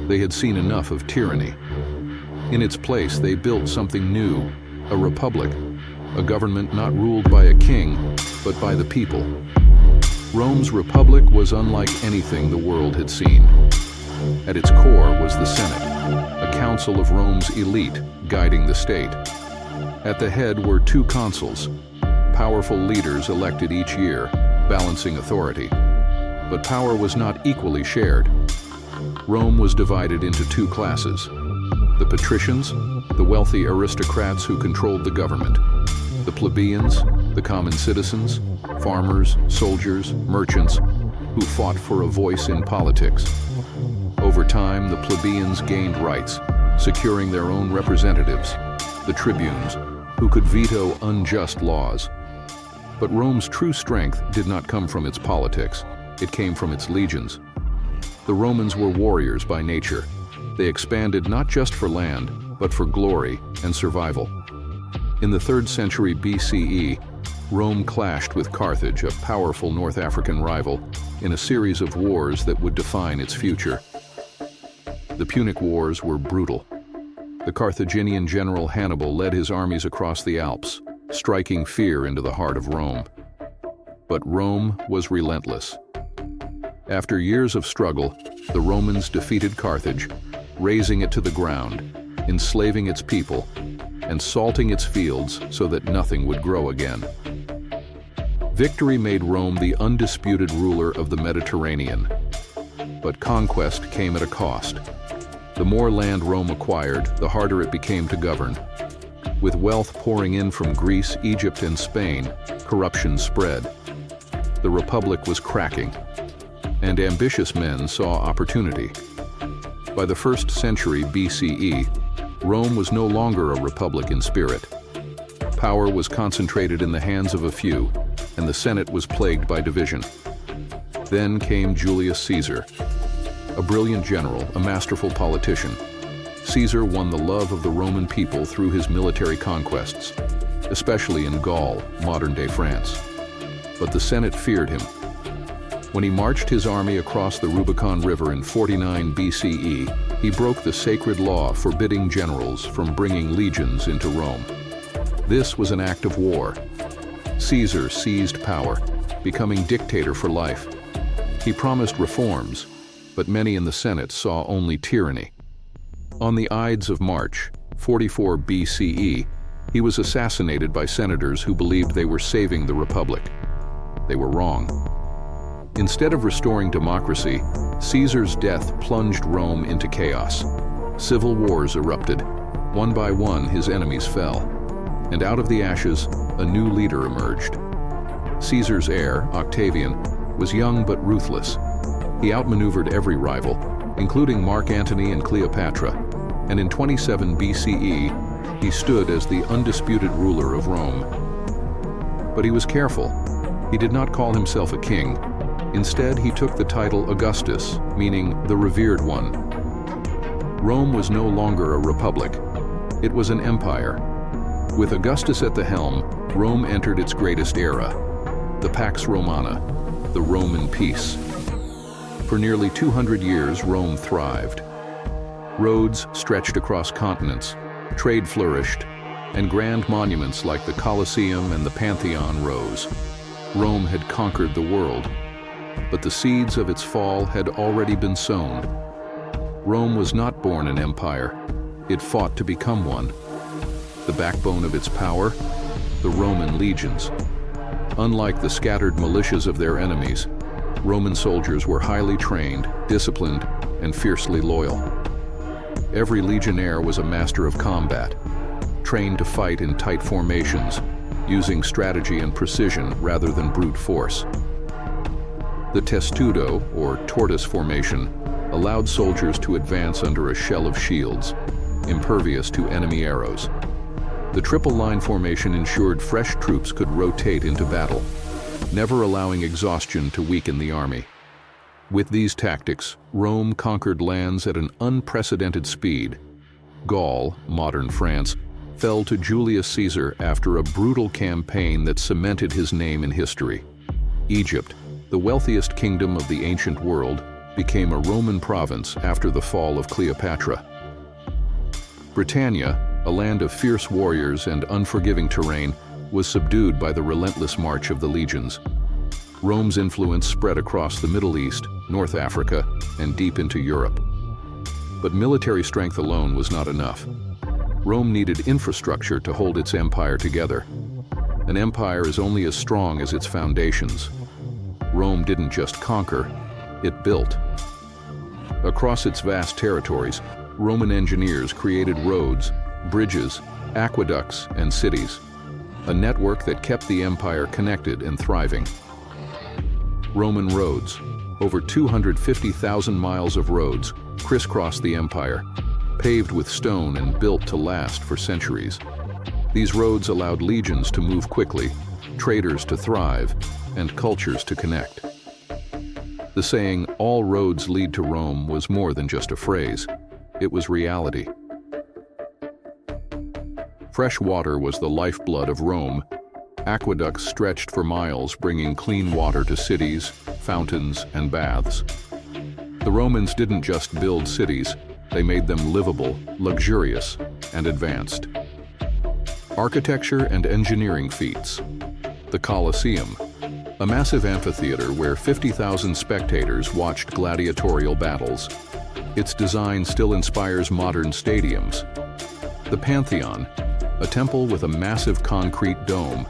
They had seen enough of tyranny. In its place, they built something new, a republic, a government not ruled by a king, but by the people. Rome's republic was unlike anything the world had seen. At its core was the Senate, a council of Rome's elite guiding the state. At the head were two consuls, powerful leaders elected each year, balancing authority. But power was not equally shared. Rome was divided into two classes: the patricians, the wealthy aristocrats who controlled the government; the plebeians, the common citizens, farmers, soldiers, merchants, who fought for a voice in politics. Over time, the plebeians gained rights, securing their own representatives, the tribunes, who could veto unjust laws. But Rome's true strength did not come from its politics. It came from its legions. The Romans were warriors by nature. They expanded not just for land, but for glory and survival. In the 3rd century BCE, Rome clashed with Carthage, a powerful North African rival, in a series of wars that would define its future. The Punic Wars were brutal. The Carthaginian general Hannibal led his armies across the Alps, striking fear into the heart of Rome. But Rome was relentless. After years of struggle, the Romans defeated Carthage, razing it to the ground, enslaving its people, and salting its fields so that nothing would grow again. Victory made Rome the undisputed ruler of the Mediterranean. But conquest came at a cost. The more land Rome acquired, the harder it became to govern. With wealth pouring in from Greece, Egypt, and Spain, corruption spread. The Republic was cracking, and ambitious men saw opportunity. By the 1st century BCE, Rome was no longer a republic in spirit. Power was concentrated in the hands of a few, and the Senate was plagued by division. Then came Julius Caesar, a brilliant general, a masterful politician. Caesar won the love of the Roman people through his military conquests, especially in Gaul, modern-day France. But the Senate feared him. When he marched his army across the Rubicon River in 49 BCE, he broke the sacred law forbidding generals from bringing legions into Rome. This was an act of war. Caesar seized power, becoming dictator for life. He promised reforms, but many in the Senate saw only tyranny. On the Ides of March, 44 BCE, he was assassinated by senators who believed they were saving the Republic. They were wrong. Instead of restoring democracy, Caesar's death plunged Rome into chaos. Civil wars erupted. One by one, his enemies fell. And out of the ashes, a new leader emerged. Caesar's heir, Octavian, was young but ruthless. He outmaneuvered every rival, including Mark Antony and Cleopatra, and in 27 BCE, he stood as the undisputed ruler of Rome. But he was careful. He did not call himself a king. Instead, he took the title Augustus, meaning the revered one. Rome was no longer a republic. It was an empire. With Augustus at the helm, Rome entered its greatest era, the Pax Romana, the Roman peace. For nearly 200 years, Rome thrived. Roads stretched across continents, trade flourished, and grand monuments like the Colosseum and the Pantheon rose. Rome had conquered the world, but the seeds of its fall had already been sown. Rome was not born an empire. It fought to become one. The backbone of its power, the Roman legions. Unlike the scattered militias of their enemies, Roman soldiers were highly trained, disciplined, and fiercely loyal. Every legionnaire was a master of combat, trained to fight in tight formations, using strategy and precision rather than brute force. The testudo, or tortoise formation, allowed soldiers to advance under a shell of shields, impervious to enemy arrows. The triple line formation ensured fresh troops could rotate into battle, never allowing exhaustion to weaken the army. With these tactics, Rome conquered lands at an unprecedented speed. Gaul, modern France, fell to Julius Caesar after a brutal campaign that cemented his name in history. Egypt, the wealthiest kingdom of the ancient world, became a Roman province after the fall of Cleopatra. Britannia, a land of fierce warriors and unforgiving terrain, was subdued by the relentless march of the legions. Rome's influence spread across the Middle East, North Africa, and deep into Europe. But military strength alone was not enough. Rome needed infrastructure to hold its empire together. An empire is only as strong as its foundations. Rome didn't just conquer, it built. Across its vast territories, Roman engineers created roads, bridges, aqueducts, and cities, a network that kept the empire connected and thriving. Roman roads, over 250,000 miles of roads, crisscrossed the empire, paved with stone and built to last for centuries. These roads allowed legions to move quickly, traders to thrive, and cultures to connect. The saying, "all roads lead to Rome," was more than just a phrase. It was reality. Fresh water was the lifeblood of Rome. Aqueducts stretched for miles, bringing clean water to cities, fountains, and baths. The Romans didn't just build cities, they made them livable, luxurious, and advanced. Architecture and engineering feats. The Colosseum, a massive amphitheater where 50,000 spectators watched gladiatorial battles. Its design still inspires modern stadiums. The Pantheon, a temple with a massive concrete dome,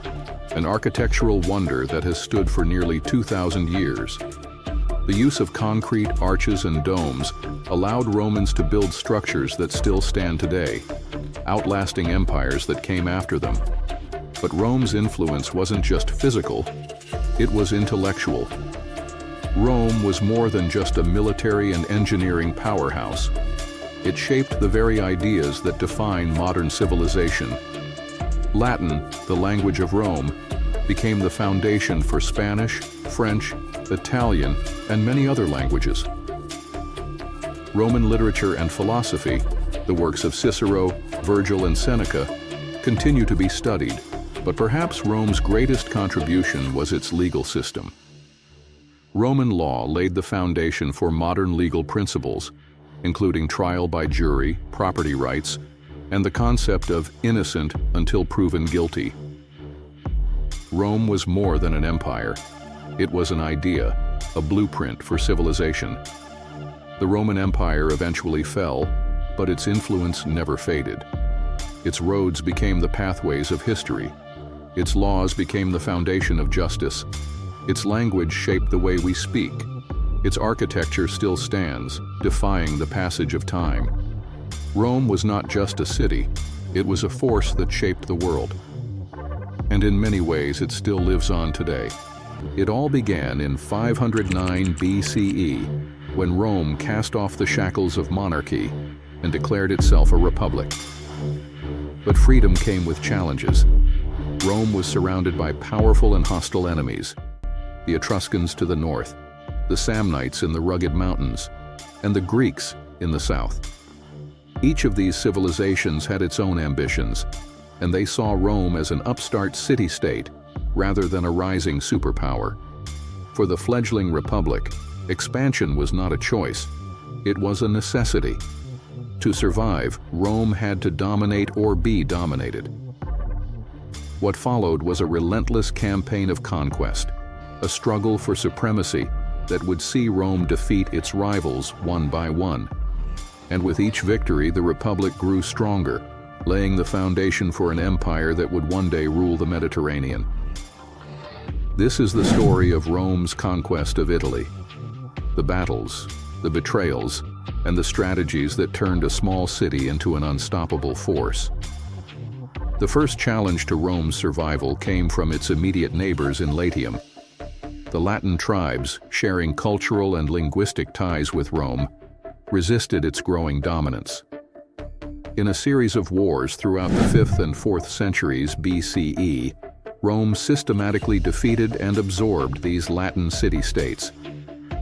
an architectural wonder that has stood for nearly 2,000 years. The use of concrete, arches, and domes allowed Romans to build structures that still stand today, outlasting empires that came after them. But Rome's influence wasn't just physical, it was intellectual. Rome was more than just a military and engineering powerhouse. It shaped the very ideas that define modern civilization. Latin, the language of Rome, became the foundation for Spanish, French, Italian, and many other languages. Roman literature and philosophy, the works of Cicero, Virgil, and Seneca, continue to be studied, but perhaps Rome's greatest contribution was its legal system. Roman law laid the foundation for modern legal principles, including trial by jury, property rights, and the concept of innocent until proven guilty. Rome was more than an empire. It was an idea, a blueprint for civilization. The Roman Empire eventually fell, but its influence never faded. Its roads became the pathways of history. Its laws became the foundation of justice. Its language shaped the way we speak. Its architecture still stands, defying the passage of time. Rome was not just a city, it was a force that shaped the world. And in many ways it still lives on today. It all began in 509 BCE, when Rome cast off the shackles of monarchy and declared itself a republic. But freedom came with challenges. Rome was surrounded by powerful and hostile enemies: the Etruscans to the north, the Samnites in the rugged mountains, and the Greeks in the south. Each of these civilizations had its own ambitions, and they saw Rome as an upstart city-state rather than a rising superpower. For the fledgling republic, expansion was not a choice, it was a necessity. To survive, Rome had to dominate or be dominated. What followed was a relentless campaign of conquest, a struggle for supremacy that would see Rome defeat its rivals one by one. And with each victory, the Republic grew stronger, laying the foundation for an empire that would one day rule the Mediterranean. This is the story of Rome's conquest of Italy. The battles, the betrayals, and the strategies that turned a small city into an unstoppable force. The first challenge to Rome's survival came from its immediate neighbors in Latium. The Latin tribes, sharing cultural and linguistic ties with Rome, resisted its growing dominance. In a series of wars throughout the 5th and 4th centuries BCE, Rome systematically defeated and absorbed these Latin city-states.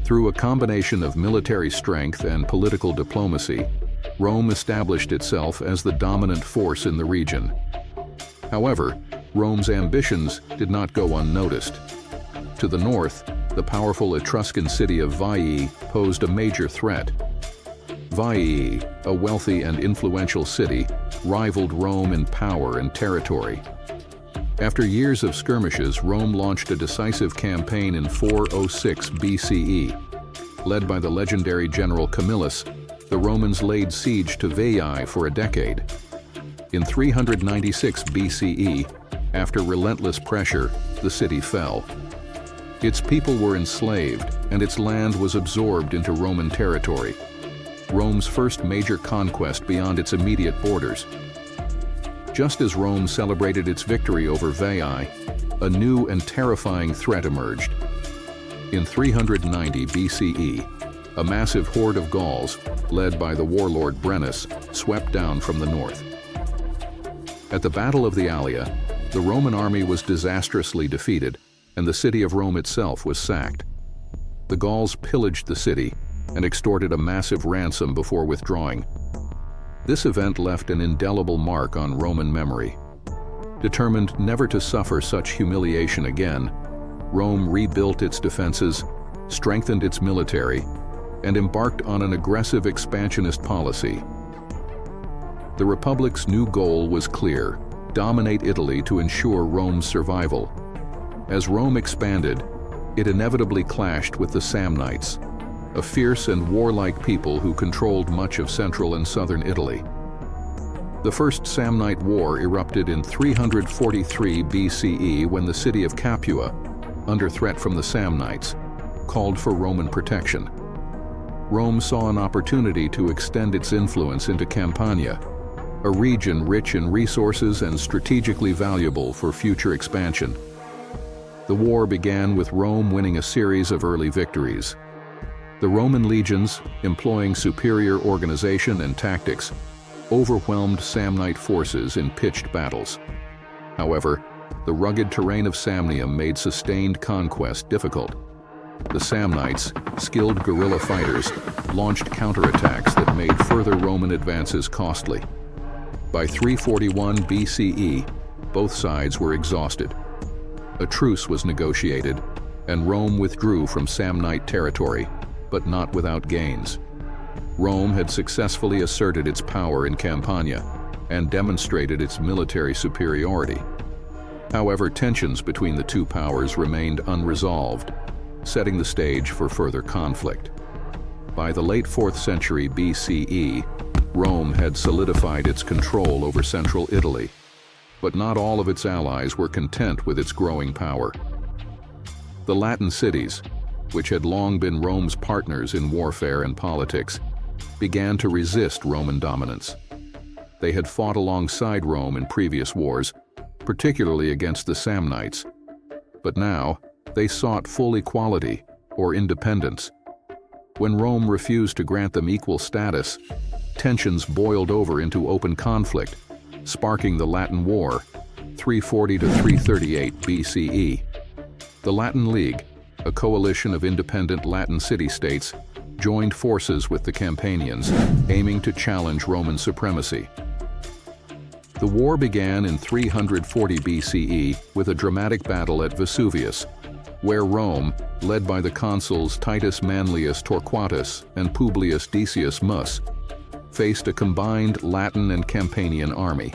Through a combination of military strength and political diplomacy, Rome established itself as the dominant force in the region. However, Rome's ambitions did not go unnoticed. To the north, the powerful Etruscan city of Veii posed a major threat. Veii, a wealthy and influential city, rivaled Rome in power and territory. After years of skirmishes, Rome launched a decisive campaign in 406 BCE. Led by the legendary general Camillus, the Romans laid siege to Veii for a decade. In 396 BCE, after relentless pressure, the city fell. Its people were enslaved, and its land was absorbed into Roman territory, Rome's first major conquest beyond its immediate borders. Just as Rome celebrated its victory over Veii, a new and terrifying threat emerged. In 390 BCE, a massive horde of Gauls, led by the warlord Brennus, swept down from the north. At the Battle of the Allia, the Roman army was disastrously defeated, and the city of Rome itself was sacked. The Gauls pillaged the city and extorted a massive ransom before withdrawing. This event left an indelible mark on Roman memory. Determined never to suffer such humiliation again, Rome rebuilt its defenses, strengthened its military, and embarked on an aggressive expansionist policy. The Republic's new goal was clear: dominate Italy to ensure Rome's survival. As Rome expanded, it inevitably clashed with the Samnites, a fierce and warlike people who controlled much of central and southern Italy. The First Samnite War erupted in 343 BCE when the city of Capua, under threat from the Samnites, called for Roman protection. Rome saw an opportunity to extend its influence into Campania, a region rich in resources and strategically valuable for future expansion. The war began with Rome winning a series of early victories. The Roman legions, employing superior organization and tactics, overwhelmed Samnite forces in pitched battles. However, the rugged terrain of Samnium made sustained conquest difficult. The Samnites, skilled guerrilla fighters, launched counterattacks that made further Roman advances costly. By 341 BCE, both sides were exhausted. A truce was negotiated, and Rome withdrew from Samnite territory, but not without gains. Rome had successfully asserted its power in Campania and demonstrated its military superiority. However, tensions between the two powers remained unresolved, setting the stage for further conflict. By the late 4th century BCE, Rome had solidified its control over central Italy, but not all of its allies were content with its growing power. The Latin cities, which had long been Rome's partners in warfare and politics, began to resist Roman dominance. They had fought alongside Rome in previous wars, particularly against the Samnites, but now they sought full equality or independence. When Rome refused to grant them equal status, tensions boiled over into open conflict, sparking the Latin War, 340 to 338 BCE. The Latin League, a coalition of independent Latin city-states, joined forces with the Campanians, aiming to challenge Roman supremacy. The war began in 340 BCE with a dramatic battle at Vesuvius, where Rome, led by the consuls Titus Manlius Torquatus and Publius Decius Mus, faced a combined Latin and Campanian army.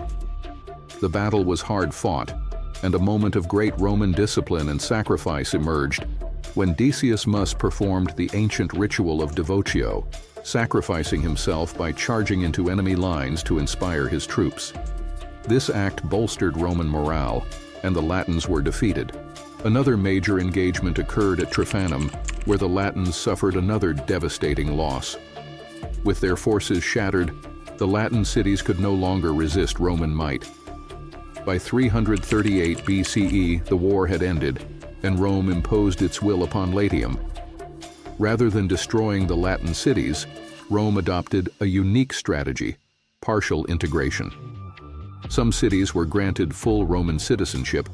The battle was hard-fought, and a moment of great Roman discipline and sacrifice emerged when Decius Mus performed the ancient ritual of devotio, sacrificing himself by charging into enemy lines to inspire his troops. This act bolstered Roman morale, and the Latins were defeated. Another major engagement occurred at Tryphanum, where the Latins suffered another devastating loss. With their forces shattered, the Latin cities could no longer resist Roman might. By 338 BCE, the war had ended, and Rome imposed its will upon Latium. Rather than destroying the Latin cities, Rome adopted a unique strategy: partial integration. Some cities were granted full Roman citizenship,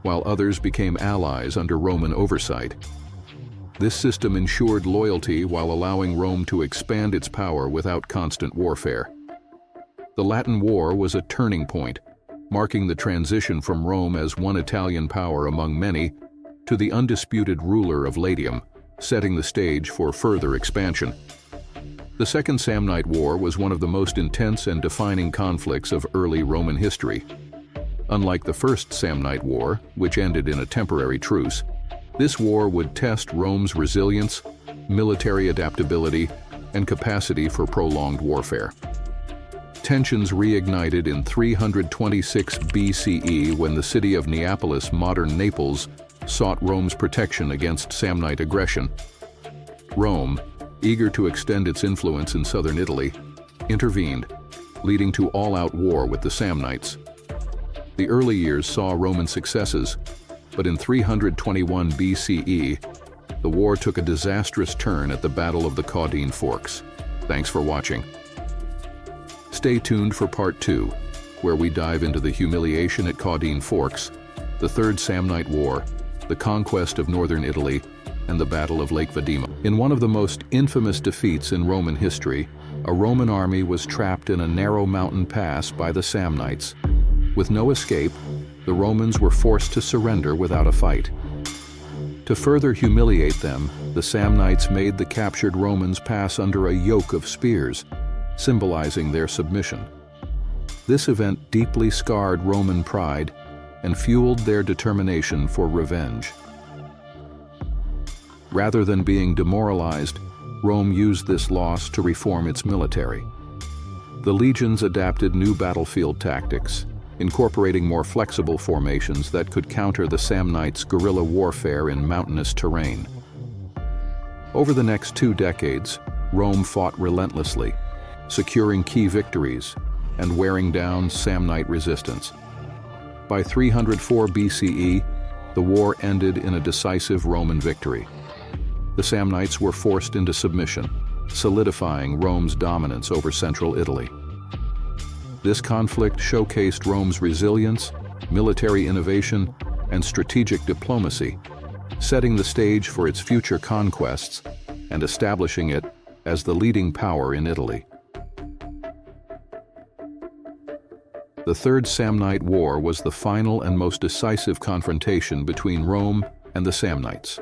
while others became allies under Roman oversight. This system ensured loyalty while allowing Rome to expand its power without constant warfare. The Latin War was a turning point, marking the transition from Rome as one Italian power among many to the undisputed ruler of Latium, setting the stage for further expansion. The Second Samnite War was one of the most intense and defining conflicts of early Roman history. Unlike the First Samnite War, which ended in a temporary truce, this war would test Rome's resilience, military adaptability, and capacity for prolonged warfare. Tensions reignited in 326 BCE when the city of Neapolis, modern Naples, sought Rome's protection against Samnite aggression. Rome, eager to extend its influence in southern Italy, intervened, leading to all-out war with the Samnites. The early years saw Roman successes, but in 321 BCE, the war took a disastrous turn at the Battle of the Caudine Forks. Thanks for watching. Stay tuned for Part 2, where we dive into the humiliation at Caudine Forks, the Third Samnite War, the conquest of northern Italy, and the Battle of Lake Vadimo. In one of the most infamous defeats in Roman history, a Roman army was trapped in a narrow mountain pass by the Samnites. With no escape, the Romans were forced to surrender without a fight. To further humiliate them, the Samnites made the captured Romans pass under a yoke of spears, symbolizing their submission. This event deeply scarred Roman pride and fueled their determination for revenge. Rather than being demoralized, Rome used this loss to reform its military. The legions adapted new battlefield tactics, incorporating more flexible formations that could counter the Samnites' guerrilla warfare in mountainous terrain. Over the next 2 decades, Rome fought relentlessly, securing key victories and wearing down Samnite resistance. By 304 BCE, the war ended in a decisive Roman victory. The Samnites were forced into submission, solidifying Rome's dominance over central Italy. This conflict showcased Rome's resilience, military innovation, and strategic diplomacy, setting the stage for its future conquests and establishing it as the leading power in Italy. The Third Samnite War was the final and most decisive confrontation between Rome and the Samnites.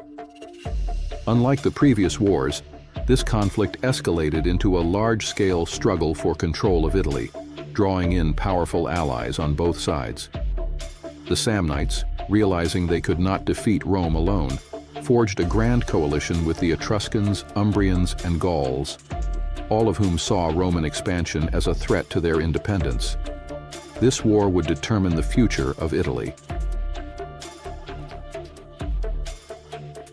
Unlike the previous wars, this conflict escalated into a large-scale struggle for control of Italy, drawing in powerful allies on both sides. The Samnites, realizing they could not defeat Rome alone, forged a grand coalition with the Etruscans, Umbrians, and Gauls, all of whom saw Roman expansion as a threat to their independence. This war would determine the future of Italy.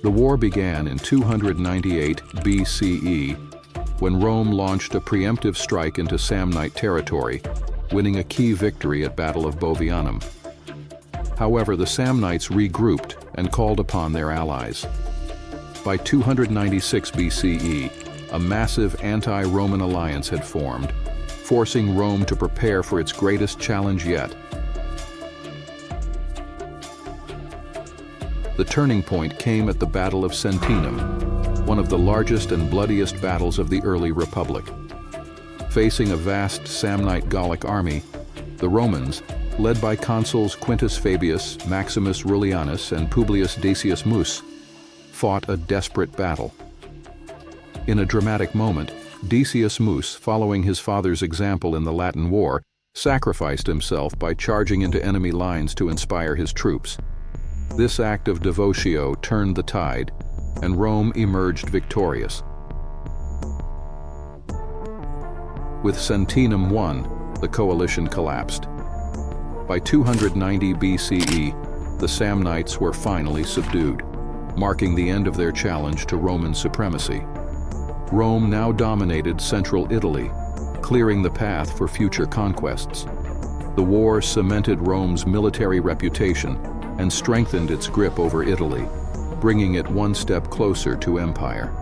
The war began in 298 BCE, when Rome launched a preemptive strike into Samnite territory, winning a key victory at Battle of Bovianum. However, the Samnites regrouped and called upon their allies. By 296 BCE, a massive anti-Roman alliance had formed, forcing Rome to prepare for its greatest challenge yet. The turning point came at the Battle of Sentinum, one of the largest and bloodiest battles of the early Republic. Facing a vast Samnite Gallic army, the Romans, led by consuls Quintus Fabius, Maximus Rullianus, and Publius Decius Mus, fought a desperate battle. In a dramatic moment, Decius Mus, following his father's example in the Latin War, sacrificed himself by charging into enemy lines to inspire his troops. This act of devotio turned the tide, and Rome emerged victorious. With Sentinum won, the coalition collapsed. By 290 BCE, the Samnites were finally subdued, marking the end of their challenge to Roman supremacy. Rome now dominated central Italy, clearing the path for future conquests. The war cemented Rome's military reputation and strengthened its grip over Italy, bringing it one step closer to empire.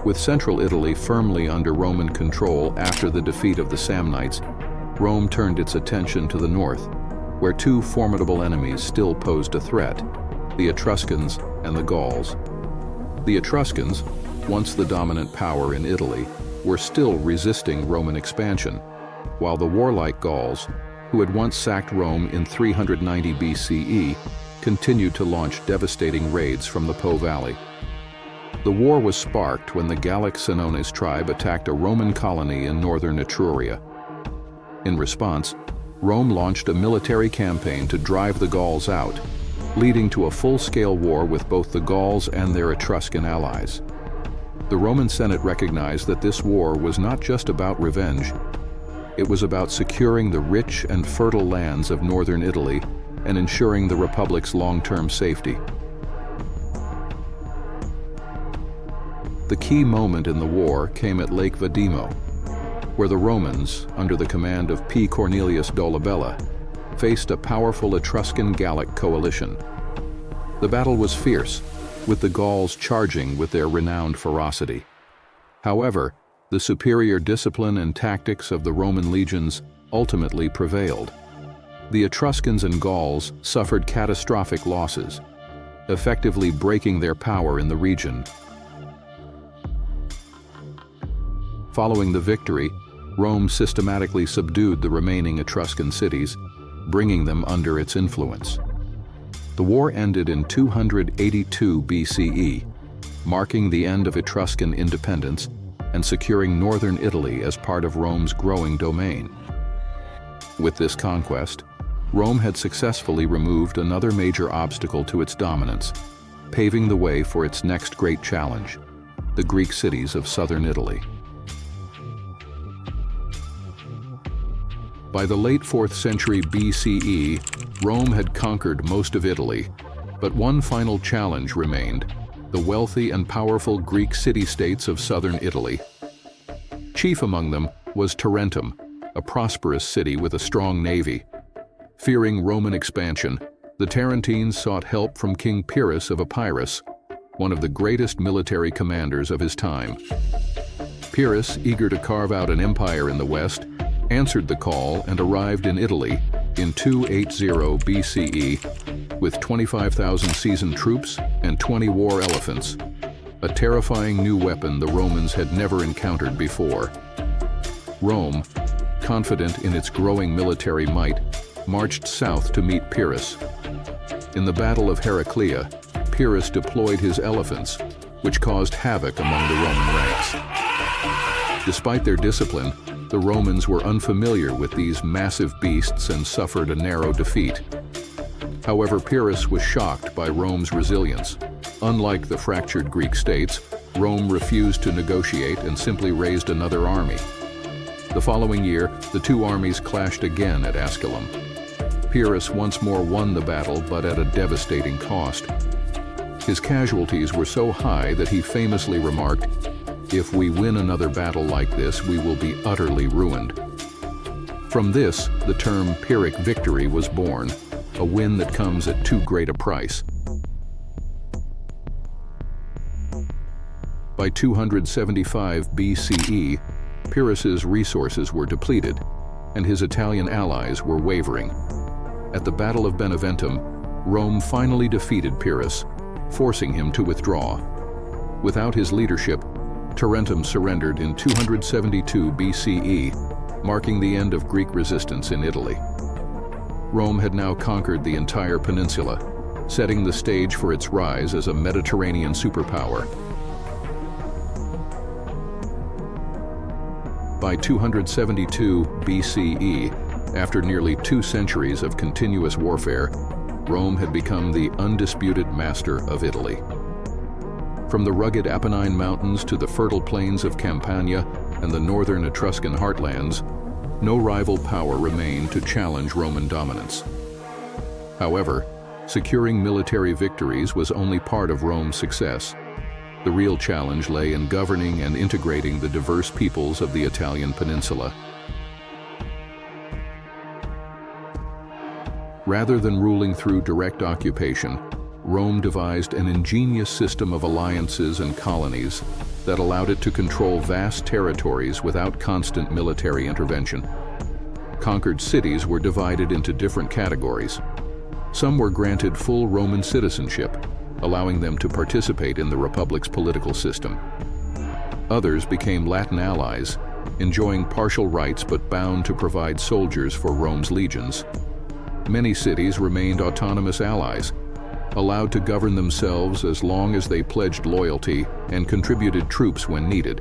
With central Italy firmly under Roman control after the defeat of the Samnites, Rome turned its attention to the north, where 2 formidable enemies still posed a threat: the Etruscans and the Gauls. The Etruscans, once the dominant power in Italy, were still resisting Roman expansion, while the warlike Gauls, who had once sacked Rome in 390 BCE, continued to launch devastating raids from the Po Valley. The war was sparked when the Gallic Senones tribe attacked a Roman colony in northern Etruria. In response, Rome launched a military campaign to drive the Gauls out, leading to a full-scale war with both the Gauls and their Etruscan allies. The Roman Senate recognized that this war was not just about revenge. It was about securing the rich and fertile lands of northern Italy and ensuring the Republic's long-term safety. The key moment in the war came at Lake Vadimo, where the Romans, under the command of P. Cornelius Dolabella, faced a powerful Etruscan Gallic coalition. The battle was fierce, with the Gauls charging with their renowned ferocity. However, the superior discipline and tactics of the Roman legions ultimately prevailed. The Etruscans and Gauls suffered catastrophic losses, effectively breaking their power in the region. Following the victory, Rome systematically subdued the remaining Etruscan cities, bringing them under its influence. The war ended in 282 BCE, marking the end of Etruscan independence and securing northern Italy as part of Rome's growing domain. With this conquest, Rome had successfully removed another major obstacle to its dominance, paving the way for its next great challenge, the Greek cities of southern Italy. By the late 4th century BCE, Rome had conquered most of Italy, but one final challenge remained: the wealthy and powerful Greek city-states of southern Italy. Chief among them was Tarentum, a prosperous city with a strong navy. Fearing Roman expansion, the Tarentines sought help from King Pyrrhus of Epirus, one of the greatest military commanders of his time. Pyrrhus, eager to carve out an empire in the west, answered the call and arrived in Italy in 280 BCE with 25,000 seasoned troops and 20 war elephants, a terrifying new weapon the Romans had never encountered before. Rome, confident in its growing military might, marched south to meet Pyrrhus. In the Battle of Heraclea, Pyrrhus deployed his elephants, which caused havoc among the Roman ranks. Despite their discipline, the Romans were unfamiliar with these massive beasts and suffered a narrow defeat. However, Pyrrhus was shocked by Rome's resilience. Unlike the fractured Greek states, Rome refused to negotiate and simply raised another army. The following year, the two armies clashed again at Asculum. Pyrrhus once more won the battle, but at a devastating cost. His casualties were so high that he famously remarked, "If we win another battle like this, we will be utterly ruined." From this, the term Pyrrhic victory was born, a win that comes at too great a price. By 275 BCE, Pyrrhus's resources were depleted, and his Italian allies were wavering. At the Battle of Beneventum, Rome finally defeated Pyrrhus, forcing him to withdraw. Without his leadership, Tarentum surrendered in 272 BCE, marking the end of Greek resistance in Italy. Rome had now conquered the entire peninsula, setting the stage for its rise as a Mediterranean superpower. By 272 BCE, after nearly 2 centuries of continuous warfare, Rome had become the undisputed master of Italy. From the rugged Apennine Mountains to the fertile plains of Campania and the northern Etruscan heartlands, no rival power remained to challenge Roman dominance. However, securing military victories was only part of Rome's success. The real challenge lay in governing and integrating the diverse peoples of the Italian peninsula. Rather than ruling through direct occupation, Rome devised an ingenious system of alliances and colonies that allowed it to control vast territories without constant military intervention. Conquered cities were divided into different categories. Some were granted full Roman citizenship, allowing them to participate in the Republic's political system. Others became Latin allies, enjoying partial rights but bound to provide soldiers for Rome's legions. Many cities remained autonomous allies, allowed to govern themselves as long as they pledged loyalty and contributed troops when needed.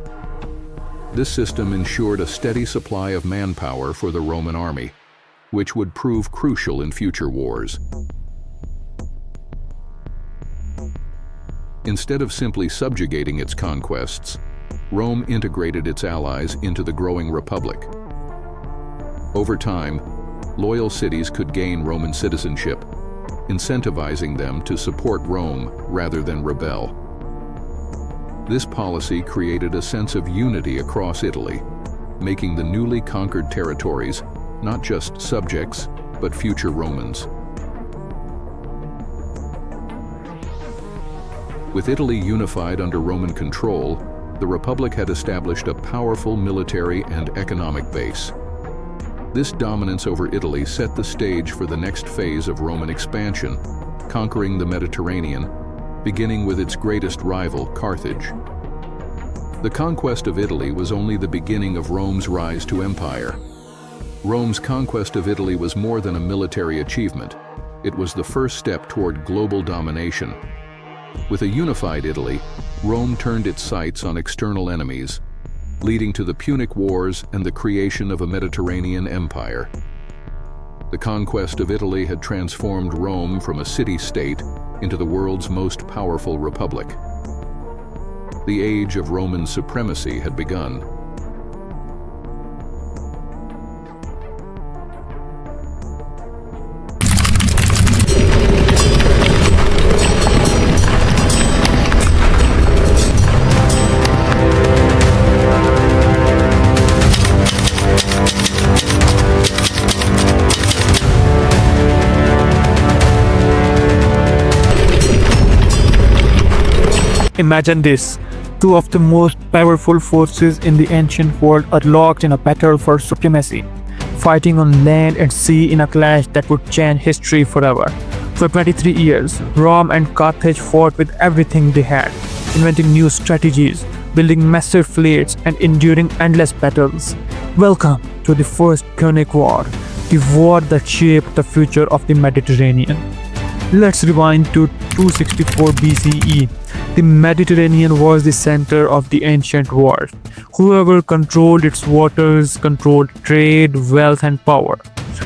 This system ensured a steady supply of manpower for the Roman army, which would prove crucial in future wars. Instead of simply subjugating its conquests, Rome integrated its allies into the growing republic. Over time, loyal cities could gain Roman citizenship, incentivizing them to support Rome rather than rebel. This policy created a sense of unity across Italy, making the newly conquered territories not just subjects, but future Romans. With Italy unified under Roman control, the Republic had established a powerful military and economic base. This dominance over Italy set the stage for the next phase of Roman expansion, conquering the Mediterranean, beginning with its greatest rival, Carthage. The conquest of Italy was only the beginning of Rome's rise to empire. Rome's conquest of Italy was more than a military achievement. It was the first step toward global domination. With a unified Italy, Rome turned its sights on external enemies, leading to the Punic Wars and the creation of a Mediterranean empire. The conquest of Italy had transformed Rome from a city-state into the world's most powerful republic. The age of Roman supremacy had begun. Imagine this. Two of the most powerful forces in the ancient world are locked in a battle for supremacy, fighting on land and sea in a clash that would change history forever. For 23 years, Rome and Carthage fought with everything they had, inventing new strategies, building massive fleets, and enduring endless battles. Welcome to the First Punic War, the war that shaped the future of the Mediterranean. Let's rewind to 264 BCE. The Mediterranean was the center of the ancient world. Whoever controlled its waters controlled trade, wealth, and power.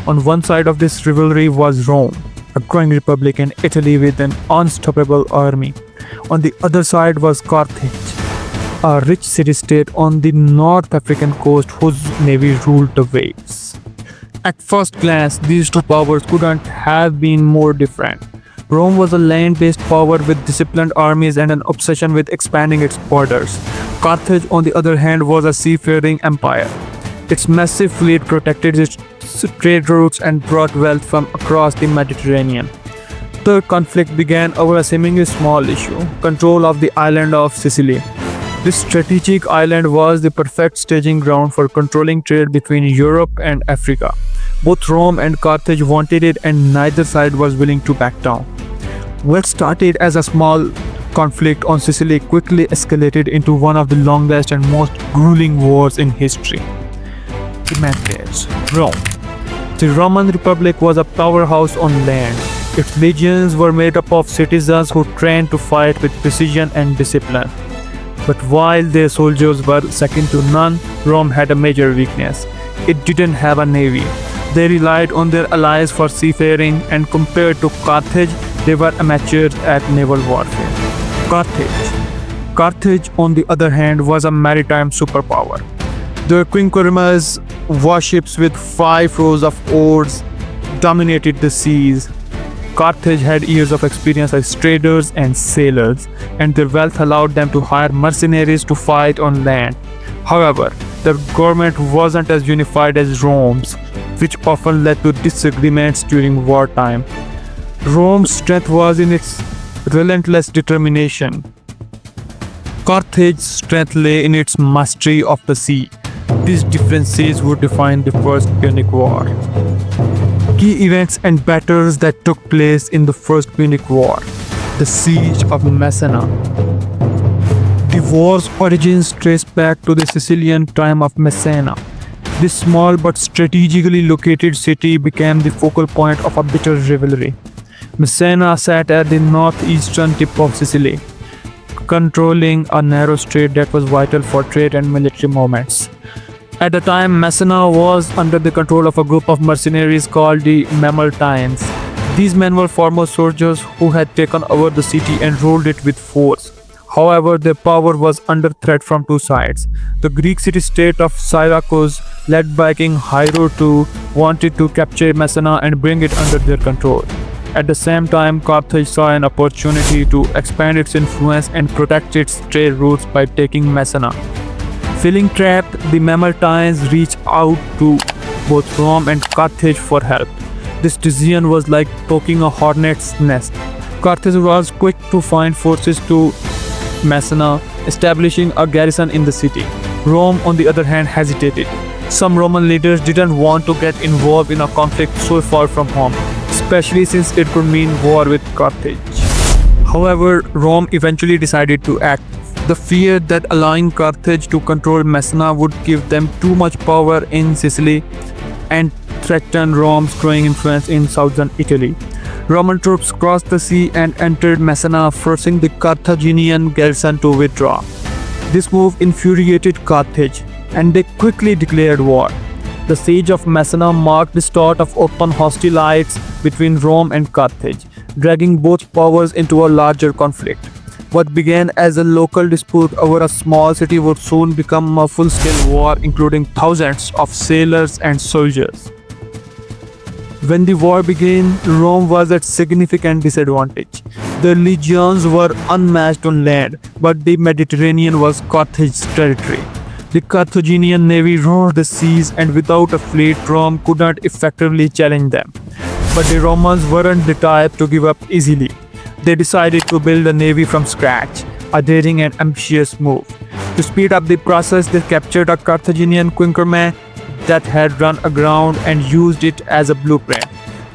On one side of this rivalry was Rome, a growing republic in Italy with an unstoppable army. On the other side was Carthage, a rich city-state on the North African coast whose navy ruled the waves. At first glance, these two powers couldn't have been more different. Rome was a land-based power with disciplined armies and an obsession with expanding its borders. Carthage, on the other hand, was a seafaring empire. Its massive fleet protected its trade routes and brought wealth from across the Mediterranean. The conflict began over a seemingly small issue: control of the island of Sicily. This strategic island was the perfect staging ground for controlling trade between Europe and Africa. Both Rome and Carthage wanted it, and neither side was willing to back down. What started as a small conflict on Sicily quickly escalated into one of the longest and most grueling wars in history. The Masterstroke. Rome. The Roman Republic was a powerhouse on land. Its legions were made up of citizens who trained to fight with precision and discipline. But while their soldiers were second to none, Rome had a major weakness. It didn't have a navy. They relied on their allies for seafaring, and compared to Carthage, they were amateurs at naval warfare. Carthage, on the other hand, was a maritime superpower. The Conqueror's warships with 5 rows of oars dominated the seas. Carthage had years of experience as traders and sailors, and their wealth allowed them to hire mercenaries to fight on land. However, their government wasn't as unified as Rome's, which often led to disagreements during wartime. Rome's strength was in its relentless determination. Carthage's strength lay in its mastery of the sea. These differences would define the First Punic War. Key events and battles that took place in the First Punic War. The Siege of Messana. The war's origins trace back to the Sicilian time of Messana. This small but strategically located city became the focal point of a bitter rivalry. Messana sat at the northeastern tip of Sicily, controlling a narrow strait that was vital for trade and military movements. At the time, Messana was under the control of a group of mercenaries called the Mamertines. These men were former soldiers who had taken over the city and ruled it with force. However, their power was under threat from two sides. The Greek city-state of Syracuse, led by King Hiero II, wanted to capture Messana and bring it under their control. At the same time, Carthage saw an opportunity to expand its influence and protect its trade routes by taking Messana. Feeling trapped, the Mamertines reached out to both Rome and Carthage for help. This decision was like poking a hornet's nest. Carthage was quick to find forces to Messana, establishing a garrison in the city. Rome, on the other hand, hesitated. Some Roman leaders didn't want to get involved in a conflict so far from home, especially since it could mean war with Carthage. However, Rome eventually decided to act. The fear that allowing Carthage to control Messana would give them too much power in Sicily and threaten Rome's growing influence in southern Italy. Roman troops crossed the sea and entered Messana, forcing the Carthaginian garrison to withdraw. This move infuriated Carthage, and they quickly declared war. The siege of Messana marked the start of open hostilities between Rome and Carthage, dragging both powers into a larger conflict. What began as a local dispute over a small city would soon become a full-scale war, including thousands of sailors and soldiers. When the war began, Rome was at significant disadvantage. The legions were unmatched on land, but the Mediterranean was Carthage's territory. The Carthaginian navy roared the seas, and without a fleet, Rome could not effectively challenge them. But the Romans weren't the type to give up easily. They decided to build a navy from scratch, a daring and ambitious move. To speed up the process, they captured a Carthaginian Conqueror that had run aground and used it as a blueprint.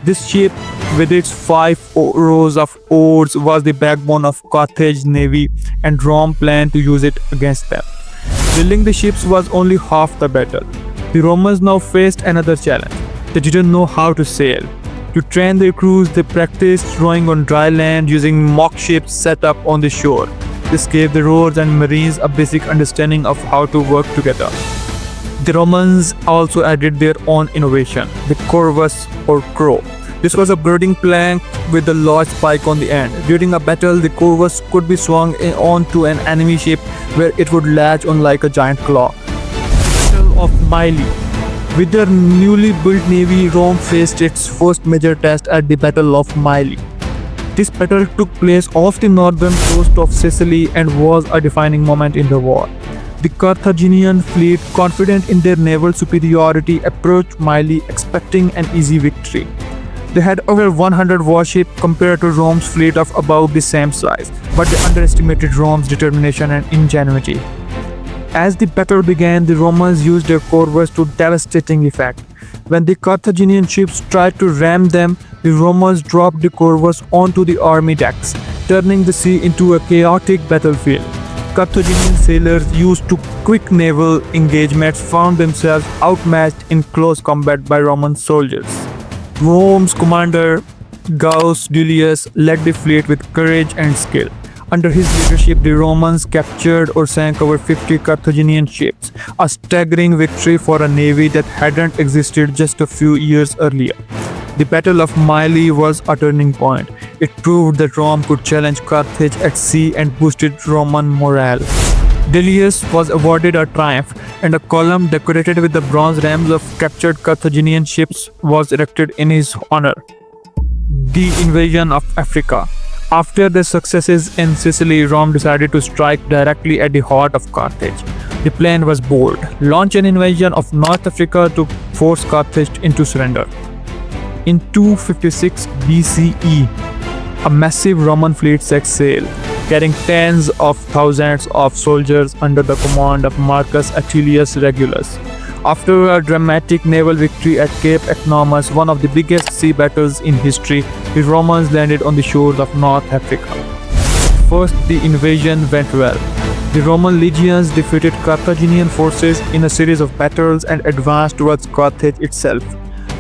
This ship, with its 5 rows of oars, was the backbone of Carthage's navy, and Rome planned to use it against them. Building the ships was only half the battle. The Romans now faced another challenge. They didn't know how to sail. To train their crews, they practiced rowing on dry land using mock ships set up on the shore. This gave the rowers and marines a basic understanding of how to work together. The Romans also added their own innovation, the corvus or crow. This was a girding plank with a large spike on the end. During a battle, the corvus could be swung onto an enemy ship where it would latch on like a giant claw. Battle of Mylae. With their newly built navy, Rome faced its first major test at the Battle of Mylae. This battle took place off the northern coast of Sicily and was a defining moment in the war. The Carthaginian fleet, confident in their naval superiority, approached Mylae expecting an easy victory. They had over 100 warships compared to Rome's fleet of about the same size, but they underestimated Rome's determination and ingenuity. As the battle began, the Romans used their corvus to devastating effect. When the Carthaginian ships tried to ram them, the Romans dropped the corvus onto the army decks, turning the sea into a chaotic battlefield. Carthaginian sailors used to quick naval engagements found themselves outmatched in close combat by Roman soldiers. Rome's commander, Gaius Julius, led the fleet with courage and skill. Under his leadership, the Romans captured or sank over 50 Carthaginian ships, a staggering victory for a navy that hadn't existed just a few years earlier. The Battle of Mylae was a turning point. It proved that Rome could challenge Carthage at sea and boosted Roman morale. Julius was awarded a triumph, and a column decorated with the bronze rams of captured Carthaginian ships was erected in his honor. The invasion of Africa. After their successes in Sicily, Rome decided to strike directly at the heart of Carthage. The plan was bold: launch an invasion of North Africa to force Carthage into surrender. In 256 BCE, a massive Roman fleet set sail, carrying tens of thousands of soldiers under the command of Marcus Atilius Regulus. After a dramatic naval victory at Cape Economus, one of the biggest sea battles in history, the Romans landed on the shores of North Africa. First, the invasion went well. The Roman legions defeated Carthaginian forces in a series of battles and advanced towards Carthage itself.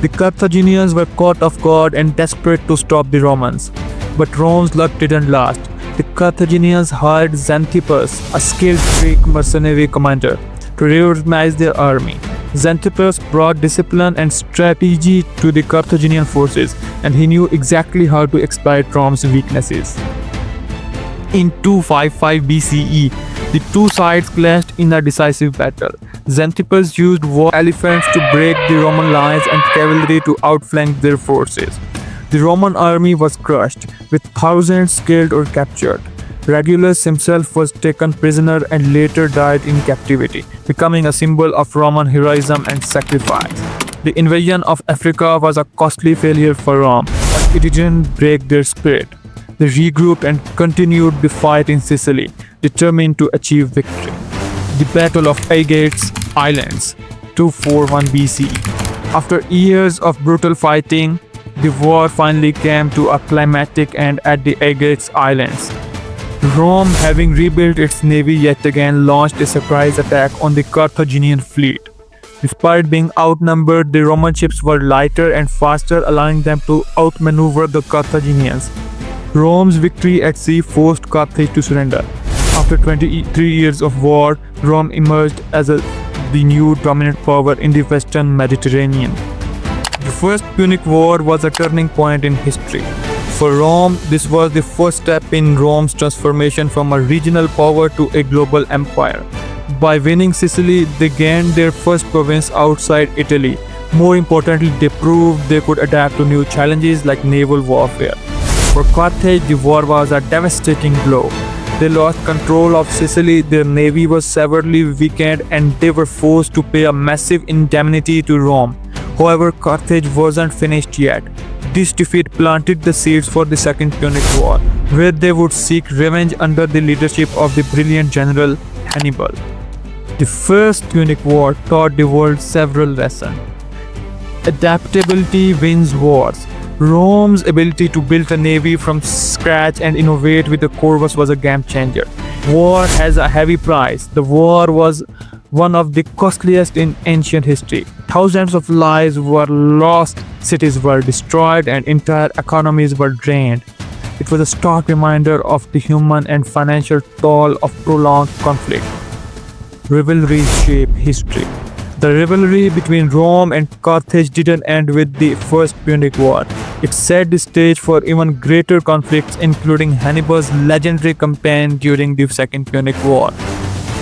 The Carthaginians were caught off guard and desperate to stop the Romans. But Rome's luck didn't last. The Carthaginians hired Xanthippus, a skilled Greek mercenary commander, to reorganize their army. Xanthippus brought discipline and strategy to the Carthaginian forces, and he knew exactly how to exploit Rome's weaknesses. In 255 BCE, the two sides clashed in a decisive battle. Xanthippus used war elephants to break the Roman lines and cavalry to outflank their forces. The Roman army was crushed, with thousands killed or captured. Regulus himself was taken prisoner and later died in captivity, becoming a symbol of Roman heroism and sacrifice. The invasion of Africa was a costly failure for Rome, but it didn't break their spirit. They regrouped and continued the fight in Sicily, determined to achieve victory. The Battle of Aegates Islands, 241 BCE. After years of brutal fighting, the war finally came to a climactic end at the Aegates Islands. Rome, having rebuilt its navy yet again, launched a surprise attack on the Carthaginian fleet. Despite being outnumbered, the Roman ships were lighter and faster, allowing them to outmaneuver the Carthaginians. Rome's victory at sea forced Carthage to surrender. After 23 years of war, Rome emerged as the new dominant power in the Western Mediterranean. The First Punic War was a turning point in history. For Rome, this was the first step in Rome's transformation from a regional power to a global empire. By winning Sicily, they gained their first province outside Italy. More importantly, they proved they could adapt to new challenges like naval warfare. For Carthage, the war was a devastating blow. They lost control of Sicily, their navy was severely weakened, and they were forced to pay a massive indemnity to Rome. However, Carthage wasn't finished yet. This defeat planted the seeds for the Second Punic War, where they would seek revenge under the leadership of the brilliant general Hannibal. The First Punic War taught the world several lessons. Adaptability wins wars. Rome's ability to build a navy from scratch and innovate with the corvus was a game changer. War has a heavy price. The war was one of the costliest in ancient history. Thousands of lives were lost, cities were destroyed, and entire economies were drained. It was a stark reminder of the human and financial toll of prolonged conflict. Rivalries shape history. The rivalry between Rome and Carthage didn't end with the First Punic War. It set the stage for even greater conflicts, including Hannibal's legendary campaign during the Second Punic War.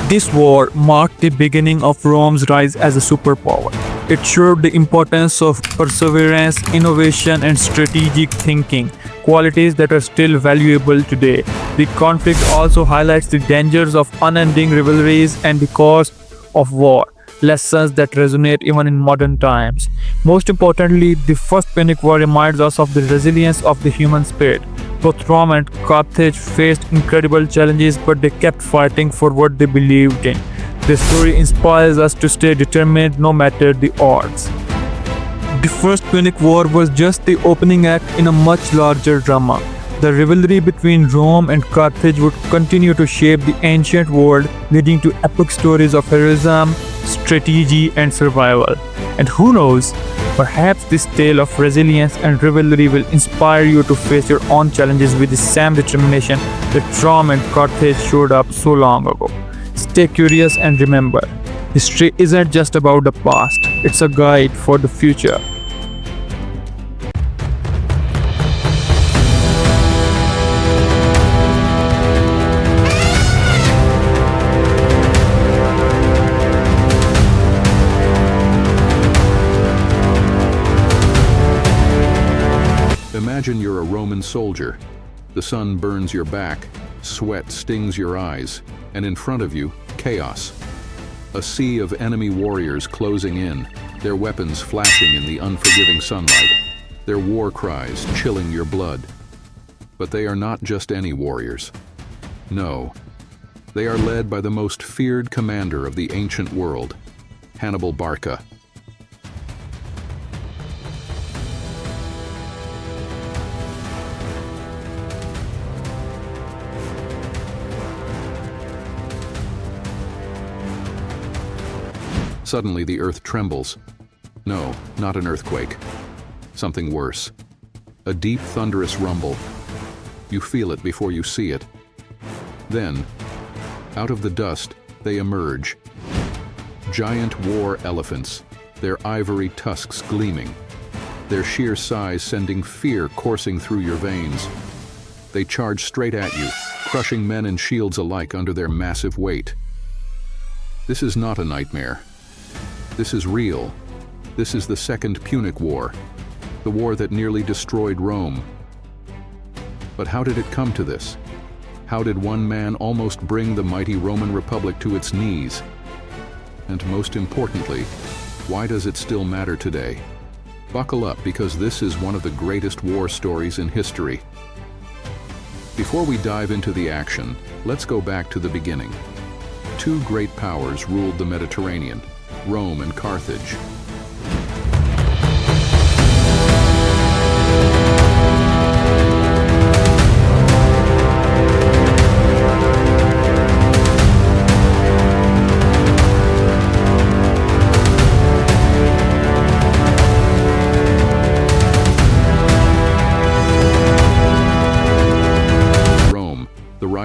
This war marked the beginning of Rome's rise as a superpower. It showed the importance of perseverance, innovation, and strategic thinking, qualities that are still valuable today. The conflict also highlights the dangers of unending rivalries and the cost of war, lessons that resonate even in modern times. Most importantly, the First Punic War reminds us of the resilience of the human spirit. Both Rome and Carthage faced incredible challenges, but they kept fighting for what they believed in. This story inspires us to stay determined no matter the odds. The First Punic War was just the opening act in a much larger drama. The rivalry between Rome and Carthage would continue to shape the ancient world, leading to epic stories of heroism, strategy, and survival. And who knows, perhaps this tale of resilience and rivalry will inspire you to face your own challenges with the same determination that Rome and Carthage showed up so long ago. Stay curious and remember, history isn't just about the past, it's a guide for the future. Imagine you're a Roman soldier. The sun burns your back, sweat stings your eyes, and in front of you, chaos. A sea of enemy warriors closing in, their weapons flashing in the unforgiving sunlight, their war cries chilling your blood. But they are not just any warriors. No, they are led by the most feared commander of the ancient world, Hannibal Barca. Suddenly the earth trembles. No, not an earthquake. Something worse. A deep, thunderous rumble. You feel it before you see it. Then, out of the dust, they emerge. Giant war elephants, their ivory tusks gleaming, their sheer size sending fear coursing through your veins. They charge straight at you, crushing men and shields alike under their massive weight. This is not a nightmare. This is real. This is the Second Punic War, the war that nearly destroyed Rome. But how did it come to this? How did one man almost bring the mighty Roman Republic to its knees? And most importantly, why does it still matter today? Buckle up, because this is one of the greatest war stories in history. Before we dive into the action, let's go back to the beginning. Two great powers ruled the Mediterranean, Rome and Carthage.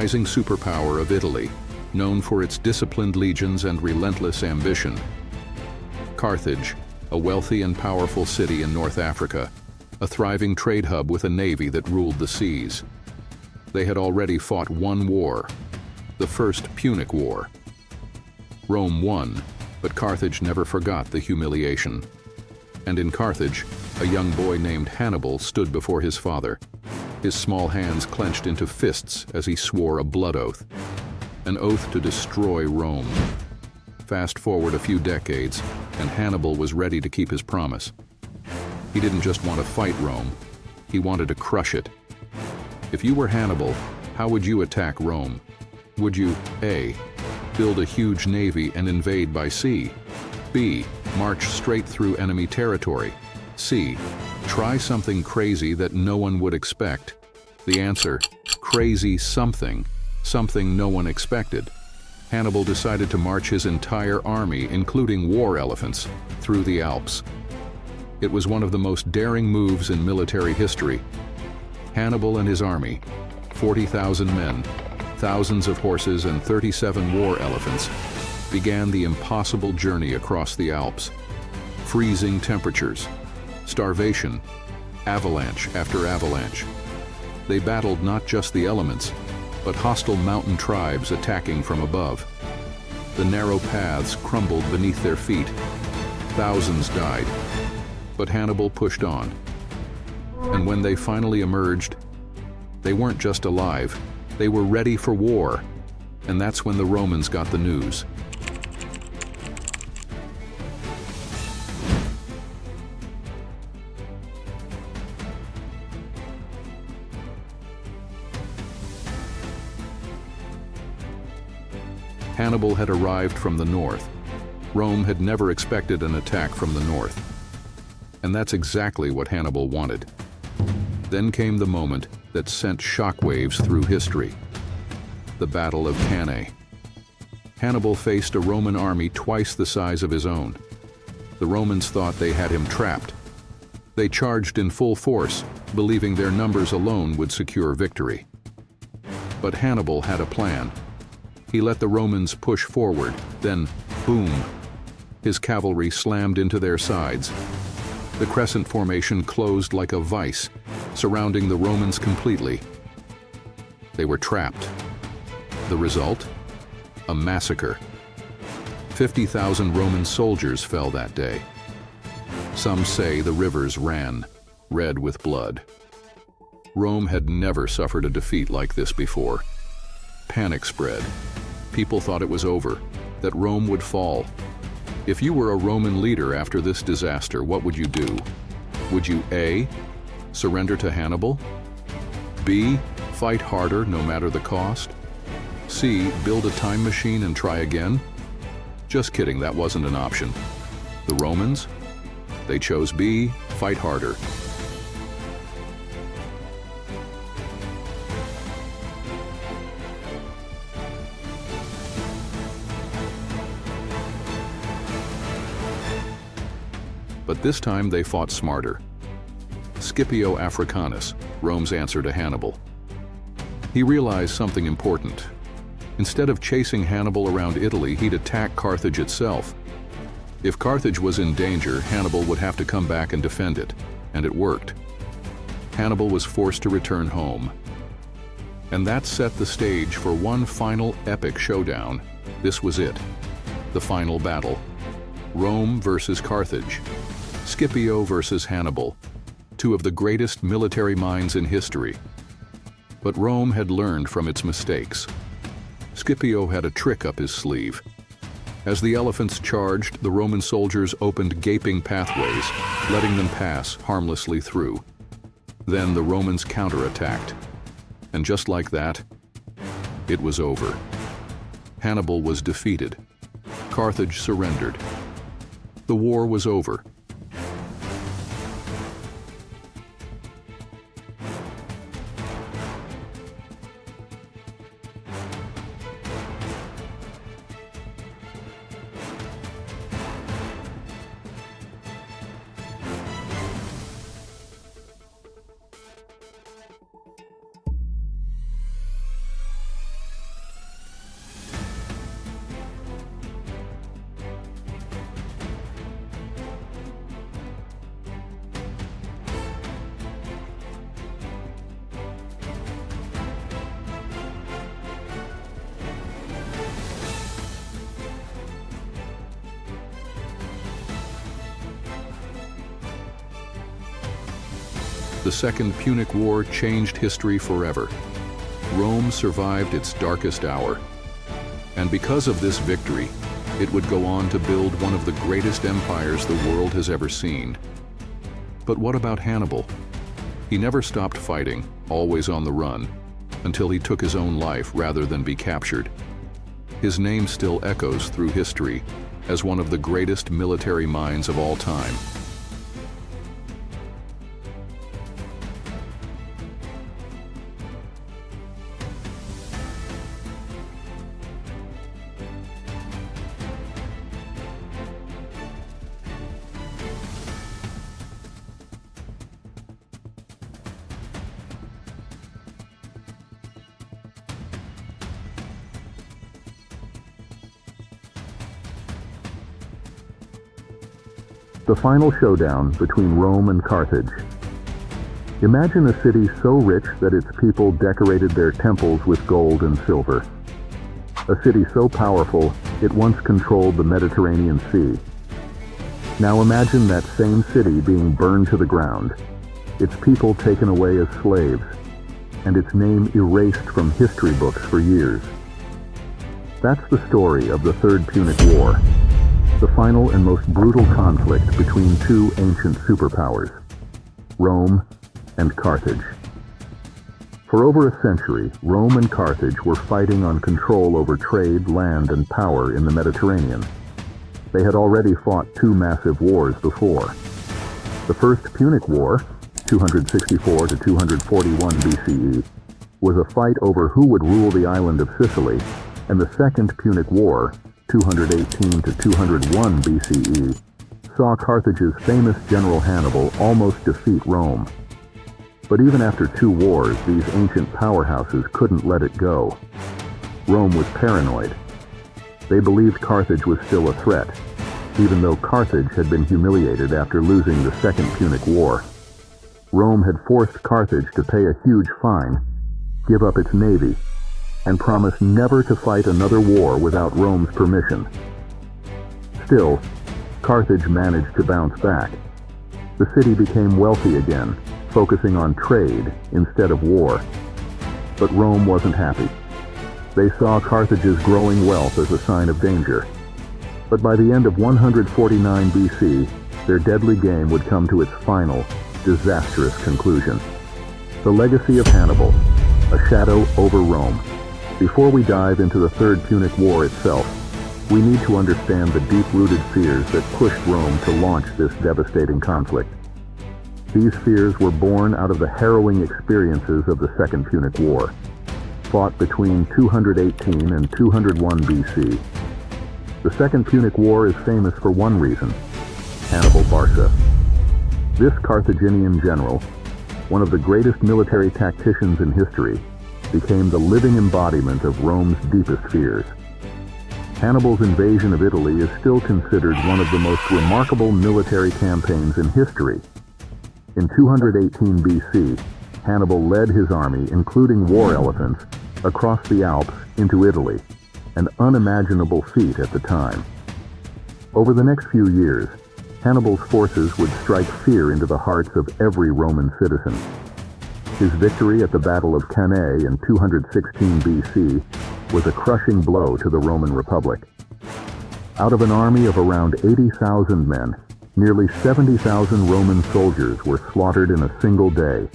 Rising superpower of Italy, known for its disciplined legions and relentless ambition. Carthage, a wealthy and powerful city in North Africa, a thriving trade hub with a navy that ruled the seas. They had already fought one war, the First Punic War. Rome won, but Carthage never forgot the humiliation. And in Carthage, a young boy named Hannibal stood before his father, his small hands clenched into fists as he swore a blood oath, an oath to destroy Rome. Fast forward a few decades, and Hannibal was ready to keep his promise. He didn't just want to fight Rome, he wanted to crush it. If you were Hannibal, how would you attack Rome? Would you A, build a huge navy and invade by sea? B, march straight through enemy territory? C, try something crazy that no one would expect? The answer, crazy something, something no one expected. Hannibal decided to march his entire army, including war elephants, through the Alps. It was one of the most daring moves in military history. Hannibal and his army, 40,000 men, thousands of horses and 37 war elephants, began the impossible journey across the Alps. Freezing temperatures, starvation, avalanche after avalanche. They battled not just the elements, but hostile mountain tribes attacking from above. The narrow paths crumbled beneath their feet. Thousands died. But Hannibal pushed on. And when they finally emerged, they weren't just alive, they were ready for war. And that's when the Romans got the news. Hannibal had arrived from the north. Rome had never expected an attack from the north. And that's exactly what Hannibal wanted. Then came the moment that sent shockwaves through history. The Battle of Cannae. Hannibal faced a Roman army twice the size of his own. The Romans thought they had him trapped. They charged in full force, believing their numbers alone would secure victory. But Hannibal had a plan. He let the Romans push forward, then, boom, his cavalry slammed into their sides. The crescent formation closed like a vice, surrounding the Romans completely. They were trapped. The result? A massacre. 50,000 Roman soldiers fell that day. Some say the rivers ran, red with blood. Rome had never suffered a defeat like this before. Panic spread. People thought it was over, that Rome would fall. If you were a Roman leader after this disaster, what would you do? Would you A, surrender to Hannibal? B, fight harder no matter the cost? C, build a time machine and try again? Just kidding, that wasn't an option. The Romans? They chose B, fight harder. But this time they fought smarter. Scipio Africanus, Rome's answer to Hannibal. He realized something important. Instead of chasing Hannibal around Italy, he'd attack Carthage itself. If Carthage was in danger, Hannibal would have to come back and defend it, and it worked. Hannibal was forced to return home. And that set the stage for one final epic showdown. This was it, the final battle. Rome versus Carthage, Scipio versus Hannibal, two of the greatest military minds in history. But Rome had learned from its mistakes. Scipio had a trick up his sleeve. As the elephants charged, the Roman soldiers opened gaping pathways, letting them pass harmlessly through. Then the Romans counterattacked. And just like that, it was over. Hannibal was defeated. Carthage surrendered. The war was over. The Second Punic War changed history forever. Rome survived its darkest hour. And because of this victory, it would go on to build one of the greatest empires the world has ever seen. But what about Hannibal? He never stopped fighting, always on the run, until he took his own life rather than be captured. His name still echoes through history as one of the greatest military minds of all time. The final showdown between Rome and Carthage. Imagine a city so rich that its people decorated their temples with gold and silver. A city so powerful, it once controlled the Mediterranean Sea. Now imagine that same city being burned to the ground, its people taken away as slaves, and its name erased from history books for years. That's the story of the Third Punic War, the final and most brutal conflict between two ancient superpowers, Rome and Carthage. For over a century, Rome and Carthage were fighting on control over trade, land, and power in the Mediterranean. They had already fought two massive wars before. The First Punic War, 264 to 241 BCE, was a fight over who would rule the island of Sicily, and the Second Punic War, 218 to 201 BCE, saw Carthage's famous general Hannibal almost defeat Rome. But even after two wars, these ancient powerhouses couldn't let it go. Rome was paranoid. They believed Carthage was still a threat, even though Carthage had been humiliated after losing the Second Punic War. Rome had forced Carthage to pay a huge fine, give up its navy, and promise never to fight another war without Rome's permission. Still, Carthage managed to bounce back. The city became wealthy again, focusing on trade instead of war. But Rome wasn't happy. They saw Carthage's growing wealth as a sign of danger. But by the end of 149 BC, their deadly game would come to its final, disastrous conclusion. The legacy of Hannibal, a shadow over Rome. Before we dive into the Third Punic War itself, we need to understand the deep-rooted fears that pushed Rome to launch this devastating conflict. These fears were born out of the harrowing experiences of the Second Punic War, fought between 218 and 201 BC. The Second Punic War is famous for one reason. Hannibal Barca. This Carthaginian general, one of the greatest military tacticians in history, became the living embodiment of Rome's deepest fears. Hannibal's invasion of Italy is still considered one of the most remarkable military campaigns in history. In 218 BC, Hannibal led his army, including war elephants, across the Alps into Italy, an unimaginable feat at the time. Over the next few years, Hannibal's forces would strike fear into the hearts of every Roman citizen. His victory at the Battle of Cannae in 216 BC was a crushing blow to the Roman Republic. Out of an army of around 80,000 men, nearly 70,000 Roman soldiers were slaughtered in a single day.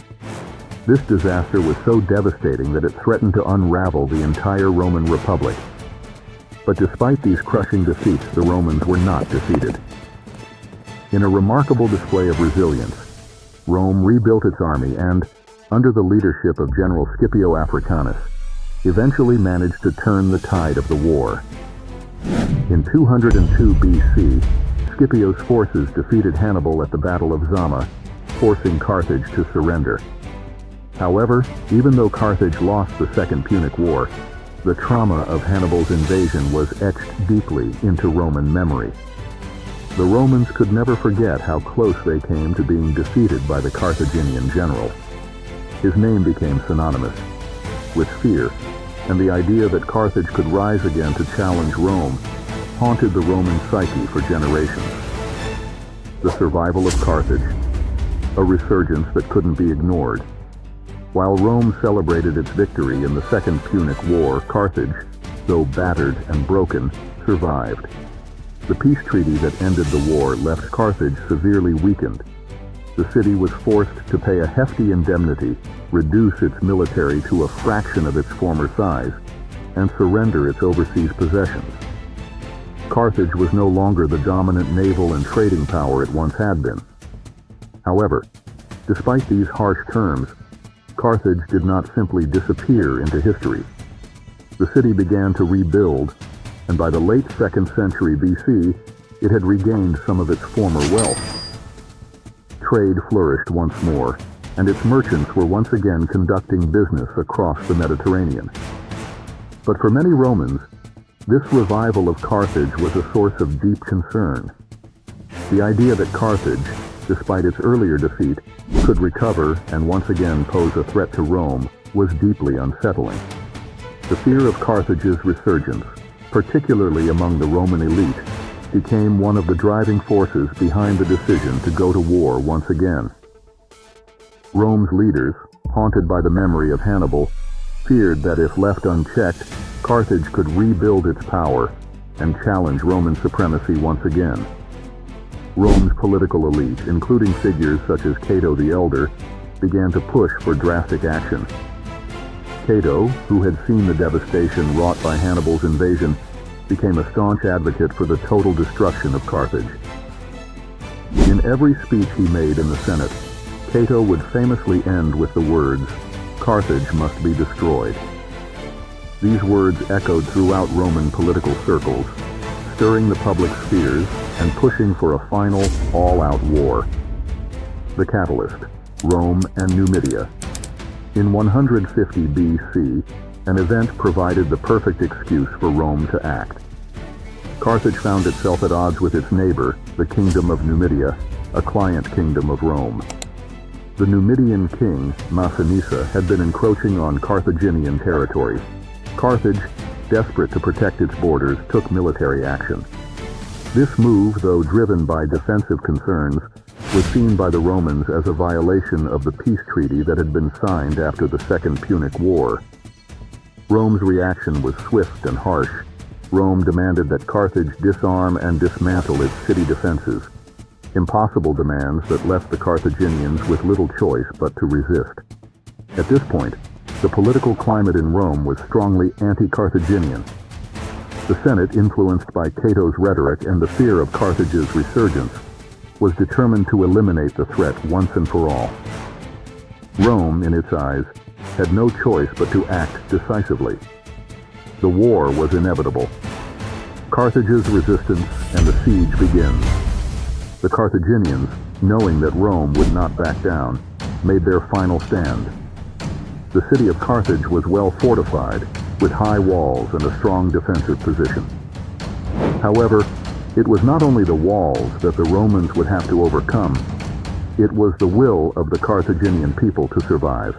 This disaster was so devastating that it threatened to unravel the entire Roman Republic. But despite these crushing defeats, the Romans were not defeated. In a remarkable display of resilience, Rome rebuilt its army and, under the leadership of General Scipio Africanus, eventually managed to turn the tide of the war. In 202 BC, Scipio's forces defeated Hannibal at the Battle of Zama, forcing Carthage to surrender. However, even though Carthage lost the Second Punic War, the trauma of Hannibal's invasion was etched deeply into Roman memory. The Romans could never forget how close they came to being defeated by the Carthaginian general. His name became synonymous with fear, and the idea that Carthage could rise again to challenge Rome haunted the Roman psyche for generations. The survival of Carthage, a resurgence that couldn't be ignored. While Rome celebrated its victory in the Second Punic War, Carthage, though battered and broken, survived. The peace treaty that ended the war left Carthage severely weakened. The city was forced to pay a hefty indemnity, reduce its military to a fraction of its former size, and surrender its overseas possessions. Carthage was no longer the dominant naval and trading power it once had been. However, despite these harsh terms, Carthage did not simply disappear into history. The city began to rebuild, and by the late 2nd century BC, it had regained some of its former wealth. Trade flourished once more, and its merchants were once again conducting business across the Mediterranean. But for many Romans, this revival of Carthage was a source of deep concern. The idea that Carthage, despite its earlier defeat, could recover and once again pose a threat to Rome was deeply unsettling. The fear of Carthage's resurgence, particularly among the Roman elite, became one of the driving forces behind the decision to go to war once again. Rome's leaders, haunted by the memory of Hannibal, feared that if left unchecked, Carthage could rebuild its power and challenge Roman supremacy once again. Rome's political elite, including figures such as Cato the Elder, began to push for drastic action. Cato, who had seen the devastation wrought by Hannibal's invasion, became a staunch advocate for the total destruction of Carthage. In every speech he made in the Senate, Cato would famously end with the words, "Carthage must be destroyed." These words echoed throughout Roman political circles, stirring the public's fears and pushing for a final, all-out war. The catalyst, Rome and Numidia. In 150 BC, an event provided the perfect excuse for Rome to act. Carthage found itself at odds with its neighbor, the Kingdom of Numidia, a client kingdom of Rome. The Numidian king, Massinissa, had been encroaching on Carthaginian territory. Carthage, desperate to protect its borders, took military action. This move, though driven by defensive concerns, was seen by the Romans as a violation of the peace treaty that had been signed after the Second Punic War. Rome's reaction was swift and harsh. Rome demanded that Carthage disarm and dismantle its city defenses, impossible demands that left the Carthaginians with little choice but to resist. At this point, the political climate in Rome was strongly anti-Carthaginian. The Senate, influenced by Cato's rhetoric and the fear of Carthage's resurgence, was determined to eliminate the threat once and for all. Rome, in its eyes, had no choice but to act decisively. The war was inevitable. Carthage's resistance and the siege begins. The Carthaginians, knowing that Rome would not back down, made their final stand. The city of Carthage was well fortified, with high walls and a strong defensive position. However, it was not only the walls that the Romans would have to overcome, it was the will of the Carthaginian people to survive.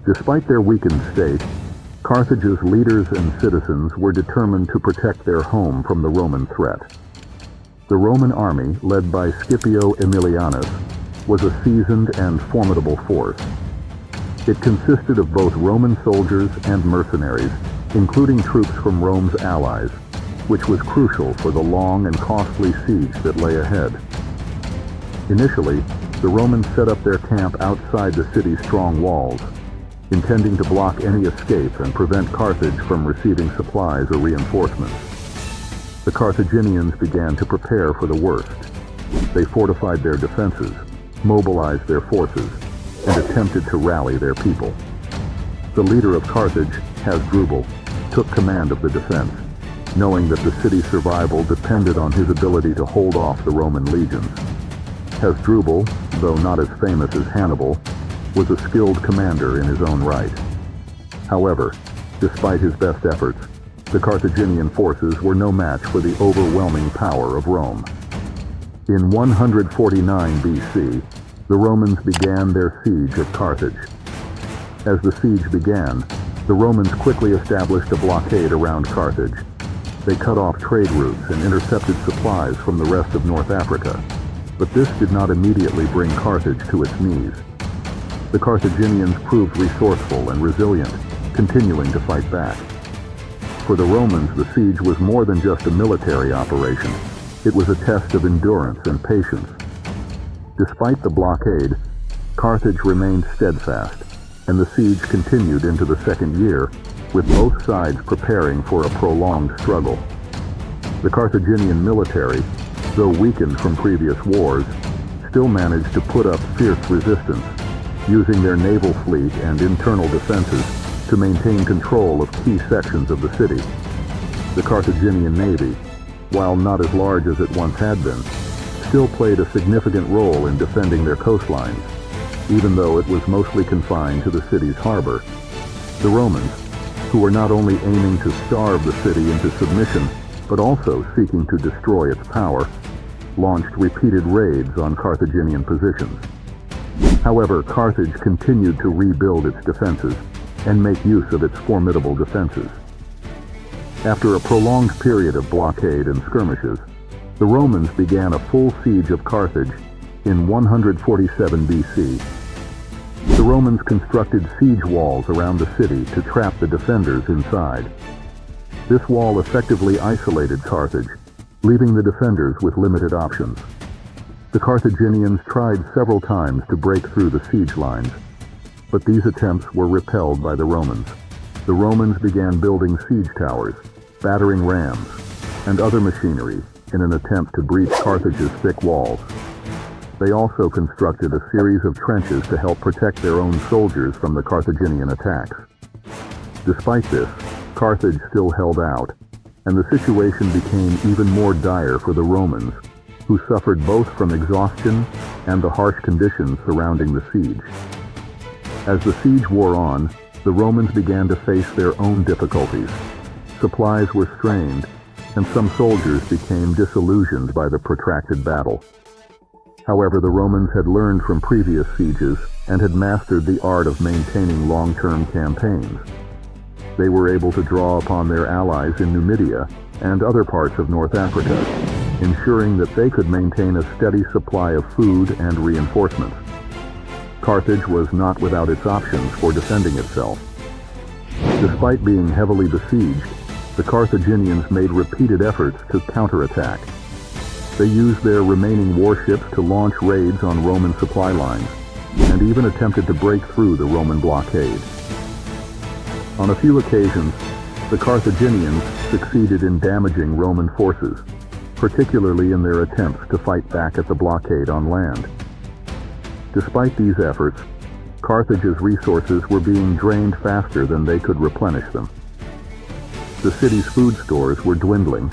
Despite their weakened state, Carthage's leaders and citizens were determined to protect their home from the Roman threat. The Roman army, led by Scipio Aemilianus, was a seasoned and formidable force. It consisted of both Roman soldiers and mercenaries, including troops from Rome's allies, which was crucial for the long and costly siege that lay ahead. Initially, the Romans set up their camp outside the city's strong walls, intending to block any escape and prevent Carthage from receiving supplies or reinforcements. The Carthaginians began to prepare for the worst. They fortified their defenses, mobilized their forces, and attempted to rally their people. The leader of Carthage, Hasdrubal, took command of the defense, knowing that the city's survival depended on his ability to hold off the Roman legions. Hasdrubal, though not as famous as Hannibal, was a skilled commander in his own right. However, despite his best efforts, the Carthaginian forces were no match for the overwhelming power of Rome. In 149 BC, the Romans began their siege of Carthage. As the siege began, the Romans quickly established a blockade around Carthage. They cut off trade routes and intercepted supplies from the rest of North Africa, but this did not immediately bring Carthage to its knees. The Carthaginians proved resourceful and resilient, continuing to fight back. For the Romans, the siege was more than just a military operation. It was a test of endurance and patience. Despite the blockade, Carthage remained steadfast, and the siege continued into the second year, with both sides preparing for a prolonged struggle. The Carthaginian military, though weakened from previous wars, still managed to put up fierce resistance, using their naval fleet and internal defenses to maintain control of key sections of the city. The Carthaginian navy, while not as large as it once had been, still played a significant role in defending their coastlines, even though it was mostly confined to the city's harbor. The Romans, who were not only aiming to starve the city into submission, but also seeking to destroy its power, launched repeated raids on Carthaginian positions. However, Carthage continued to rebuild its defenses and make use of its formidable defenses. After a prolonged period of blockade and skirmishes, the Romans began a full siege of Carthage in 147 BC. The Romans constructed siege walls around the city to trap the defenders inside. This wall effectively isolated Carthage, leaving the defenders with limited options. The Carthaginians tried several times to break through the siege lines, but these attempts were repelled by the Romans. The Romans began building siege towers, battering rams, and other machinery in an attempt to breach Carthage's thick walls. They also constructed a series of trenches to help protect their own soldiers from the Carthaginian attacks. Despite this, Carthage still held out, and the situation became even more dire for the Romans, who suffered both from exhaustion and the harsh conditions surrounding the siege. As the siege wore on, the Romans began to face their own difficulties. Supplies were strained, and some soldiers became disillusioned by the protracted battle. However, the Romans had learned from previous sieges and had mastered the art of maintaining long-term campaigns. They were able to draw upon their allies in Numidia and other parts of North Africa, ensuring that they could maintain a steady supply of food and reinforcements. Carthage was not without its options for defending itself. Despite being heavily besieged, the Carthaginians made repeated efforts to counterattack. They used their remaining warships to launch raids on Roman supply lines, and even attempted to break through the Roman blockade. On a few occasions, the Carthaginians succeeded in damaging Roman forces, particularly in their attempts to fight back at the blockade on land. Despite these efforts, Carthage's resources were being drained faster than they could replenish them. The city's food stores were dwindling,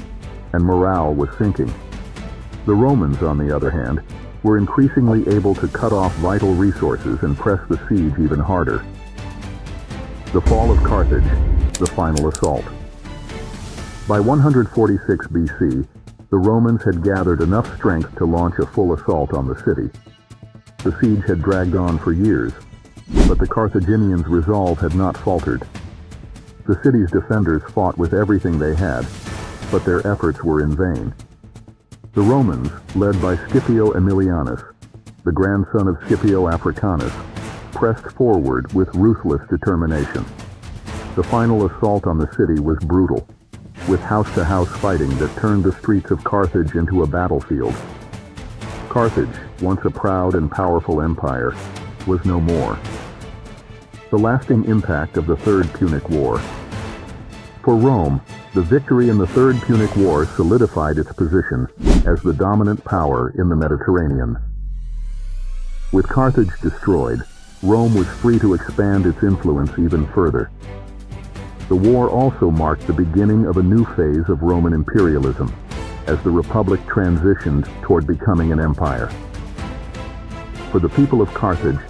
and morale was sinking. The Romans, on the other hand, were increasingly able to cut off vital resources and press the siege even harder. The fall of Carthage, the final assault. By 146 BC, the Romans had gathered enough strength to launch a full assault on the city. The siege had dragged on for years, but the Carthaginians' resolve had not faltered. The city's defenders fought with everything they had, but their efforts were in vain. The Romans, led by Scipio Aemilianus, the grandson of Scipio Africanus, pressed forward with ruthless determination. The final assault on the city was brutal, with house-to-house fighting that turned the streets of Carthage into a battlefield. Carthage, once a proud and powerful empire, was no more. The lasting impact of the Third Punic War. For Rome, the victory in the Third Punic War solidified its position as the dominant power in the Mediterranean. With Carthage destroyed, Rome was free to expand its influence even further. The war also marked the beginning of a new phase of Roman imperialism, as the Republic transitioned toward becoming an empire. For the people of Carthage,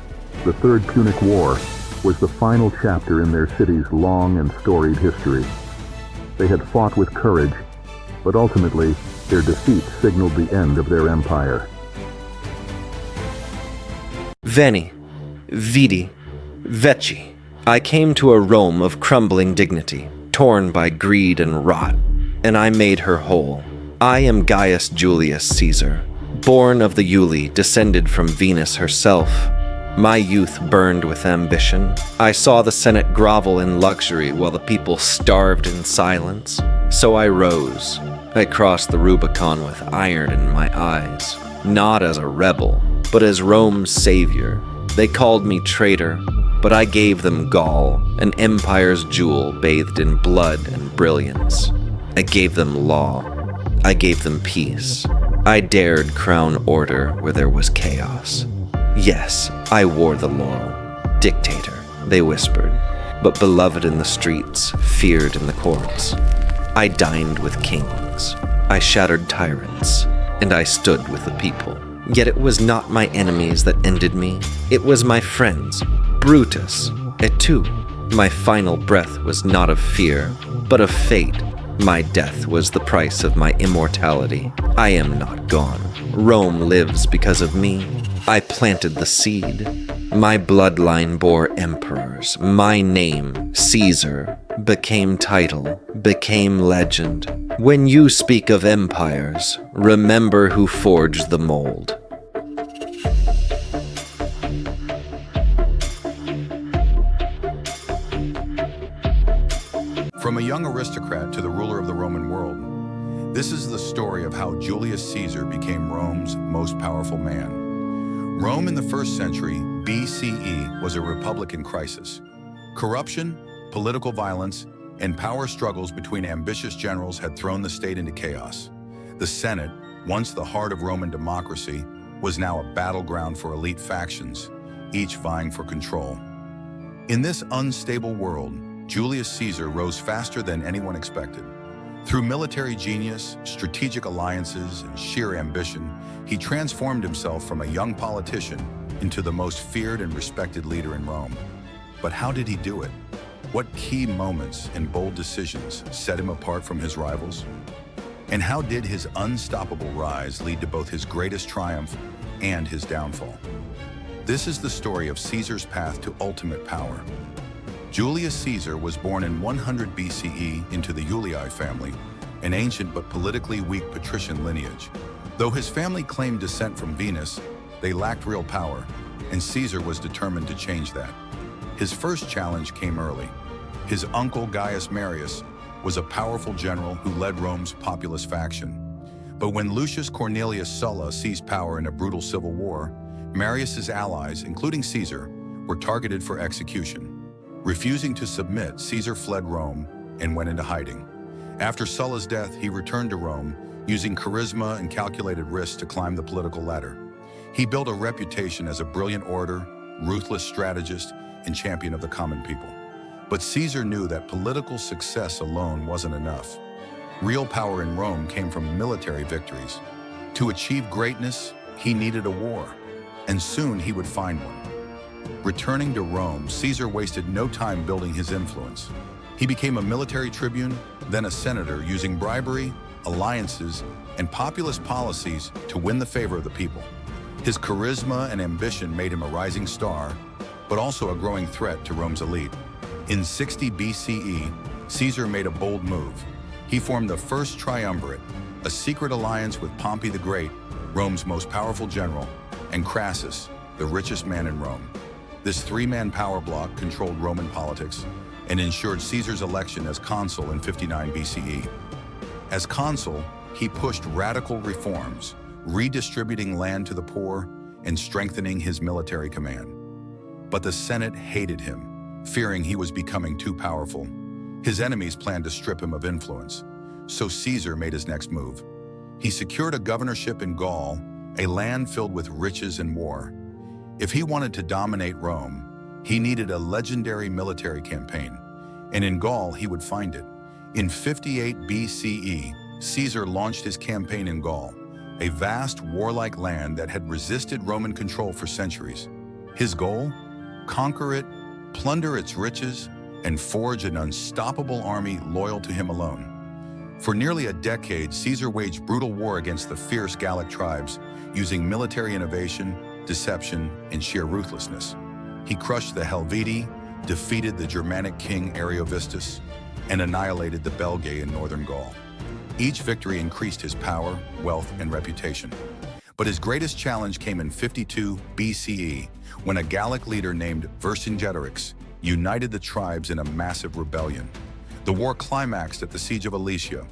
the Third Punic War was the final chapter in their city's long and storied history. They had fought with courage, but ultimately, their defeat signaled the end of their empire. Veni, vidi, veci. I came to a Rome of crumbling dignity, torn by greed and rot, and I made her whole. I am Gaius Julius Caesar, born of the Iuli, descended from Venus herself. My youth burned with ambition. I saw the Senate grovel in luxury while the people starved in silence. So I rose. I crossed the Rubicon with iron in my eyes, not as a rebel, but as Rome's savior. They called me traitor, but I gave them Gaul, an empire's jewel bathed in blood and brilliance. I gave them law. I gave them peace. I dared crown order where there was chaos. Yes, I wore the laurel. Dictator, they whispered, but beloved in the streets, feared in the courts. I dined with kings. I shattered tyrants, and I stood with the people. Yet it was not my enemies that ended me. It was my friends. Brutus, et tu. My final breath was not of fear, but of fate. My death was the price of my immortality. I am not gone. Rome lives because of me. I planted the seed. My bloodline bore emperors. My name, Caesar, became title, became legend. When you speak of empires, remember who forged the mold. From a young aristocrat to the ruler of the Roman world, this is the story of how Julius Caesar became Rome's most powerful man. Rome in the 1st century BCE was a republic in crisis. Corruption, political violence, and power struggles between ambitious generals had thrown the state into chaos. The Senate, once the heart of Roman democracy, was now a battleground for elite factions, each vying for control. In this unstable world, Julius Caesar rose faster than anyone expected. Through military genius, strategic alliances, and sheer ambition, he transformed himself from a young politician into the most feared and respected leader in Rome. But how did he do it? What key moments and bold decisions set him apart from his rivals? And how did his unstoppable rise lead to both his greatest triumph and his downfall? This is the story of Caesar's path to ultimate power. Julius Caesar was born in 100 BCE into the Iulii family, an ancient but politically weak patrician lineage. Though his family claimed descent from Venus, they lacked real power, and Caesar was determined to change that. His first challenge came early. His uncle Gaius Marius was a powerful general who led Rome's populous faction. But when Lucius Cornelius Sulla seized power in a brutal civil war, Marius's allies, including Caesar, were targeted for execution. Refusing to submit, Caesar fled Rome and went into hiding. After Sulla's death, he returned to Rome, using charisma and calculated risks to climb the political ladder. He built a reputation as a brilliant orator, ruthless strategist, and champion of the common people. But Caesar knew that political success alone wasn't enough. Real power in Rome came from military victories. To achieve greatness, he needed a war, and soon he would find one. Returning to Rome, Caesar wasted no time building his influence. He became a military tribune, then a senator, using bribery, alliances, and populist policies to win the favor of the people. His charisma and ambition made him a rising star, but also a growing threat to Rome's elite. In 60 BCE, Caesar made a bold move. He formed the First Triumvirate, a secret alliance with Pompey the Great, Rome's most powerful general, and Crassus, the richest man in Rome. This three-man power block controlled Roman politics and ensured Caesar's election as consul in 59 BCE. As consul, he pushed radical reforms, redistributing land to the poor and strengthening his military command. But the Senate hated him, fearing he was becoming too powerful. His enemies planned to strip him of influence, so Caesar made his next move. He secured a governorship in Gaul, a land filled with riches and war. If he wanted to dominate Rome, he needed a legendary military campaign, and in Gaul he would find it. In 58 BCE, Caesar launched his campaign in Gaul, a vast warlike land that had resisted Roman control for centuries. His goal? Conquer it, plunder its riches, and forge an unstoppable army loyal to him alone. For nearly a decade, Caesar waged brutal war against the fierce Gallic tribes, using military innovation, deception, and sheer ruthlessness. He crushed the Helvetii, defeated the Germanic king Ariovistus, and annihilated the Belgae in northern Gaul. Each victory increased his power, wealth, and reputation. But his greatest challenge came in 52 BCE, when a Gallic leader named Vercingetorix united the tribes in a massive rebellion. The war climaxed at the Siege of Alesia,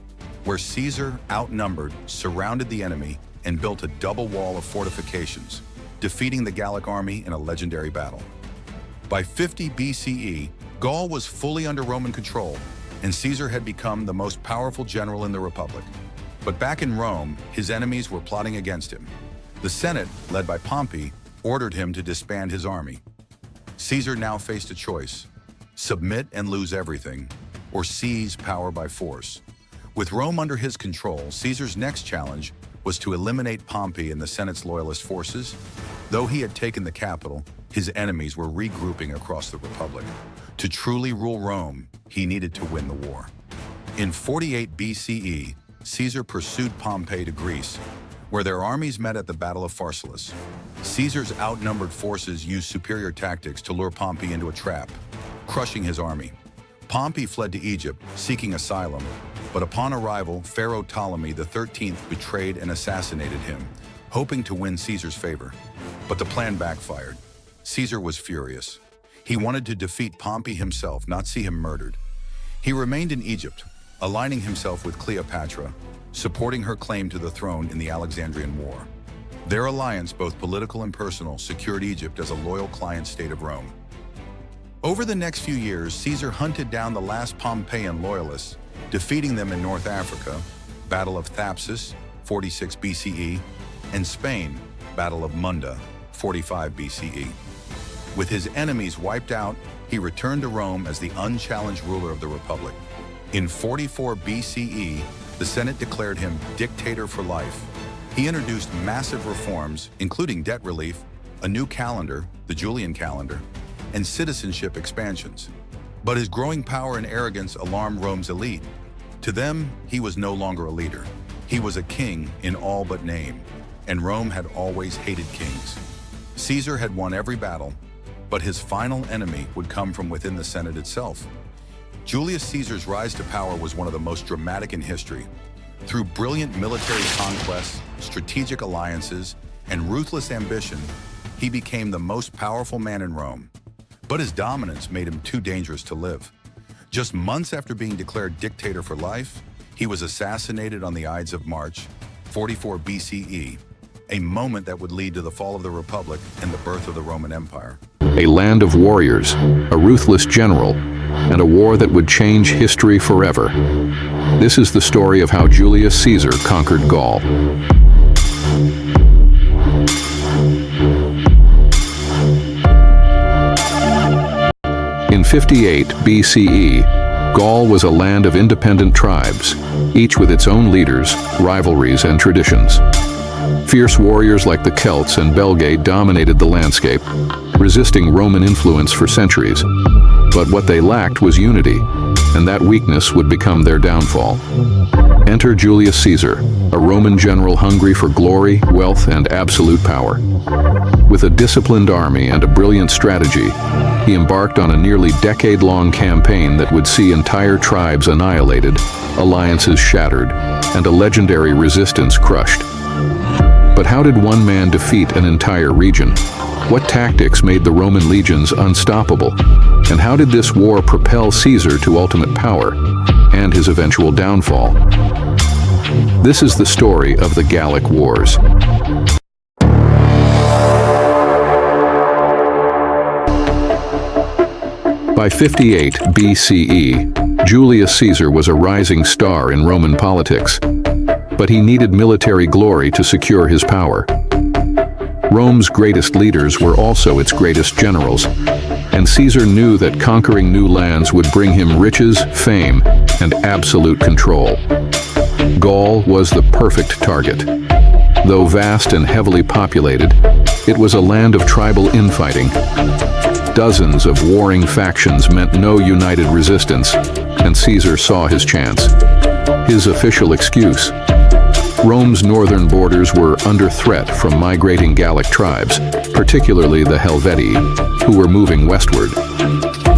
where Caesar, outnumbered, surrounded the enemy and built a double wall of fortifications, defeating the Gallic army in a legendary battle. By 50 BCE, Gaul was fully under Roman control, and Caesar had become the most powerful general in the Republic. But back in Rome, his enemies were plotting against him. The Senate, led by Pompey, ordered him to disband his army. Caesar now faced a choice: submit and lose everything, or seize power by force. With Rome under his control, Caesar's next challenge was to eliminate Pompey and the Senate's loyalist forces. Though he had taken the capital, his enemies were regrouping across the Republic. To truly rule Rome, he needed to win the war. In 48 BCE, Caesar pursued Pompey to Greece, where their armies met at the Battle of Pharsalus. Caesar's outnumbered forces used superior tactics to lure Pompey into a trap, crushing his army. Pompey fled to Egypt, seeking asylum, but upon arrival, Pharaoh Ptolemy XIII betrayed and assassinated him, hoping to win Caesar's favor. But the plan backfired. Caesar was furious. He wanted to defeat Pompey himself, not see him murdered. He remained in Egypt, aligning himself with Cleopatra, supporting her claim to the throne in the Alexandrian War. Their alliance, both political and personal, secured Egypt as a loyal client state of Rome. Over the next few years, Caesar hunted down the last Pompeian loyalists, defeating them in North Africa, Battle of Thapsus, 46 BCE, and Spain, Battle of Munda, 45 BCE. With his enemies wiped out, he returned to Rome as the unchallenged ruler of the Republic. In 44 BCE, the Senate declared him dictator for life. He introduced massive reforms, including debt relief, a new calendar, the Julian calendar, and citizenship expansions. But his growing power and arrogance alarmed Rome's elite. To them, he was no longer a leader. He was a king in all but name, and Rome had always hated kings. Caesar had won every battle, but his final enemy would come from within the Senate itself. Julius Caesar's rise to power was one of the most dramatic in history. Through brilliant military conquests, strategic alliances, and ruthless ambition, he became the most powerful man in Rome. But his dominance made him too dangerous to live. Just months after being declared dictator for life, he was assassinated on the Ides of March, 44 BCE, a moment that would lead to the fall of the Republic and the birth of the Roman Empire. A land of warriors, a ruthless general, and a war that would change history forever. This is the story of how Julius Caesar conquered Gaul. In 58 BCE, Gaul was a land of independent tribes, each with its own leaders, rivalries, and traditions. Fierce warriors like the Celts and Belgae dominated the landscape, resisting Roman influence for centuries. But what they lacked was unity, and that weakness would become their downfall. Enter Julius Caesar, a Roman general hungry for glory, wealth, and absolute power. With a disciplined army and a brilliant strategy, he embarked on a nearly decade-long campaign that would see entire tribes annihilated, alliances shattered, and a legendary resistance crushed. But how did one man defeat an entire region? What tactics made the Roman legions unstoppable? And how did this war propel Caesar to ultimate power and his eventual downfall? This is the story of the Gallic Wars. By 58 BCE, Julius Caesar was a rising star in Roman politics, but he needed military glory to secure his power. Rome's greatest leaders were also its greatest generals, and Caesar knew that conquering new lands would bring him riches, fame, and absolute control. Gaul was the perfect target. Though vast and heavily populated, it was a land of tribal infighting. Dozens of warring factions meant no united resistance, and Caesar saw his chance. His official excuse: Rome's northern borders were under threat from migrating Gallic tribes, particularly the Helvetii, who were moving westward.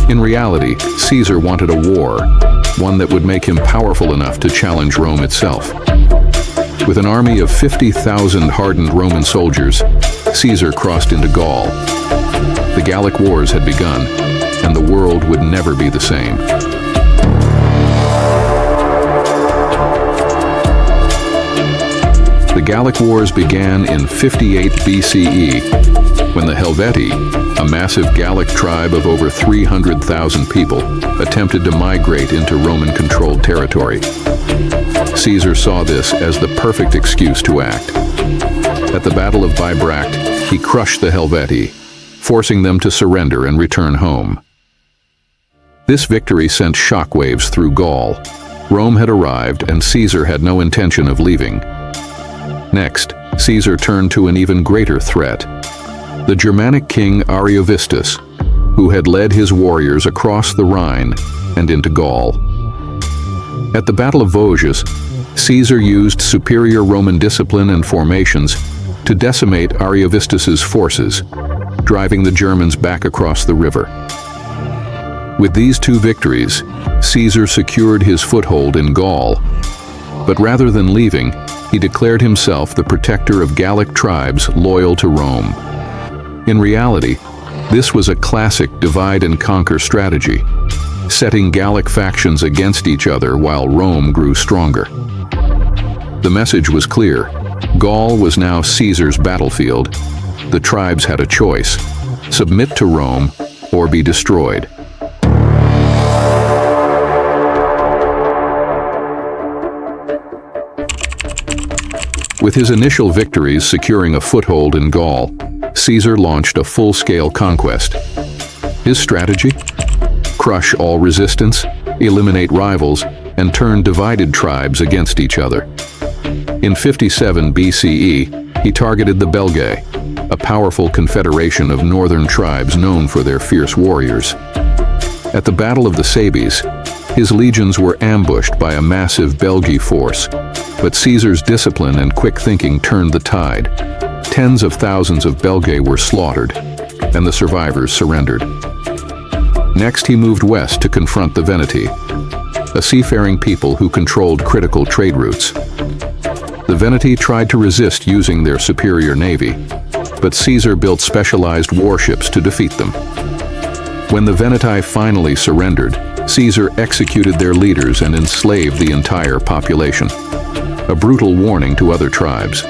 In reality, Caesar wanted a war, one that would make him powerful enough to challenge Rome itself. With an army of 50,000 hardened Roman soldiers, Caesar crossed into Gaul. The Gallic Wars had begun, and the world would never be the same. The Gallic Wars began in 58 BCE, when the Helvetii, a massive Gallic tribe of over 300,000 people, attempted to migrate into Roman-controlled territory. Caesar saw this as the perfect excuse to act. At the Battle of Bibracte, he crushed the Helvetii, forcing them to surrender and return home. This victory sent shockwaves through Gaul. Rome had arrived, and Caesar had no intention of leaving. Next, Caesar turned to an even greater threat: the Germanic king Ariovistus, who had led his warriors across the Rhine and into Gaul. At the Battle of Vosges, Caesar used superior Roman discipline and formations to decimate Ariovistus's forces, driving the Germans back across the river. With these two victories, Caesar secured his foothold in Gaul, but rather than leaving, he declared himself the protector of Gallic tribes loyal to Rome. In reality, this was a classic divide-and-conquer strategy, setting Gallic factions against each other while Rome grew stronger. The message was clear: Gaul was now Caesar's battlefield. The tribes had a choice: submit to Rome or be destroyed. With his initial victories securing a foothold in Gaul, Caesar launched a full-scale conquest. His strategy? Crush all resistance, eliminate rivals, and turn divided tribes against each other. In 57 BCE, he targeted the Belgae, a powerful confederation of northern tribes known for their fierce warriors. At the Battle of the Sabines, his legions were ambushed by a massive Belgae force, but Caesar's discipline and quick thinking turned the tide. Tens of thousands of Belgae were slaughtered, and the survivors surrendered. Next, he moved west to confront the Veneti, a seafaring people who controlled critical trade routes. The Veneti tried to resist using their superior navy, but Caesar built specialized warships to defeat them. When the Veneti finally surrendered, Caesar executed their leaders and enslaved the entire population, a brutal warning to other tribes.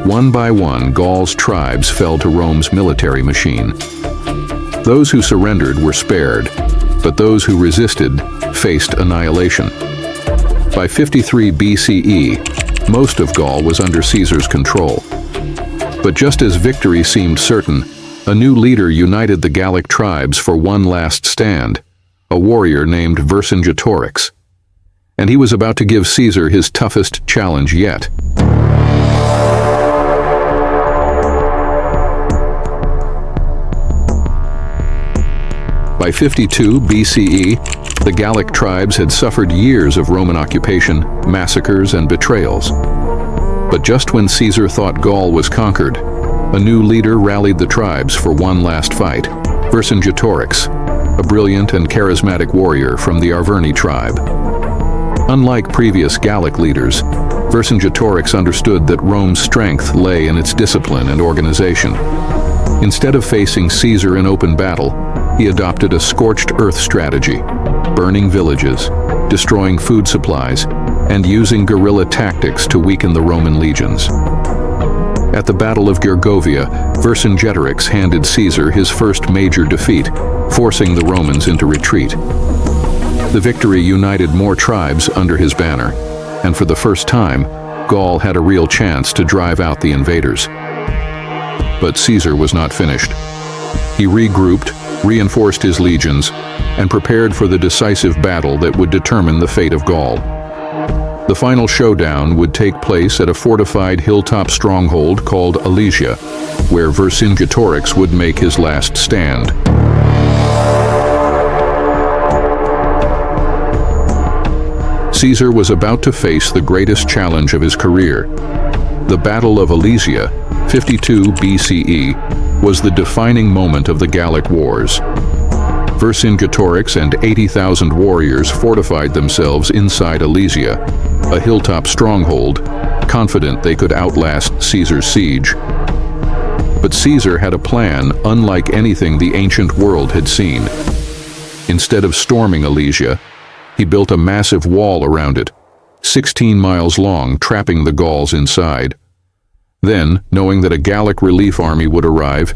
One by one, Gaul's tribes fell to Rome's military machine. Those who surrendered were spared, but those who resisted faced annihilation. By 53 BCE, most of Gaul was under Caesar's control. But just as victory seemed certain, a new leader united the Gallic tribes for one last stand, a warrior named Vercingetorix. And he was about to give Caesar his toughest challenge yet. By 52 BCE, the Gallic tribes had suffered years of Roman occupation, massacres, and betrayals. But just when Caesar thought Gaul was conquered, a new leader rallied the tribes for one last fight, Vercingetorix, a brilliant and charismatic warrior from the Arverni tribe. Unlike previous Gallic leaders, Vercingetorix understood that Rome's strength lay in its discipline and organization. Instead of facing Caesar in open battle, he adopted a scorched earth strategy, burning villages, destroying food supplies, and using guerrilla tactics to weaken the Roman legions. At the Battle of Gergovia, Vercingetorix handed Caesar his first major defeat, forcing the Romans into retreat. The victory united more tribes under his banner, and for the first time, Gaul had a real chance to drive out the invaders. But Caesar was not finished. He regrouped, reinforced his legions, and prepared for the decisive battle that would determine the fate of Gaul. The final showdown would take place at a fortified hilltop stronghold called Alesia, where Vercingetorix would make his last stand. Caesar was about to face the greatest challenge of his career. The Battle of Alesia, 52 BCE, was the defining moment of the Gallic Wars. Vercingetorix and 80,000 warriors fortified themselves inside Alesia, a hilltop stronghold, confident they could outlast Caesar's siege. But Caesar had a plan unlike anything the ancient world had seen. Instead of storming Alesia, he built a massive wall around it, 16 miles long, trapping the Gauls inside. Then, knowing that a Gallic relief army would arrive,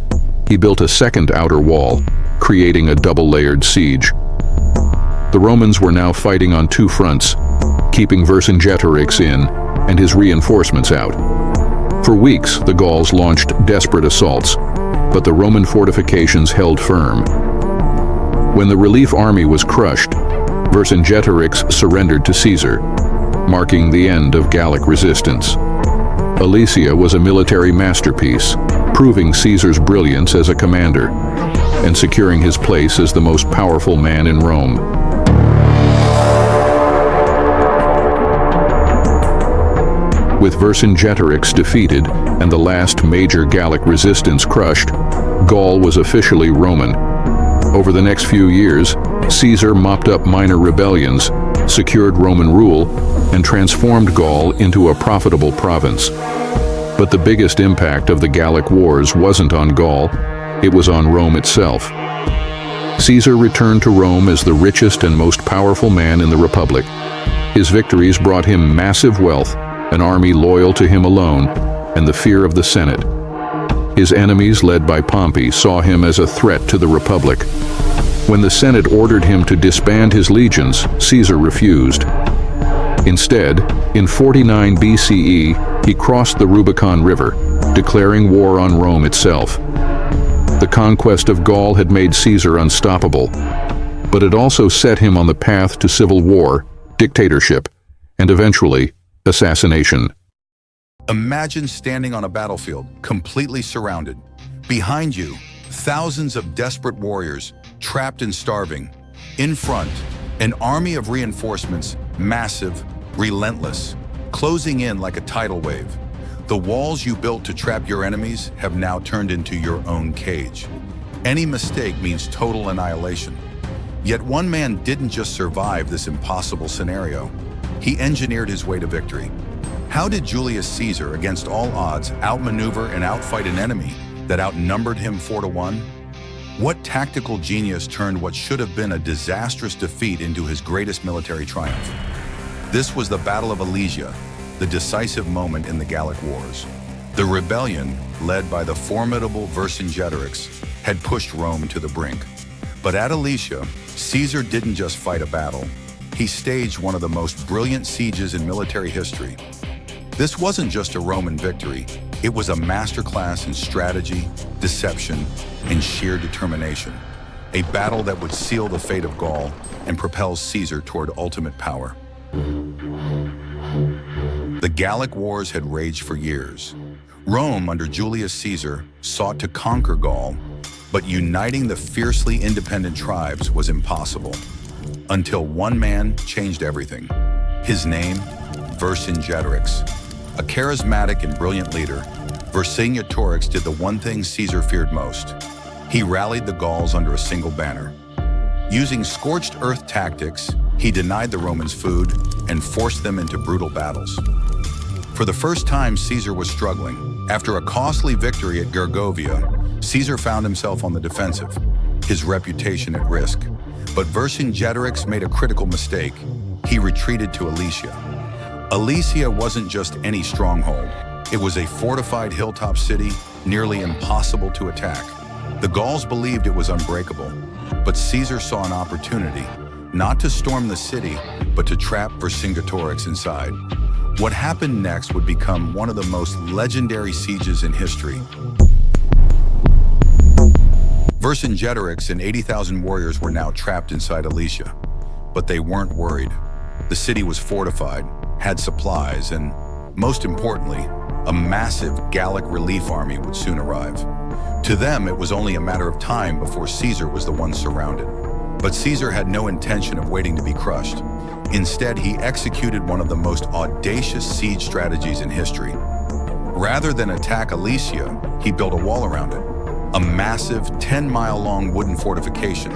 he built a second outer wall, creating a double-layered siege. The Romans were now fighting on two fronts, keeping Vercingetorix in and his reinforcements out. For weeks, the Gauls launched desperate assaults, but the Roman fortifications held firm. When the relief army was crushed, Vercingetorix surrendered to Caesar, marking the end of Gallic resistance. Alesia was a military masterpiece, proving Caesar's brilliance as a commander and securing his place as the most powerful man in Rome. With Vercingetorix defeated and the last major Gallic resistance crushed, Gaul was officially Roman. Over the next few years, Caesar mopped up minor rebellions, secured Roman rule, and transformed Gaul into a profitable province. But the biggest impact of the Gallic Wars wasn't on Gaul, it was on Rome itself. Caesar returned to Rome as the richest and most powerful man in the Republic. His victories brought him massive wealth, an army loyal to him alone, and the fear of the Senate. His enemies, led by Pompey, saw him as a threat to the Republic. When the Senate ordered him to disband his legions, Caesar refused. Instead, in 49 BCE, he crossed the Rubicon River, declaring war on Rome itself. The conquest of Gaul had made Caesar unstoppable, but it also set him on the path to civil war, dictatorship, and eventually, assassination. Imagine standing on a battlefield, completely surrounded. Behind you, thousands of desperate warriors, trapped and starving. In front, an army of reinforcements, massive, relentless, closing in like a tidal wave. The walls you built to trap your enemies have now turned into your own cage. Any mistake means total annihilation. Yet one man didn't just survive this impossible scenario. He engineered his way to victory. How did Julius Caesar, against all odds, outmaneuver and outfight an enemy that outnumbered him 4-1? What tactical genius turned what should have been a disastrous defeat into his greatest military triumph? This was the Battle of Alesia, the decisive moment in the Gallic Wars. The rebellion, led by the formidable Vercingetorix, had pushed Rome to the brink. But at Alesia, Caesar didn't just fight a battle. He staged one of the most brilliant sieges in military history. This wasn't just a Roman victory, it was a masterclass in strategy, deception, and sheer determination. A battle that would seal the fate of Gaul and propel Caesar toward ultimate power. The Gallic Wars had raged for years. Rome, under Julius Caesar, sought to conquer Gaul, But uniting the fiercely independent tribes was impossible. Until one man changed everything. His name, Vercingetorix. A charismatic and brilliant leader, Vercingetorix did the one thing Caesar feared most. He rallied the Gauls under a single banner. Using scorched earth tactics, he denied the Romans food and forced them into brutal battles. For the first time, Caesar was struggling. After a costly victory at Gergovia, Caesar found himself on the defensive, his reputation at risk. But Vercingetorix made a critical mistake. He retreated to Alesia. Alesia wasn't just any stronghold. It was a fortified hilltop city, nearly impossible to attack. The Gauls believed it was unbreakable, but Caesar saw an opportunity, not to storm the city, but to trap Vercingetorix inside. What happened next would become one of the most legendary sieges in history. Vercingetorix and 80,000 warriors were now trapped inside Alesia, but they weren't worried. The city was fortified, had supplies, and, most importantly, a massive Gallic relief army would soon arrive. To them, it was only a matter of time before Caesar was the one surrounded. But Caesar had no intention of waiting to be crushed. Instead, he executed one of the most audacious siege strategies in history. Rather than attack Alesia, he built a wall around it. A massive 10-mile-long wooden fortification,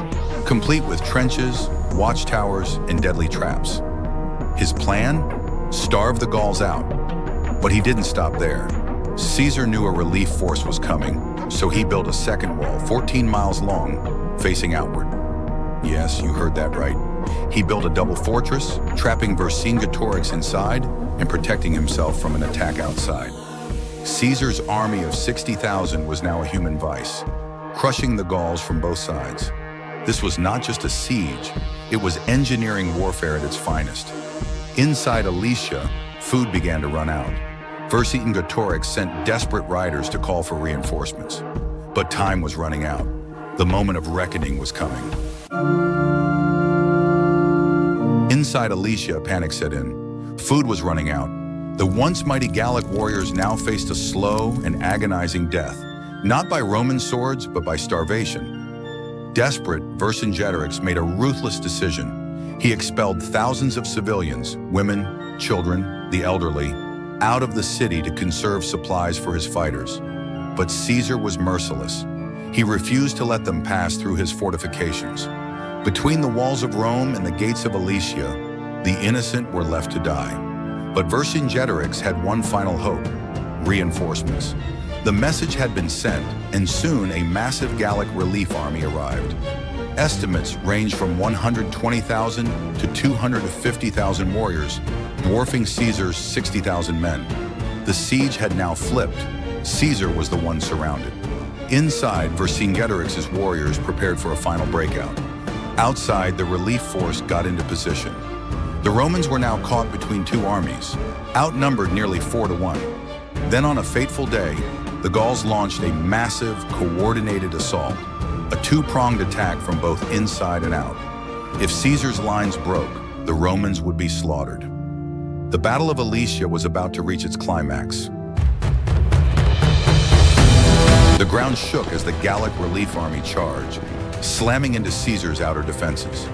complete with trenches, watchtowers, and deadly traps. His plan? Starve the Gauls out. But he didn't stop there. Caesar knew a relief force was coming, so he built a second wall, 14 miles long, facing outward. Yes, you heard that right. He built a double fortress, trapping Vercingetorix inside and protecting himself from an attack outside. Caesar's army of 60,000 was now a human vice, crushing the Gauls from both sides. This was not just a siege, it was engineering warfare at its finest. Inside Alesia, food began to run out. Vercingetorix sent desperate riders to call for reinforcements. But time was running out. The moment of reckoning was coming. Inside Alesia, panic set in. Food was running out. The once mighty Gallic warriors now faced a slow and agonizing death, not by Roman swords, but by starvation. Desperate, Vercingetorix made a ruthless decision. He expelled thousands of civilians, women, children, the elderly, out of the city to conserve supplies for his fighters. But Caesar was merciless. He refused to let them pass through his fortifications. Between the walls of Rome and the gates of Alesia, the innocent were left to die. But Vercingetorix had one final hope: reinforcements. The message had been sent, and soon a massive Gallic relief army arrived. Estimates range from 120,000 to 250,000 warriors, dwarfing Caesar's 60,000 men. The siege had now flipped. Caesar was the one surrounded. Inside, Vercingetorix's warriors prepared for a final breakout. Outside, the relief force got into position. The Romans were now caught between two armies, outnumbered nearly 4-1. Then on a fateful day, the Gauls launched a massive, coordinated assault, a two-pronged attack from both inside and out. If Caesar's lines broke, the Romans would be slaughtered. The Battle of Alesia was about to reach its climax. The ground shook as the Gallic relief army charged, slamming into Caesar's outer defenses.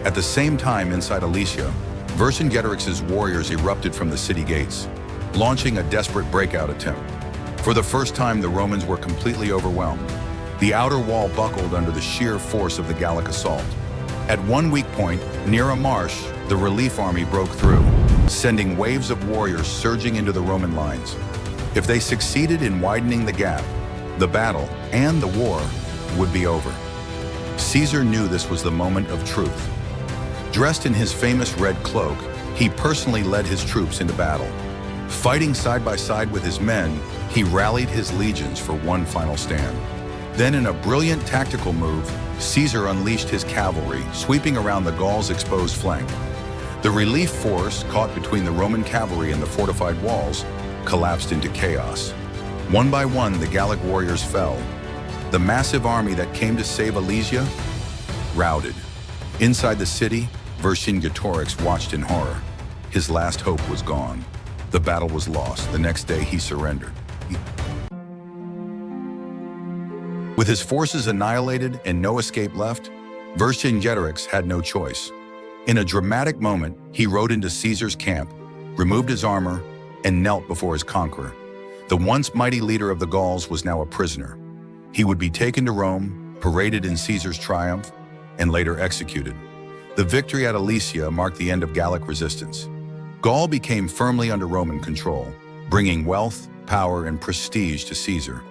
At the same time, inside Alesia, Vercingetorix's warriors erupted from the city gates, launching a desperate breakout attempt. For the first time, the Romans were completely overwhelmed. The outer wall buckled under the sheer force of the Gallic assault. At one weak point, near a marsh, the relief army broke through, sending waves of warriors surging into the Roman lines. If they succeeded in widening the gap, the battle and the war would be over. Caesar knew this was the moment of truth. Dressed in his famous red cloak, he personally led his troops into battle. Fighting side by side with his men, he rallied his legions for one final stand. Then, in a brilliant tactical move, Caesar unleashed his cavalry, sweeping around the Gauls' exposed flank. The relief force, caught between the Roman cavalry and the fortified walls, collapsed into chaos. One by one, the Gallic warriors fell. The massive army that came to save Alesia routed. Inside the city, Vercingetorix watched in horror. His last hope was gone. The battle was lost. The next day, he surrendered. With his forces annihilated and no escape left, Vercingetorix had no choice. In a dramatic moment, he rode into Caesar's camp, removed his armor, and knelt before his conqueror. The once mighty leader of the Gauls was now a prisoner. He would be taken to Rome, paraded in Caesar's triumph, and later executed. The victory at Alesia marked the end of Gallic resistance. Gaul became firmly under Roman control, bringing wealth, power, and prestige to Caesar.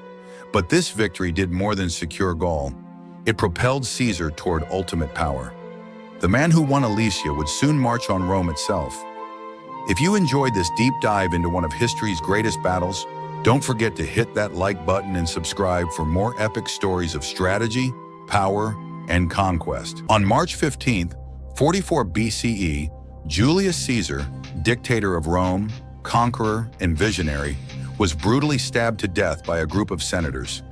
But this victory did more than secure Gaul. It propelled Caesar toward ultimate power. The man who won Alesia would soon march on Rome itself. If you enjoyed this deep dive into one of history's greatest battles, don't forget to hit that like button and subscribe for more epic stories of strategy, power, and conquest. On March 15th, 44 BCE, Julius Caesar, dictator of Rome, conqueror, and visionary, was brutally stabbed to death by a group of senators.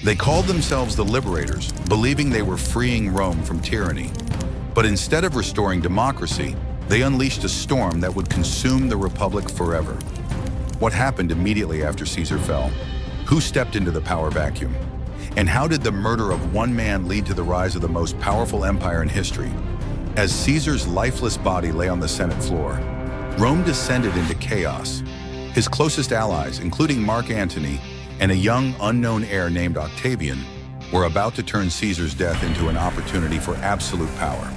They called themselves the Liberators, believing they were freeing Rome from tyranny. But instead of restoring democracy, they unleashed a storm that would consume the Republic forever. What happened immediately after Caesar fell? Who stepped into the power vacuum? And how did the murder of one man lead to the rise of the most powerful empire in history? As Caesar's lifeless body lay on the Senate floor, Rome descended into chaos. His closest allies, including Mark Antony and a young, unknown heir named Octavian, were about to turn Caesar's death into an opportunity for absolute power.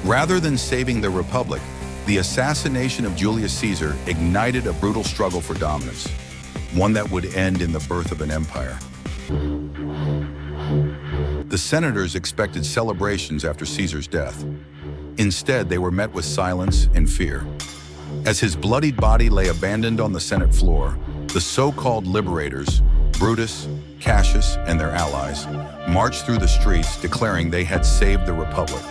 Rather than saving the Republic, the assassination of Julius Caesar ignited a brutal struggle for dominance, one that would end in the birth of an empire. The senators expected celebrations after Caesar's death. Instead, they were met with silence and fear. As his bloodied body lay abandoned on the Senate floor, the so-called liberators, Brutus, Cassius, and their allies, marched through the streets declaring they had saved the Republic.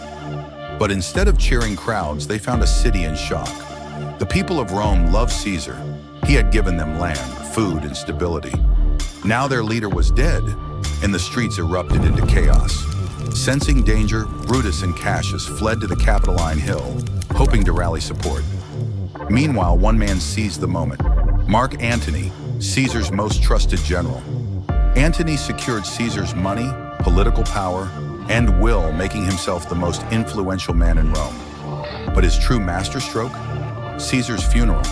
But instead of cheering crowds, they found a city in shock. The people of Rome loved Caesar. He had given them land, food, and stability. Now their leader was dead, and the streets erupted into chaos. Sensing danger, Brutus and Cassius fled to the Capitoline Hill, hoping to rally support. Meanwhile, one man seized the moment. Mark Antony, Caesar's most trusted general. Antony secured Caesar's money, political power, and will, making himself the most influential man in Rome. But his true masterstroke? Caesar's funeral.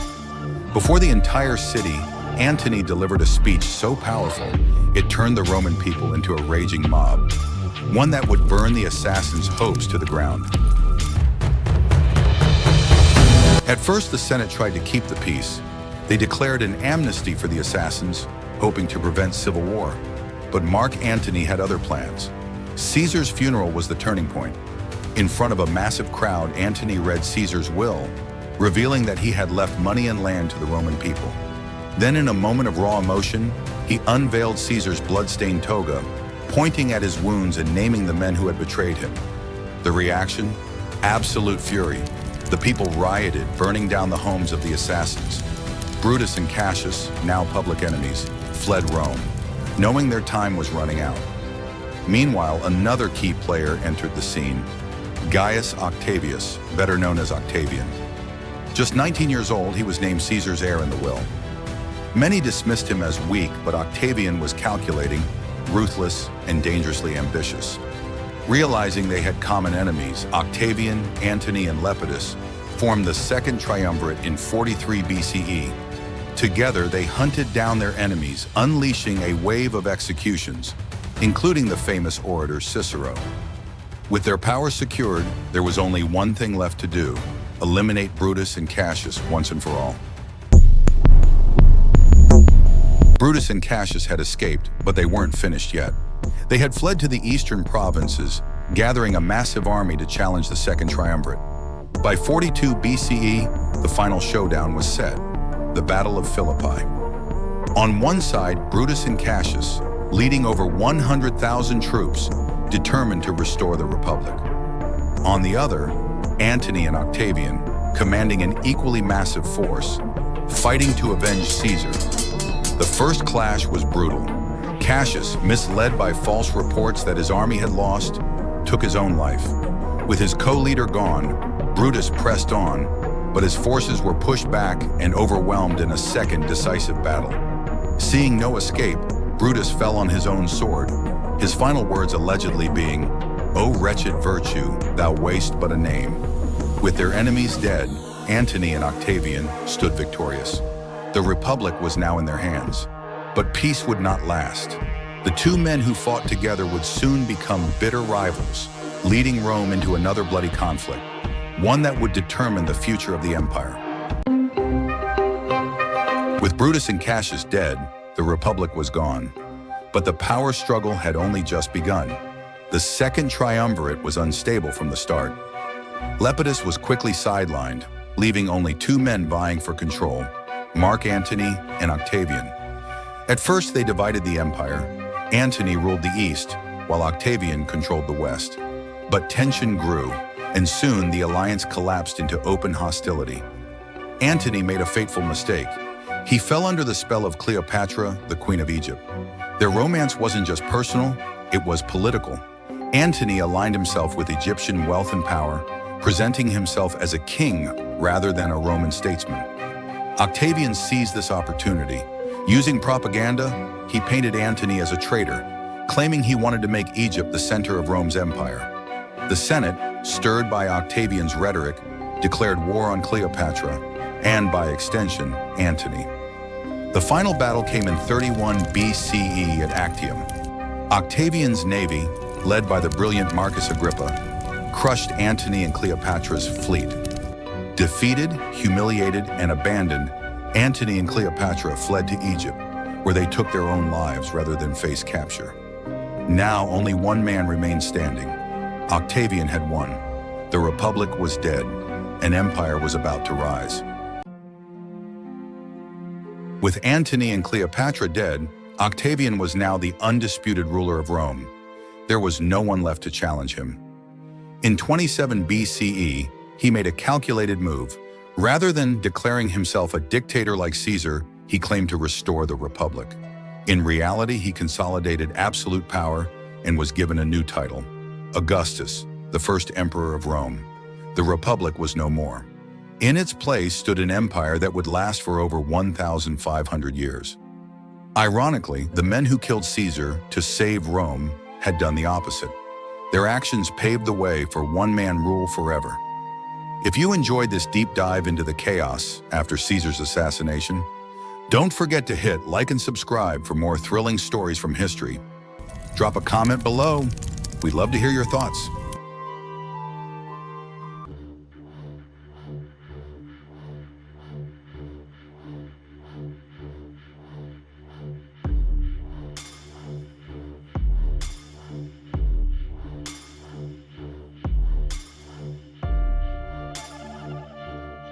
Before the entire city, Antony delivered a speech so powerful, it turned the Roman people into a raging mob, one that would burn the assassins' hopes to the ground. At first, the Senate tried to keep the peace. They declared an amnesty for the assassins, hoping to prevent civil war. But Mark Antony had other plans. Caesar's funeral was the turning point. In front of a massive crowd, Antony read Caesar's will, revealing that he had left money and land to the Roman people. Then, in a moment of raw emotion, he unveiled Caesar's blood-stained toga, pointing at his wounds and naming the men who had betrayed him. The reaction? Absolute fury. The people rioted, burning down the homes of the assassins. Brutus and Cassius, now public enemies, fled Rome, knowing their time was running out. Meanwhile, another key player entered the scene, Gaius Octavius, better known as Octavian. Just 19 years old, he was named Caesar's heir in the will. Many dismissed him as weak, but Octavian was calculating, ruthless, and dangerously ambitious. Realizing they had common enemies, Octavian, Antony, and Lepidus formed the Second Triumvirate in 43 BCE. Together, they hunted down their enemies, unleashing a wave of executions, including the famous orator Cicero. With their power secured, there was only one thing left to do: eliminate Brutus and Cassius once and for all. Brutus and Cassius had escaped, but they weren't finished yet. They had fled to the eastern provinces, gathering a massive army to challenge the Second Triumvirate. By 42 BCE, the final showdown was set, the Battle of Philippi. On one side, Brutus and Cassius, leading over 100,000 troops, determined to restore the Republic. On the other, Antony and Octavian, commanding an equally massive force, fighting to avenge Caesar. The first clash was brutal. Cassius, misled by false reports that his army had lost, took his own life. With his co-leader gone, Brutus pressed on, but his forces were pushed back and overwhelmed in a second decisive battle. Seeing no escape, Brutus fell on his own sword. his final words allegedly being, "O wretched virtue, thou wast but a name." With their enemies dead, Antony and Octavian stood victorious. The Republic was now in their hands. But peace would not last. The two men who fought together would soon become bitter rivals, leading Rome into another bloody conflict, one that would determine the future of the empire. With Brutus and Cassius dead, the Republic was gone. But the power struggle had only just begun. The second triumvirate was unstable from the start. Lepidus was quickly sidelined, leaving only two men vying for control, Mark Antony and Octavian. At first, they divided the empire. Antony ruled the east, while Octavian controlled the west. But tension grew, and soon the alliance collapsed into open hostility. Antony made a fateful mistake. He fell under the spell of Cleopatra, the Queen of Egypt. Their romance wasn't just personal, it was political. Antony aligned himself with Egyptian wealth and power, presenting himself as a king rather than a Roman statesman. Octavian seized this opportunity. Using propaganda, he painted Antony as a traitor, claiming he wanted to make Egypt the center of Rome's empire. The Senate, stirred by Octavian's rhetoric, declared war on Cleopatra, and by extension, Antony. The final battle came in 31 BCE at Actium. Octavian's navy, led by the brilliant Marcus Agrippa, crushed Antony and Cleopatra's fleet. Defeated, humiliated, and abandoned, Antony and Cleopatra fled to Egypt, where they took their own lives rather than face capture. Now only one man remained standing. Octavian had won. The Republic was dead. An empire was about to rise. With Antony and Cleopatra dead, Octavian was now the undisputed ruler of Rome. There was no one left to challenge him. In 27 BCE, he made a calculated move. Rather than declaring himself a dictator like Caesar, he claimed to restore the Republic. In reality, he consolidated absolute power and was given a new title, Augustus, the first emperor of Rome. The Republic was no more. In its place stood an empire that would last for over 1,500 years. Ironically, the men who killed Caesar to save Rome had done the opposite. Their actions paved the way for one-man rule forever. If you enjoyed this deep dive into the chaos after Caesar's assassination, don't forget to hit like and subscribe for more thrilling stories from history. Drop a comment below. We'd love to hear your thoughts.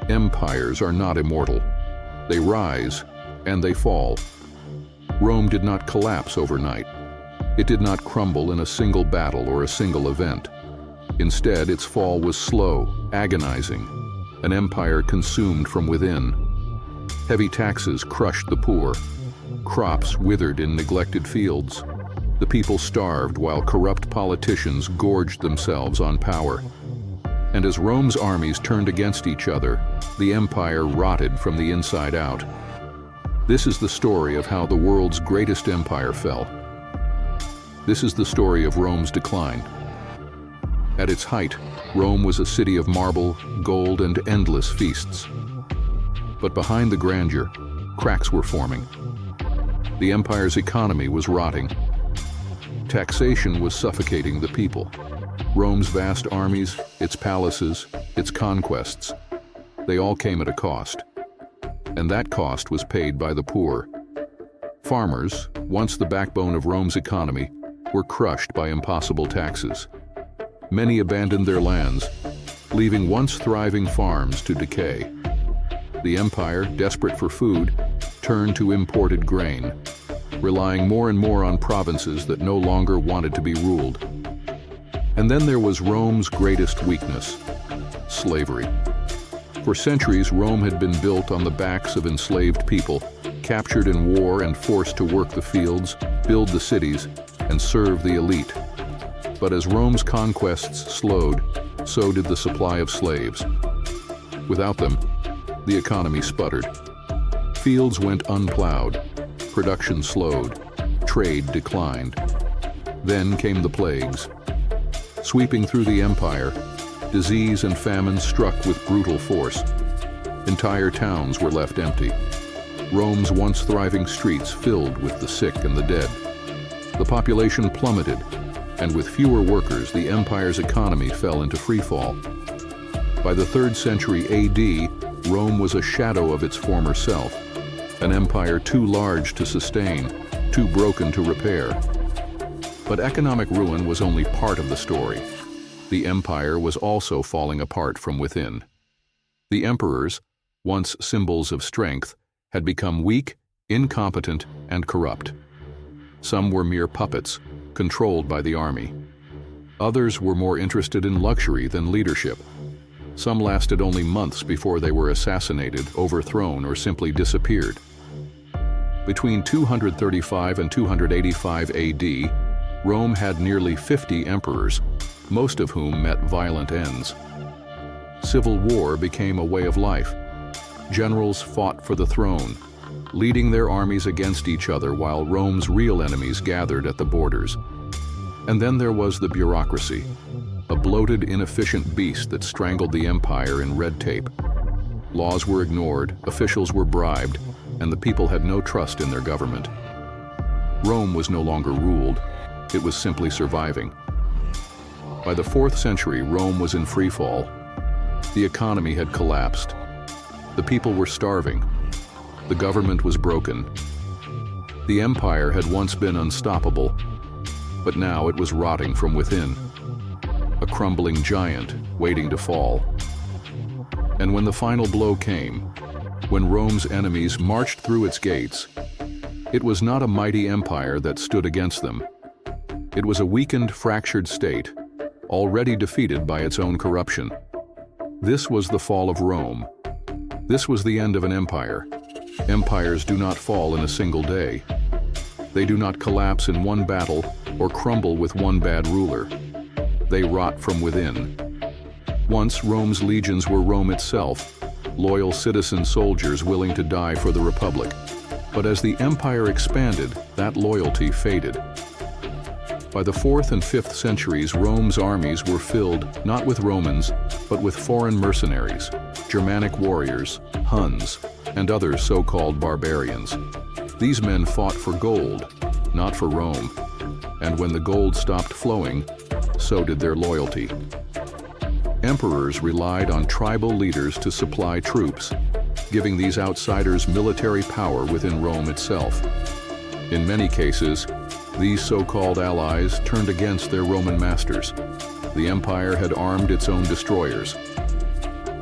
Empires are not immortal. They rise and they fall. Rome did not collapse overnight. It did not crumble in a single battle or a single event. Instead, its fall was slow, agonizing, an empire consumed from within. Heavy taxes crushed the poor. Crops withered in neglected fields. The people starved while corrupt politicians gorged themselves on power. And as Rome's armies turned against each other, the empire rotted from the inside out. This is the story of how the world's greatest empire fell. This is the story of Rome's decline. At its height, Rome was a city of marble, gold, and endless feasts. But behind the grandeur, cracks were forming. The empire's economy was rotting. Taxation was suffocating the people. Rome's vast armies, its palaces, its conquests, they all came at a cost. And that cost was paid by the poor. Farmers, once the backbone of Rome's economy, were crushed by impossible taxes. Many abandoned their lands, leaving once thriving farms to decay. The empire, desperate for food, turned to imported grain, relying more and more on provinces that no longer wanted to be ruled. And then there was Rome's greatest weakness, slavery. For centuries, Rome had been built on the backs of enslaved people, captured in war and forced to work the fields, build the cities, and serve the elite. But as Rome's conquests slowed, so did the supply of slaves. Without them, the economy sputtered. Fields went unplowed, production slowed, trade declined. Then came the plagues. Sweeping through the empire, disease and famine struck with brutal force. Entire towns were left empty. Rome's once thriving streets filled with the sick and the dead. The population plummeted, and with fewer workers, the empire's economy fell into freefall. By the 3rd century AD, Rome was a shadow of its former self, an empire too large to sustain, too broken to repair. But economic ruin was only part of the story. The empire was also falling apart from within. The emperors, once symbols of strength, had become weak, incompetent, and corrupt. Some were mere puppets, controlled by the army. Others were more interested in luxury than leadership. Some lasted only months before they were assassinated, overthrown, or simply disappeared. Between 235 and 285 AD, Rome had nearly 50 emperors, most of whom met violent ends. Civil war became a way of life. Generals fought for the throne, leading their armies against each other while Rome's real enemies gathered at the borders. And then there was the bureaucracy, a bloated, inefficient beast that strangled the empire in red tape. Laws were ignored, officials were bribed, and the people had no trust in their government. Rome was no longer ruled, it was simply surviving. By the 4th century, Rome was in freefall. The economy had collapsed. The people were starving. The government was broken. The empire had once been unstoppable, but now it was rotting from within, a crumbling giant waiting to fall. And when the final blow came, when Rome's enemies marched through its gates, it was not a mighty empire that stood against them. It was a weakened, fractured state, already defeated by its own corruption. This was the fall of Rome. This was the end of an empire. Empires do not fall in a single day. They do not collapse in one battle or crumble with one bad ruler. They rot from within. Once, Rome's legions were Rome itself, loyal citizen soldiers willing to die for the Republic. But as the empire expanded, that loyalty faded. By the 4th and 5th centuries, Rome's armies were filled not with Romans, but with foreign mercenaries, Germanic warriors, Huns, and other so-called barbarians. These men fought for gold, not for Rome. And when the gold stopped flowing, so did their loyalty. Emperors relied on tribal leaders to supply troops, giving these outsiders military power within Rome itself. In many cases, these so-called allies turned against their Roman masters. The empire had armed its own destroyers.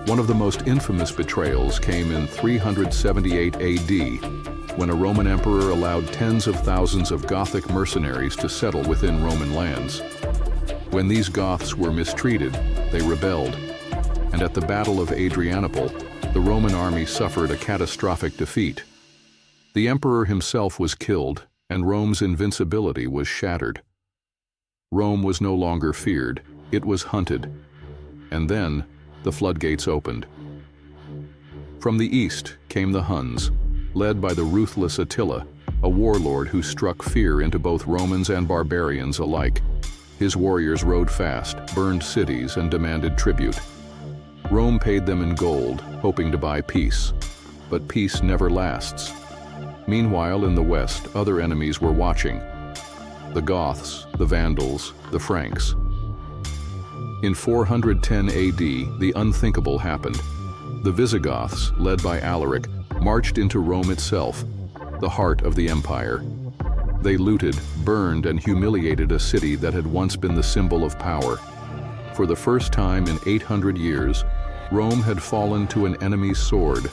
One of the most infamous betrayals came in 378 AD, when a Roman emperor allowed tens of thousands of Gothic mercenaries to settle within Roman lands. When these Goths were mistreated, they rebelled, and at the Battle of Adrianople, the Roman army suffered a catastrophic defeat. The emperor himself was killed, and Rome's invincibility was shattered. Rome was no longer feared, it was hunted. And then, the floodgates opened. From the east came the Huns, led by the ruthless Attila, a warlord who struck fear into both Romans and barbarians alike. His warriors rode fast, burned cities, and demanded tribute. Rome paid them in gold, hoping to buy peace. But peace never lasts. Meanwhile, in the west, other enemies were watching. The Goths, the Vandals, the Franks. In 410 AD, the unthinkable happened. The Visigoths, led by Alaric, marched into Rome itself, the heart of the empire. They looted, burned, and humiliated a city that had once been the symbol of power. For the first time in 800 years, Rome had fallen to an enemy's sword,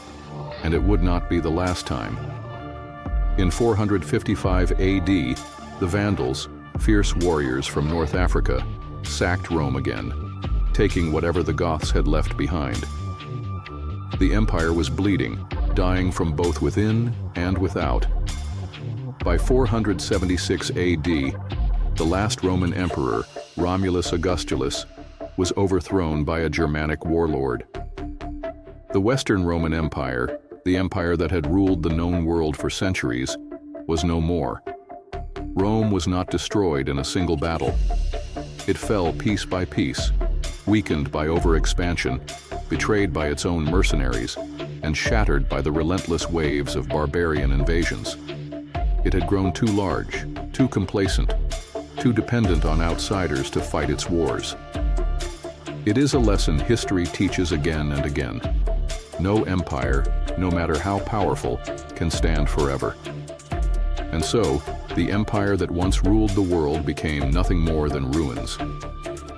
and it would not be the last time. In 455 AD, the Vandals, fierce warriors from North Africa, sacked Rome again, taking whatever the Goths had left behind. The empire was bleeding, dying from both within and without. By 476 AD, the last Roman emperor, Romulus Augustulus, was overthrown by a Germanic warlord. The Western Roman Empire, the empire that had ruled the known world for centuries, was no more. Rome was not destroyed in a single battle. It fell piece by piece, weakened by overexpansion, betrayed by its own mercenaries, and shattered by the relentless waves of barbarian invasions. It had grown too large, too complacent, too dependent on outsiders to fight its wars. It is a lesson history teaches again and again. No empire, no matter how powerful, can stand forever. And so, the empire that once ruled the world became nothing more than ruins,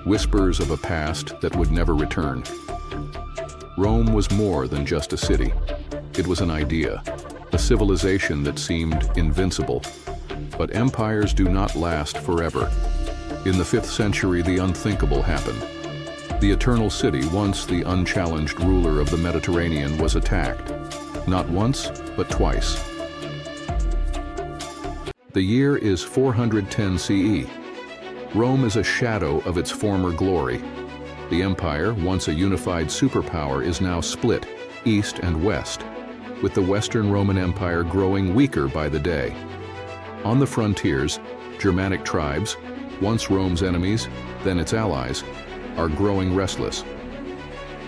whispers of a past that would never return. Rome was more than just a city. It was an idea, a civilization that seemed invincible. But empires do not last forever. In the 5th century, the unthinkable happened. The Eternal City, once the unchallenged ruler of the Mediterranean, was attacked. Not once, but twice. The year is 410 CE. Rome is a shadow of its former glory. The empire, once a unified superpower, is now split, east and west, with the Western Roman Empire growing weaker by the day. On the frontiers, Germanic tribes, once Rome's enemies, then its allies, are growing restless.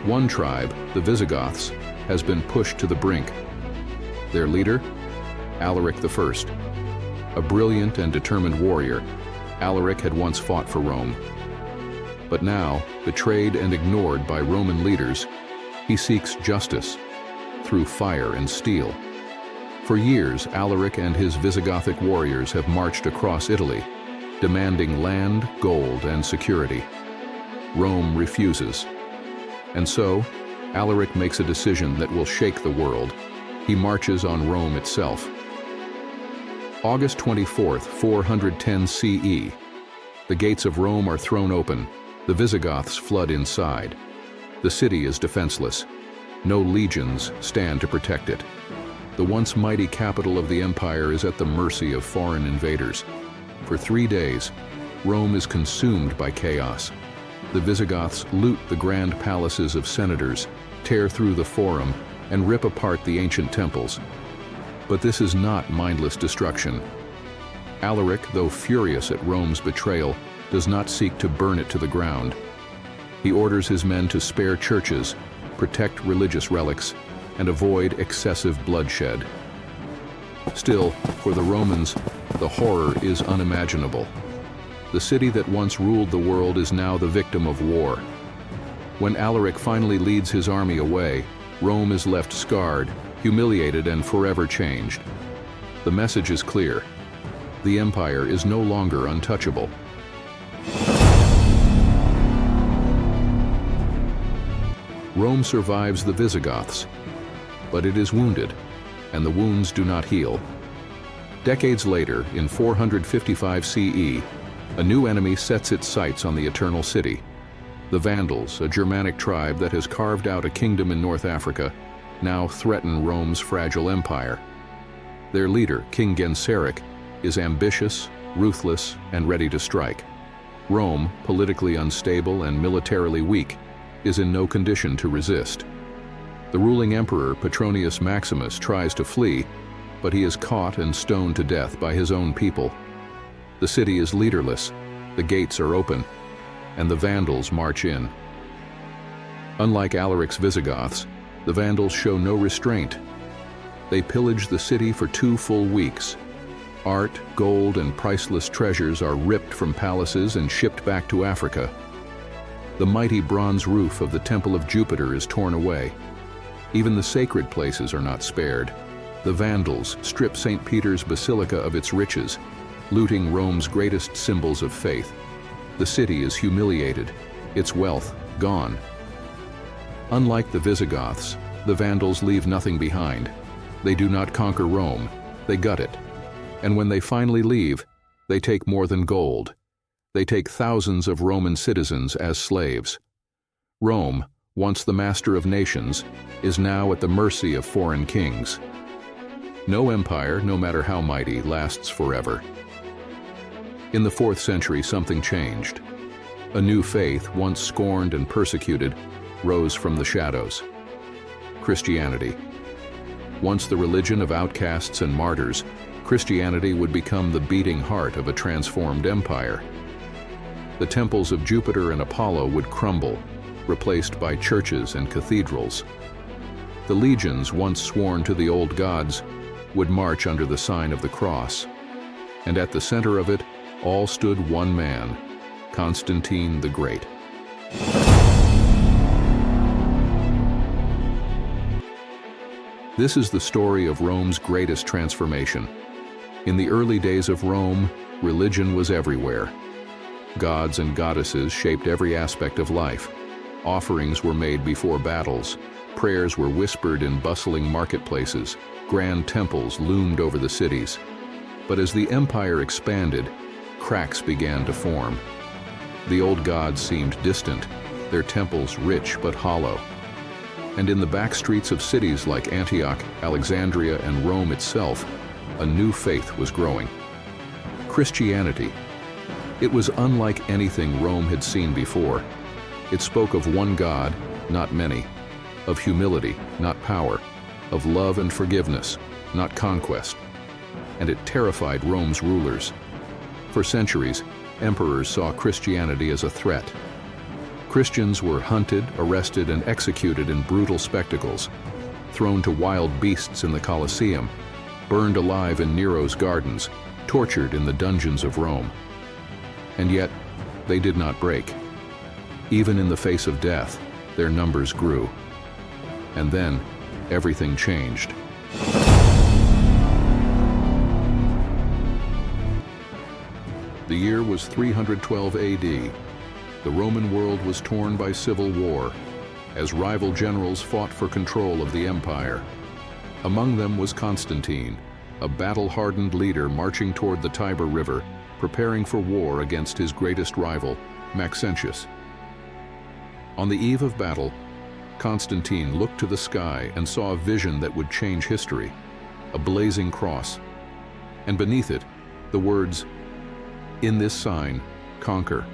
One tribe, the Visigoths, has been pushed to the brink. Their leader, Alaric I. A brilliant and determined warrior, Alaric had once fought for Rome. But now, betrayed and ignored by Roman leaders, he seeks justice through fire and steel. For years, Alaric and his Visigothic warriors have marched across Italy, demanding land, gold, and security. Rome refuses. And so, Alaric makes a decision that will shake the world. He marches on Rome itself. August 24th, 410 CE. The gates of Rome are thrown open. The Visigoths flood inside. The city is defenseless. No legions stand to protect it. The once mighty capital of the empire is at the mercy of foreign invaders. For 3 days, Rome is consumed by chaos. The Visigoths loot the grand palaces of senators, tear through the forum, and rip apart the ancient temples. But this is not mindless destruction. Alaric, though furious at Rome's betrayal, does not seek to burn it to the ground. He orders his men to spare churches, protect religious relics, and avoid excessive bloodshed. Still, for the Romans, the horror is unimaginable. The city that once ruled the world is now the victim of war. When Alaric finally leads his army away, Rome is left scarred, humiliated, and forever changed. The message is clear. The empire is no longer untouchable. Rome survives the Visigoths, but it is wounded, and the wounds do not heal. Decades later, in 455 CE, a new enemy sets its sights on the Eternal City. The Vandals, a Germanic tribe that has carved out a kingdom in North Africa, now threaten Rome's fragile empire. Their leader, King Genseric, is ambitious, ruthless, and ready to strike. Rome, politically unstable and militarily weak, is in no condition to resist. The ruling emperor, Petronius Maximus, tries to flee, but he is caught and stoned to death by his own people. The city is leaderless, the gates are open, and the Vandals march in. Unlike Alaric's Visigoths, the Vandals show no restraint. They pillage the city for 2 full weeks. Art, gold, and priceless treasures are ripped from palaces and shipped back to Africa. The mighty bronze roof of the Temple of Jupiter is torn away. Even the sacred places are not spared. The Vandals strip St. Peter's Basilica of its riches, looting Rome's greatest symbols of faith. The city is humiliated, its wealth gone. Unlike the Visigoths, the Vandals leave nothing behind. They do not conquer Rome, they gut it. And when they finally leave, they take more than gold. They take thousands of Roman citizens as slaves. Rome, once the master of nations, is now at the mercy of foreign kings. No empire, no matter how mighty, lasts forever. In the 4th century, something changed. A new faith, once scorned and persecuted, rose from the shadows. Christianity. Once the religion of outcasts and martyrs, Christianity would become the beating heart of a transformed empire. The temples of Jupiter and Apollo would crumble, replaced by churches and cathedrals. The legions, once sworn to the old gods, would march under the sign of the cross. And at the center of it, all stood one man, Constantine the Great. This is the story of Rome's greatest transformation. In the early days of Rome, religion was everywhere. Gods and goddesses shaped every aspect of life. Offerings were made before battles. Prayers were whispered in bustling marketplaces. Grand temples loomed over the cities. But as the empire expanded, cracks began to form. The old gods seemed distant, their temples rich but hollow. And in the back streets of cities like Antioch, Alexandria, and Rome itself, a new faith was growing. Christianity. It was unlike anything Rome had seen before. It spoke of one God, not many, of humility, not power, of love and forgiveness, not conquest. And it terrified Rome's rulers. For centuries, emperors saw Christianity as a threat. Christians were hunted, arrested, and executed in brutal spectacles, thrown to wild beasts in the Colosseum, burned alive in Nero's gardens, tortured in the dungeons of Rome. And yet, they did not break. Even in the face of death, their numbers grew. And then, everything changed. The year was 312 AD. The Roman world was torn by civil war, as rival generals fought for control of the empire. Among them was Constantine, a battle-hardened leader marching toward the Tiber River, preparing for war against his greatest rival, Maxentius. On the eve of battle, Constantine looked to the sky and saw a vision that would change history, a blazing cross, and beneath it, the words, "In this sign, conquer."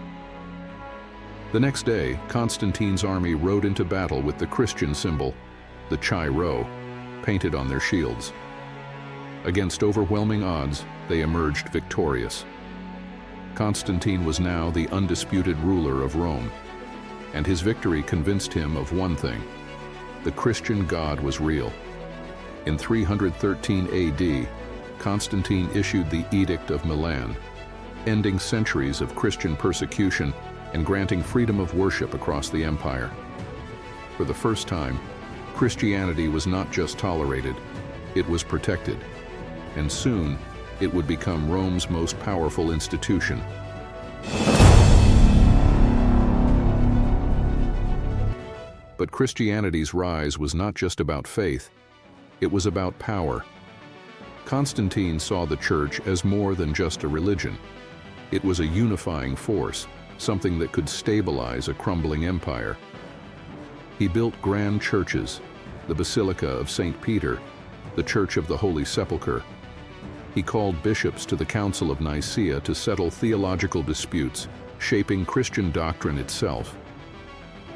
The next day, Constantine's army rode into battle with the Christian symbol, the Chi Rho, painted on their shields. Against overwhelming odds, they emerged victorious. Constantine was now the undisputed ruler of Rome, and his victory convinced him of one thing: the Christian God was real. In 313 AD, Constantine issued the Edict of Milan, ending centuries of Christian persecution and granting freedom of worship across the empire. For the first time, Christianity was not just tolerated, it was protected, and soon it would become Rome's most powerful institution. But Christianity's rise was not just about faith, it was about power. Constantine saw the church as more than just a religion. It was a unifying force, something that could stabilize a crumbling empire. He built grand churches, the Basilica of St. Peter, the Church of the Holy Sepulchre. He called bishops to the Council of Nicaea to settle theological disputes, shaping Christian doctrine itself.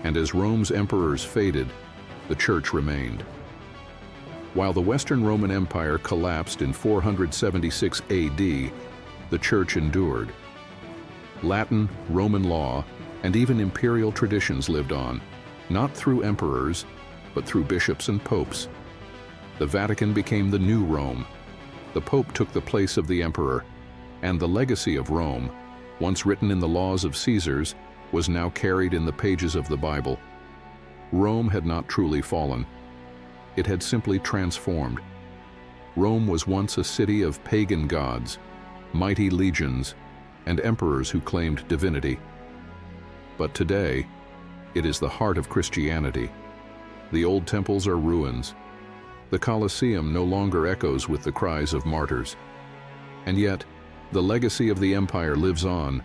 And as Rome's emperors faded, the church remained. While the Western Roman Empire collapsed in 476 AD, the church endured. Latin, Roman law, and even imperial traditions lived on, not through emperors, but through bishops and popes. The Vatican became the new Rome. The Pope took the place of the emperor, and the legacy of Rome, once written in the laws of Caesars, was now carried in the pages of the Bible. Rome had not truly fallen. It had simply transformed. Rome was once a city of pagan gods, mighty legions, and emperors who claimed divinity. But today, it is the heart of Christianity. The old temples are ruins. The Colosseum no longer echoes with the cries of martyrs. And yet, the legacy of the empire lives on,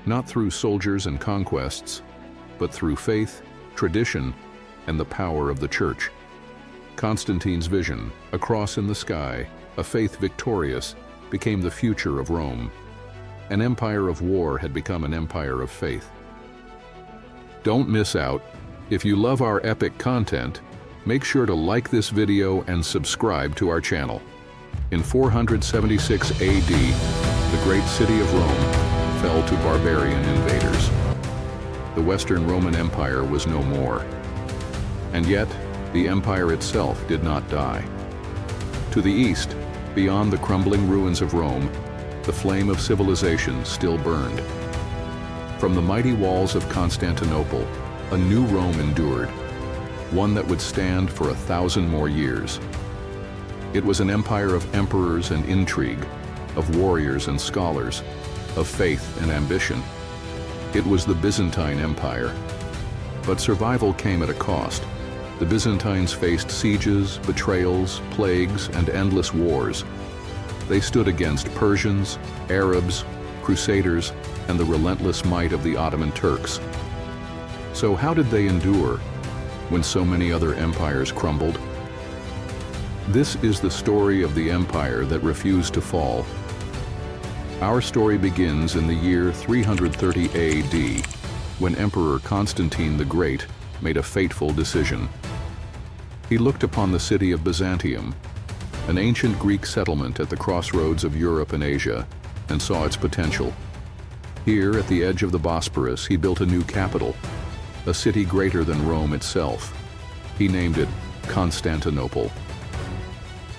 not through soldiers and conquests, but through faith, tradition, and the power of the church. Constantine's vision, a cross in the sky, a faith victorious, became the future of Rome. An empire of war had become an empire of faith. Don't miss out. If you love our epic content, make sure to like this video and subscribe to our channel. In 476 AD, the great city of Rome fell to barbarian invaders. The Western Roman Empire was no more. And yet, the empire itself did not die. To the east, beyond the crumbling ruins of Rome, the flame of civilization still burned. From the mighty walls of Constantinople, a new Rome endured, one that would stand for 1,000 more years. It was an empire of emperors and intrigue, of warriors and scholars, of faith and ambition. It was the Byzantine Empire. But survival came at a cost. The Byzantines faced sieges, betrayals, plagues, and endless wars. They stood against Persians, Arabs, Crusaders, and the relentless might of the Ottoman Turks. So how did they endure when so many other empires crumbled? This is the story of the empire that refused to fall. Our story begins in the year 330 AD, when Emperor Constantine the Great made a fateful decision. He looked upon the city of Byzantium, an ancient Greek settlement at the crossroads of Europe and Asia, and saw its potential. Here, at the edge of the Bosporus, he built a new capital, a city greater than Rome itself. He named it Constantinople.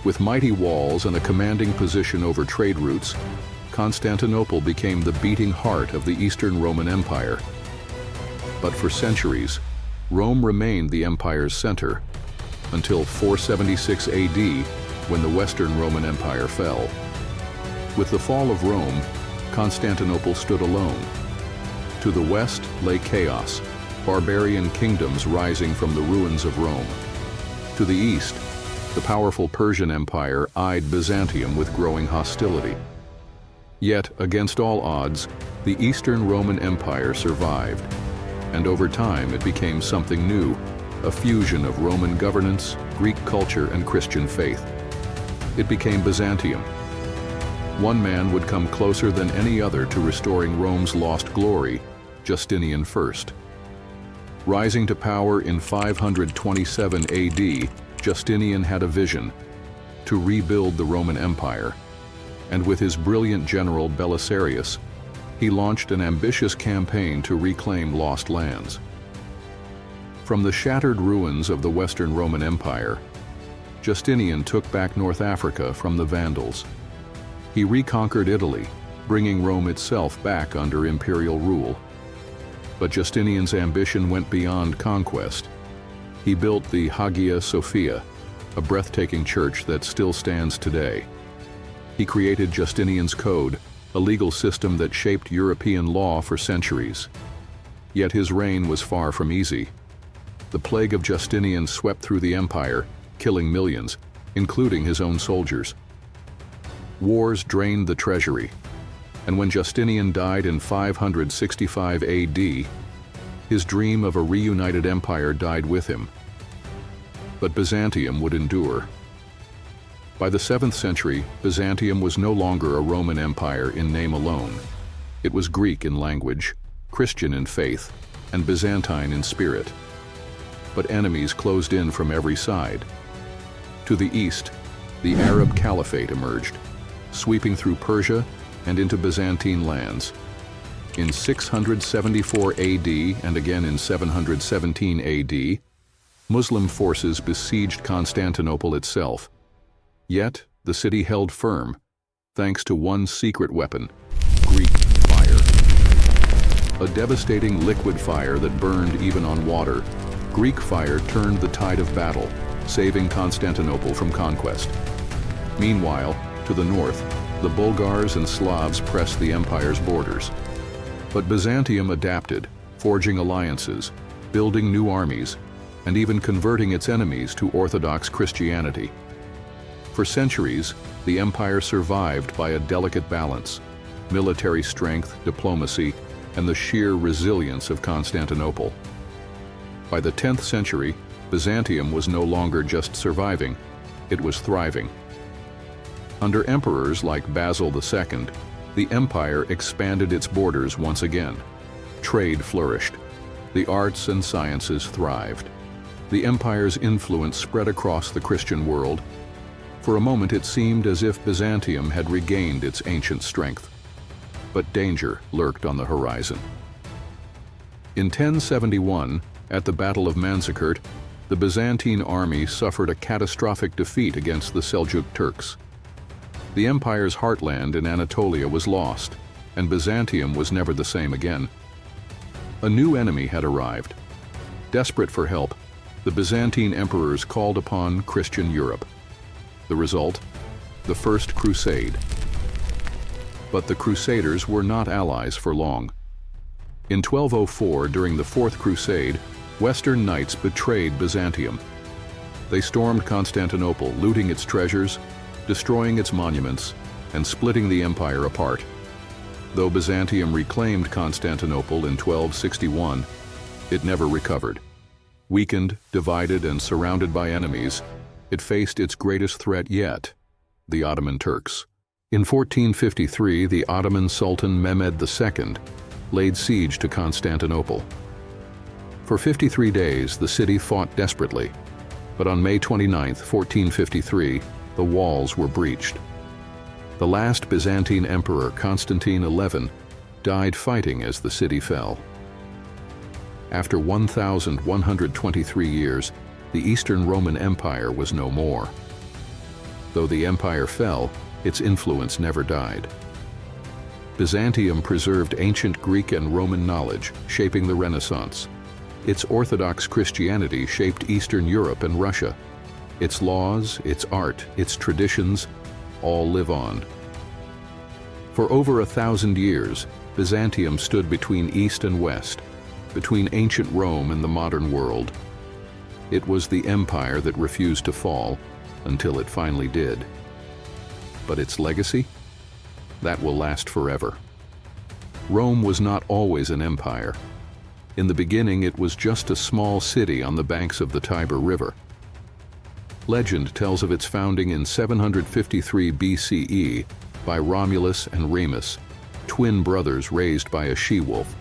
With mighty walls and a commanding position over trade routes, Constantinople became the beating heart of the Eastern Roman Empire. But for centuries, Rome remained the empire's center, until 476 AD, when the Western Roman Empire fell. With the fall of Rome, Constantinople stood alone. To the west lay chaos, barbarian kingdoms rising from the ruins of Rome. To the east, the powerful Persian Empire eyed Byzantium with growing hostility. Yet, against all odds, the Eastern Roman Empire survived, and over time it became something new, a fusion of Roman governance, Greek culture, and Christian faith. It became Byzantium. One man would come closer than any other to restoring Rome's lost glory, Justinian I. Rising to power in 527 AD, Justinian had a vision: to rebuild the Roman Empire. And with his brilliant general Belisarius, he launched an ambitious campaign to reclaim lost lands. From the shattered ruins of the Western Roman Empire, Justinian took back North Africa from the Vandals. He reconquered Italy, bringing Rome itself back under imperial rule. But Justinian's ambition went beyond conquest. He built the Hagia Sophia, a breathtaking church that still stands today. He created Justinian's Code, a legal system that shaped European law for centuries. Yet his reign was far from easy. The plague of Justinian swept through the empire, killing millions, including his own soldiers. Wars drained the treasury, and when Justinian died in 565 AD, his dream of a reunited empire died with him. But Byzantium would endure. By the 7th century, Byzantium was no longer a Roman empire in name alone. It was Greek in language, Christian in faith, and Byzantine in spirit. But enemies closed in from every side. To the east, the Arab Caliphate emerged, sweeping through Persia and into Byzantine lands. In 674 AD and again in 717 AD, Muslim forces besieged Constantinople itself. Yet, the city held firm, thanks to one secret weapon: Greek fire. A devastating liquid fire that burned even on water, Greek fire turned the tide of battle, saving Constantinople from conquest. Meanwhile, to the north, the Bulgars and Slavs pressed the empire's borders. But Byzantium adapted, forging alliances, building new armies, and even converting its enemies to Orthodox Christianity. For centuries, the empire survived by a delicate balance: military strength, diplomacy, and the sheer resilience of Constantinople. By the 10th century, Byzantium was no longer just surviving, it was thriving. Under emperors like Basil II, the empire expanded its borders once again. Trade flourished. The arts and sciences thrived. The empire's influence spread across the Christian world. For a moment it seemed as if Byzantium had regained its ancient strength. But danger lurked on the horizon. In 1071, at the Battle of Manzikert, the Byzantine army suffered a catastrophic defeat against the Seljuk Turks. The empire's heartland in Anatolia was lost, and Byzantium was never the same again. A new enemy had arrived. Desperate for help, the Byzantine emperors called upon Christian Europe. The result? The First Crusade. But the Crusaders were not allies for long. In 1204, during the Fourth Crusade, Western knights betrayed Byzantium. They stormed Constantinople, looting its treasures, destroying its monuments, and splitting the empire apart. Though Byzantium reclaimed Constantinople in 1261, it never recovered. Weakened, divided, and surrounded by enemies, it faced its greatest threat yet, the Ottoman Turks. In 1453, the Ottoman Sultan Mehmed II laid siege to Constantinople. For 53 days, the city fought desperately, but on May 29, 1453, the walls were breached. The last Byzantine emperor, Constantine XI, died fighting as the city fell. After 1,123 years, the Eastern Roman Empire was no more. Though the empire fell, its influence never died. Byzantium preserved ancient Greek and Roman knowledge, shaping the Renaissance. Its Orthodox Christianity shaped Eastern Europe and Russia. Its laws, its art, its traditions, all live on. For over 1,000 years, Byzantium stood between East and West, between ancient Rome and the modern world. It was the empire that refused to fall until it finally did. But its legacy? That will last forever. Rome was not always an empire. In the beginning, it was just a small city on the banks of the Tiber River. Legend tells of its founding in 753 BCE by Romulus and Remus, twin brothers raised by a she-wolf.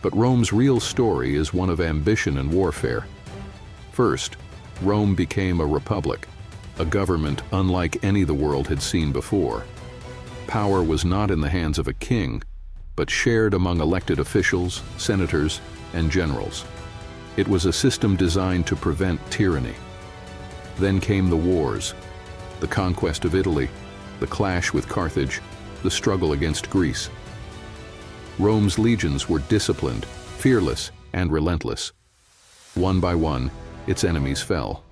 But Rome's real story is one of ambition and warfare. First, Rome became a republic, a government unlike any the world had seen before. Power was not in the hands of a king, but shared among elected officials, senators, and generals. It was a system designed to prevent tyranny. Then came the wars, the conquest of Italy, the clash with Carthage, the struggle against Greece. Rome's legions were disciplined, fearless, and relentless. One by one, its enemies fell.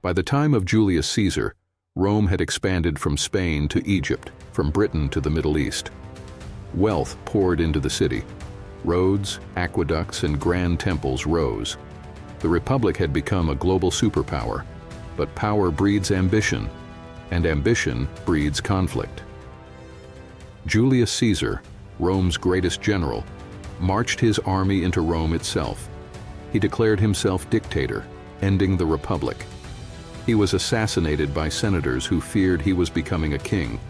By the time of Julius Caesar, Rome had expanded from Spain to Egypt, from Britain to the Middle East. Wealth poured into the city. Roads, aqueducts, and grand temples rose. The Republic had become a global superpower, but power breeds ambition, and ambition breeds conflict. Julius Caesar, Rome's greatest general, marched his army into Rome itself. He declared himself dictator, ending the Republic. He was assassinated by senators who feared he was becoming a king.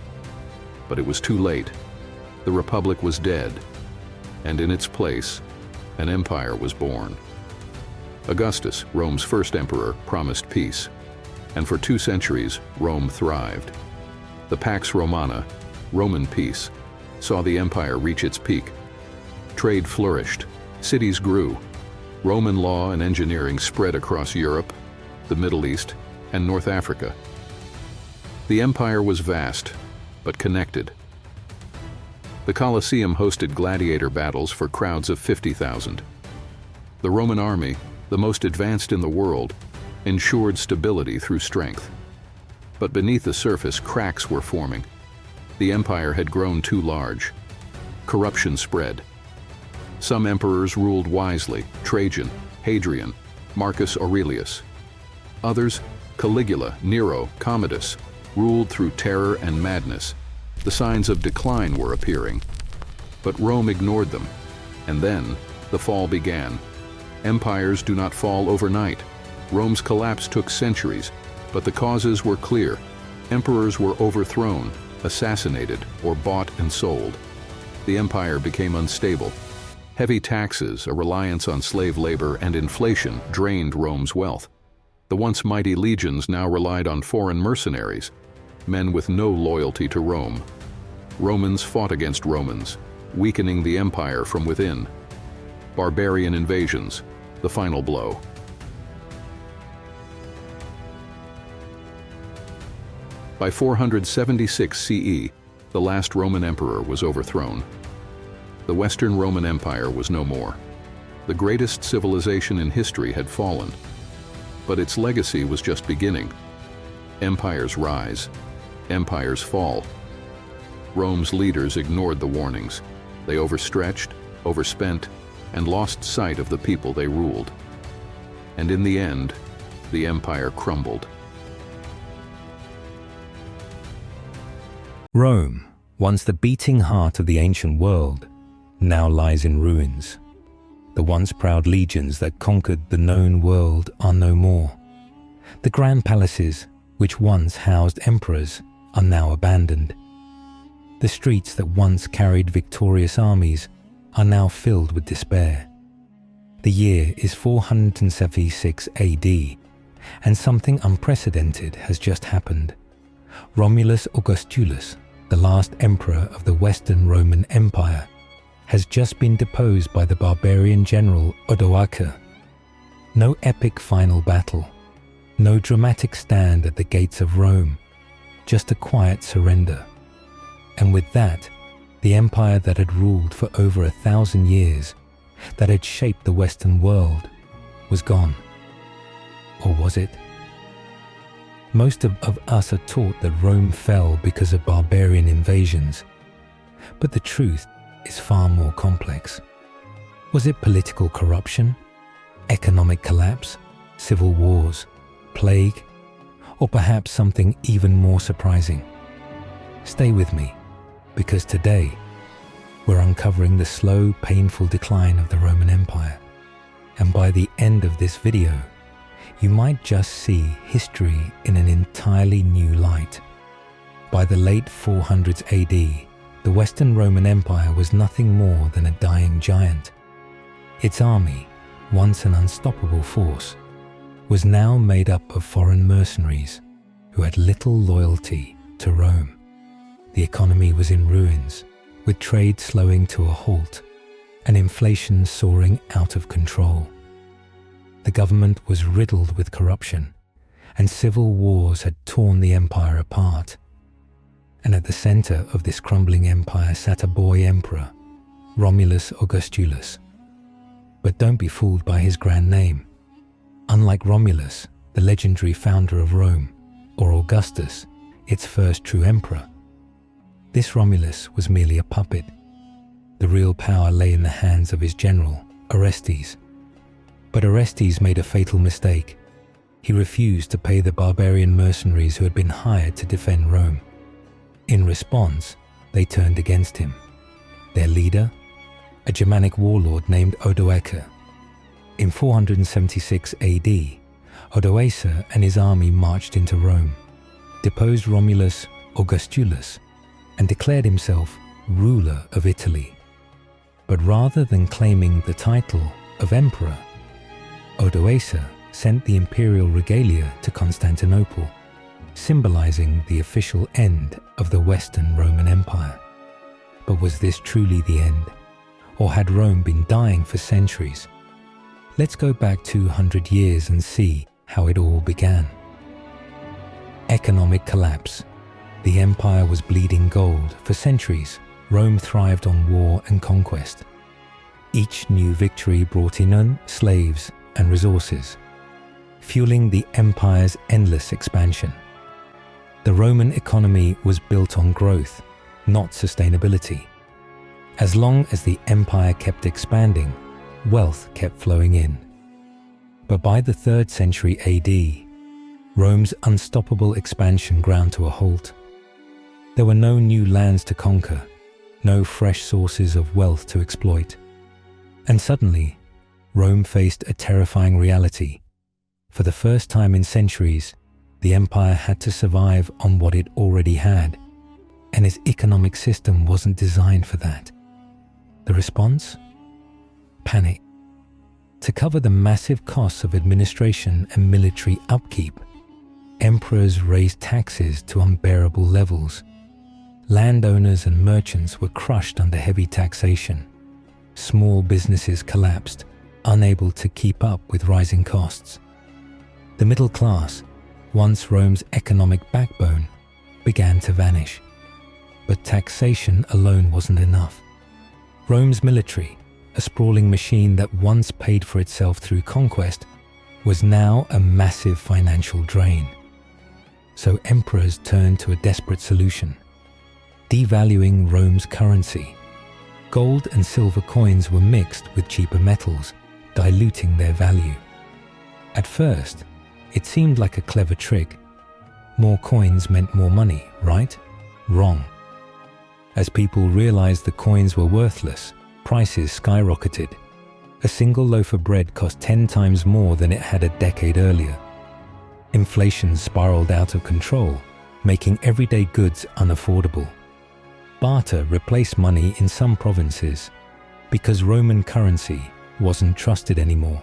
But it was too late. The Republic was dead, and in its place, an empire was born. Augustus, Rome's first emperor, promised peace, and for 2 centuries, Rome thrived. The Pax Romana, Roman peace, saw the empire reach its peak. Trade flourished, cities grew. Roman law and engineering spread across Europe, the Middle East, and North Africa. The empire was vast, but connected. The Colosseum hosted gladiator battles for crowds of 50,000. The Roman army, the most advanced in the world, ensured stability through strength. But beneath the surface, cracks were forming. The empire had grown too large. Corruption spread. Some emperors ruled wisely: Trajan, Hadrian, Marcus Aurelius. Others, Caligula, Nero, Commodus, ruled through terror and madness. The signs of decline were appearing. But Rome ignored them, and then the fall began. Empires do not fall overnight. Rome's collapse took centuries, but the causes were clear. Emperors were overthrown, assassinated, or bought and sold. The empire became unstable. Heavy taxes, a reliance on slave labor, and inflation drained Rome's wealth. The once mighty legions now relied on foreign mercenaries, men with no loyalty to Rome. Romans fought against Romans, weakening the empire from within. Barbarian invasions, the final blow. By 476 CE, the last Roman emperor was overthrown. The Western Roman Empire was no more. The greatest civilization in history had fallen, but its legacy was just beginning. Empires rise, empires fall. Rome's leaders ignored the warnings. They overstretched, overspent, and lost sight of the people they ruled. And in the end, the empire crumbled. Rome, once the beating heart of the ancient world, now lies in ruins. The once proud legions that conquered the known world are no more. The grand palaces, which once housed emperors, are now abandoned. The streets that once carried victorious armies are now filled with despair. The year is 476 AD, and something unprecedented has just happened. Romulus Augustulus, the last emperor of the Western Roman Empire, has just been deposed by the barbarian general Odoacer. No epic final battle, no dramatic stand at the gates of Rome, just a quiet surrender. And with that, the empire that had ruled for over 1,000 years, that had shaped the Western world, was gone. Or was it? Most of us are taught that Rome fell because of barbarian invasions, but the truth is far more complex. Was it political corruption, economic collapse, civil wars, plague, or perhaps something even more surprising? Stay with me, because today we're uncovering the slow, painful decline of the Roman Empire, and by the end of this video, you might just see history in an entirely new light. By the late 400s AD, the Western Roman Empire was nothing more than a dying giant. Its army, once an unstoppable force, was now made up of foreign mercenaries who had little loyalty to Rome. The economy was in ruins, with trade slowing to a halt and inflation soaring out of control. The government was riddled with corruption, and civil wars had torn the empire apart. And at the center of this crumbling empire sat a boy emperor, Romulus Augustulus. But don't be fooled by his grand name. Unlike Romulus, the legendary founder of Rome, or Augustus, its first true emperor, this Romulus was merely a puppet. The real power lay in the hands of his general, Orestes. But Orestes made a fatal mistake. He refused to pay the barbarian mercenaries who had been hired to defend Rome. In response, they turned against him. Their leader, a Germanic warlord named Odoacer. In 476 AD, Odoacer and his army marched into Rome, deposed Romulus Augustulus, and declared himself ruler of Italy. But rather than claiming the title of emperor, Odoacer sent the imperial regalia to Constantinople, symbolizing the official end of the Western Roman Empire. But was this truly the end? Or had Rome been dying for centuries? Let's go back 200 years and see how it all began. Economic collapse. The empire was bleeding gold. For centuries, Rome thrived on war and conquest. Each new victory brought in slaves and resources, fueling the empire's endless expansion. The Roman economy was built on growth, not sustainability. As long as the empire kept expanding, wealth kept flowing in. But by the 3rd century AD, Rome's unstoppable expansion ground to a halt. There were no new lands to conquer, no fresh sources of wealth to exploit. And suddenly, Rome faced a terrifying reality. For the first time in centuries, the empire had to survive on what it already had, and its economic system wasn't designed for that. The response? Panic. To cover the massive costs of administration and military upkeep, emperors raised taxes to unbearable levels. Landowners and merchants were crushed under heavy taxation. Small businesses collapsed, unable to keep up with rising costs. The middle class, once Rome's economic backbone, began to vanish. But taxation alone wasn't enough. Rome's military, a sprawling machine that once paid for itself through conquest, was now a massive financial drain. So emperors turned to a desperate solution: devaluing Rome's currency. Gold and silver coins were mixed with cheaper metals, diluting their value. At first, it seemed like a clever trick. More coins meant more money, right? Wrong. As people realized the coins were worthless, prices skyrocketed. A single loaf of bread cost 10 times more than it had a decade earlier. Inflation spiraled out of control, making everyday goods unaffordable. Barter replaced money in some provinces because Roman currency wasn't trusted anymore.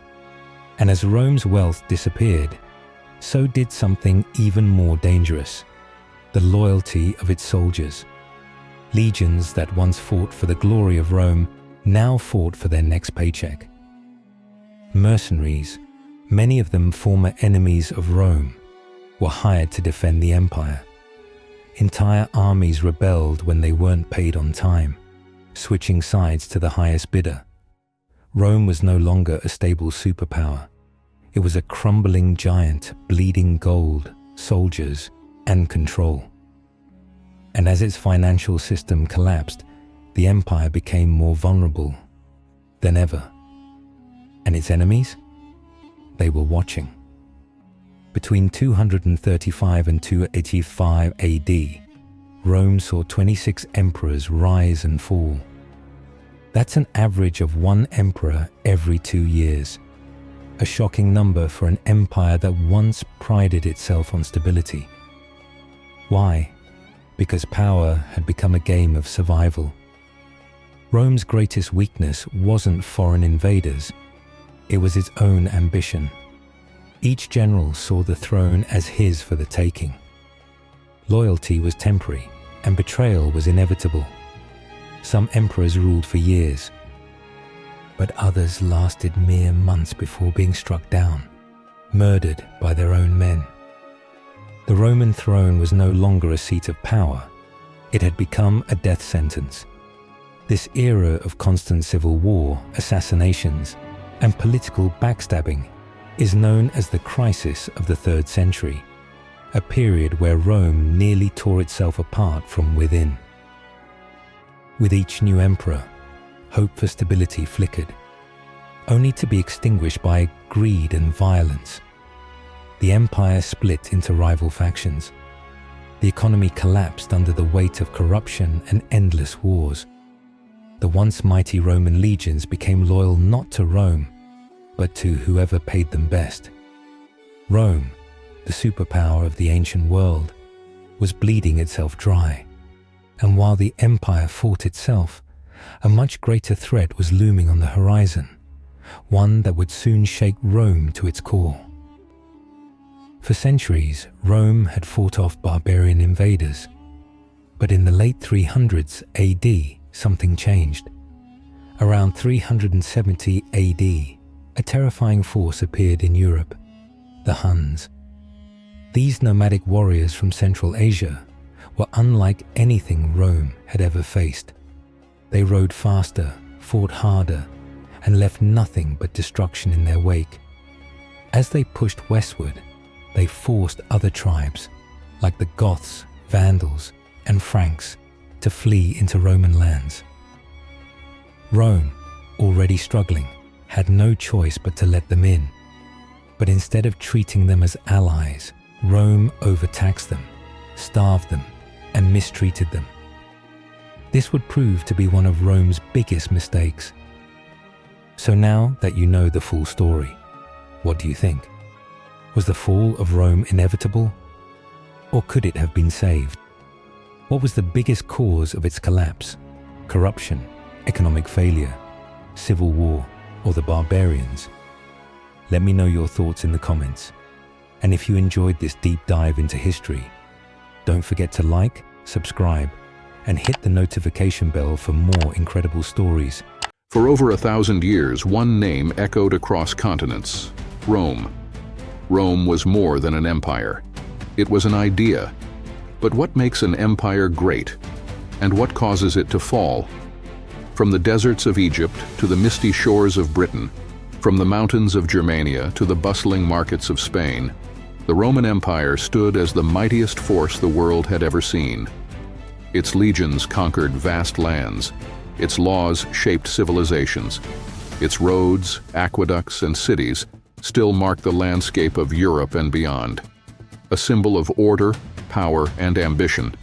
And as Rome's wealth disappeared, so did something even more dangerous: the loyalty of its soldiers. Legions that once fought for the glory of Rome now fought for their next paycheck. Mercenaries, many of them former enemies of Rome, were hired to defend the empire. Entire armies rebelled when they weren't paid on time, switching sides to the highest bidder. Rome was no longer a stable superpower. It was a crumbling giant, bleeding gold, soldiers, and control. And as its financial system collapsed, the empire became more vulnerable than ever. And its enemies? They were watching. Between 235 and 285 AD, Rome saw 26 emperors rise and fall. That's an average of one emperor every 2 years. A shocking number for an empire that once prided itself on stability. Why? Because power had become a game of survival. Rome's greatest weakness wasn't foreign invaders, it was its own ambition. Each general saw the throne as his for the taking. Loyalty was temporary, and betrayal was inevitable. Some emperors ruled for years, but others lasted mere months before being struck down, murdered by their own men. The Roman throne was no longer a seat of power. It had become a death sentence. This era of constant civil war, assassinations, and political backstabbing is known as the crisis of the 3rd century, a period where Rome nearly tore itself apart from within. With each new emperor, hope for stability flickered, only to be extinguished by greed and violence. The empire split into rival factions. The economy collapsed under the weight of corruption and endless wars. The once mighty Roman legions became loyal not to Rome, but to whoever paid them best. Rome, the superpower of the ancient world, was bleeding itself dry. And while the empire fought itself, a much greater threat was looming on the horizon, one that would soon shake Rome to its core. For centuries, Rome had fought off barbarian invaders. But in the late 300s AD, something changed. Around 370 AD, a terrifying force appeared in Europe: the Huns. These nomadic warriors from Central Asia were unlike anything Rome had ever faced. They rode faster, fought harder, and left nothing but destruction in their wake. As they pushed westward, they forced other tribes, like the Goths, Vandals, and Franks, to flee into Roman lands. Rome, already struggling, had no choice but to let them in. But instead of treating them as allies, Rome overtaxed them, starved them, and mistreated them. This would prove to be one of Rome's biggest mistakes. So now that you know the full story, what do you think? Was the fall of Rome inevitable? Or could it have been saved? What was the biggest cause of its collapse? Corruption, economic failure, civil war, or the barbarians? Let me know your thoughts in the comments. And if you enjoyed this deep dive into history, don't forget to like, subscribe, and hit the notification bell for more incredible stories. For over 1,000 years, one name echoed across continents: Rome. Rome was more than an empire. It was an idea. But what makes an empire great? And what causes it to fall? From the deserts of Egypt to the misty shores of Britain, from the mountains of Germania to the bustling markets of Spain, the Roman Empire stood as the mightiest force the world had ever seen. Its legions conquered vast lands. Its laws shaped civilizations. Its roads, aqueducts, and cities still mark the landscape of Europe and beyond, a symbol of order, power, and ambition.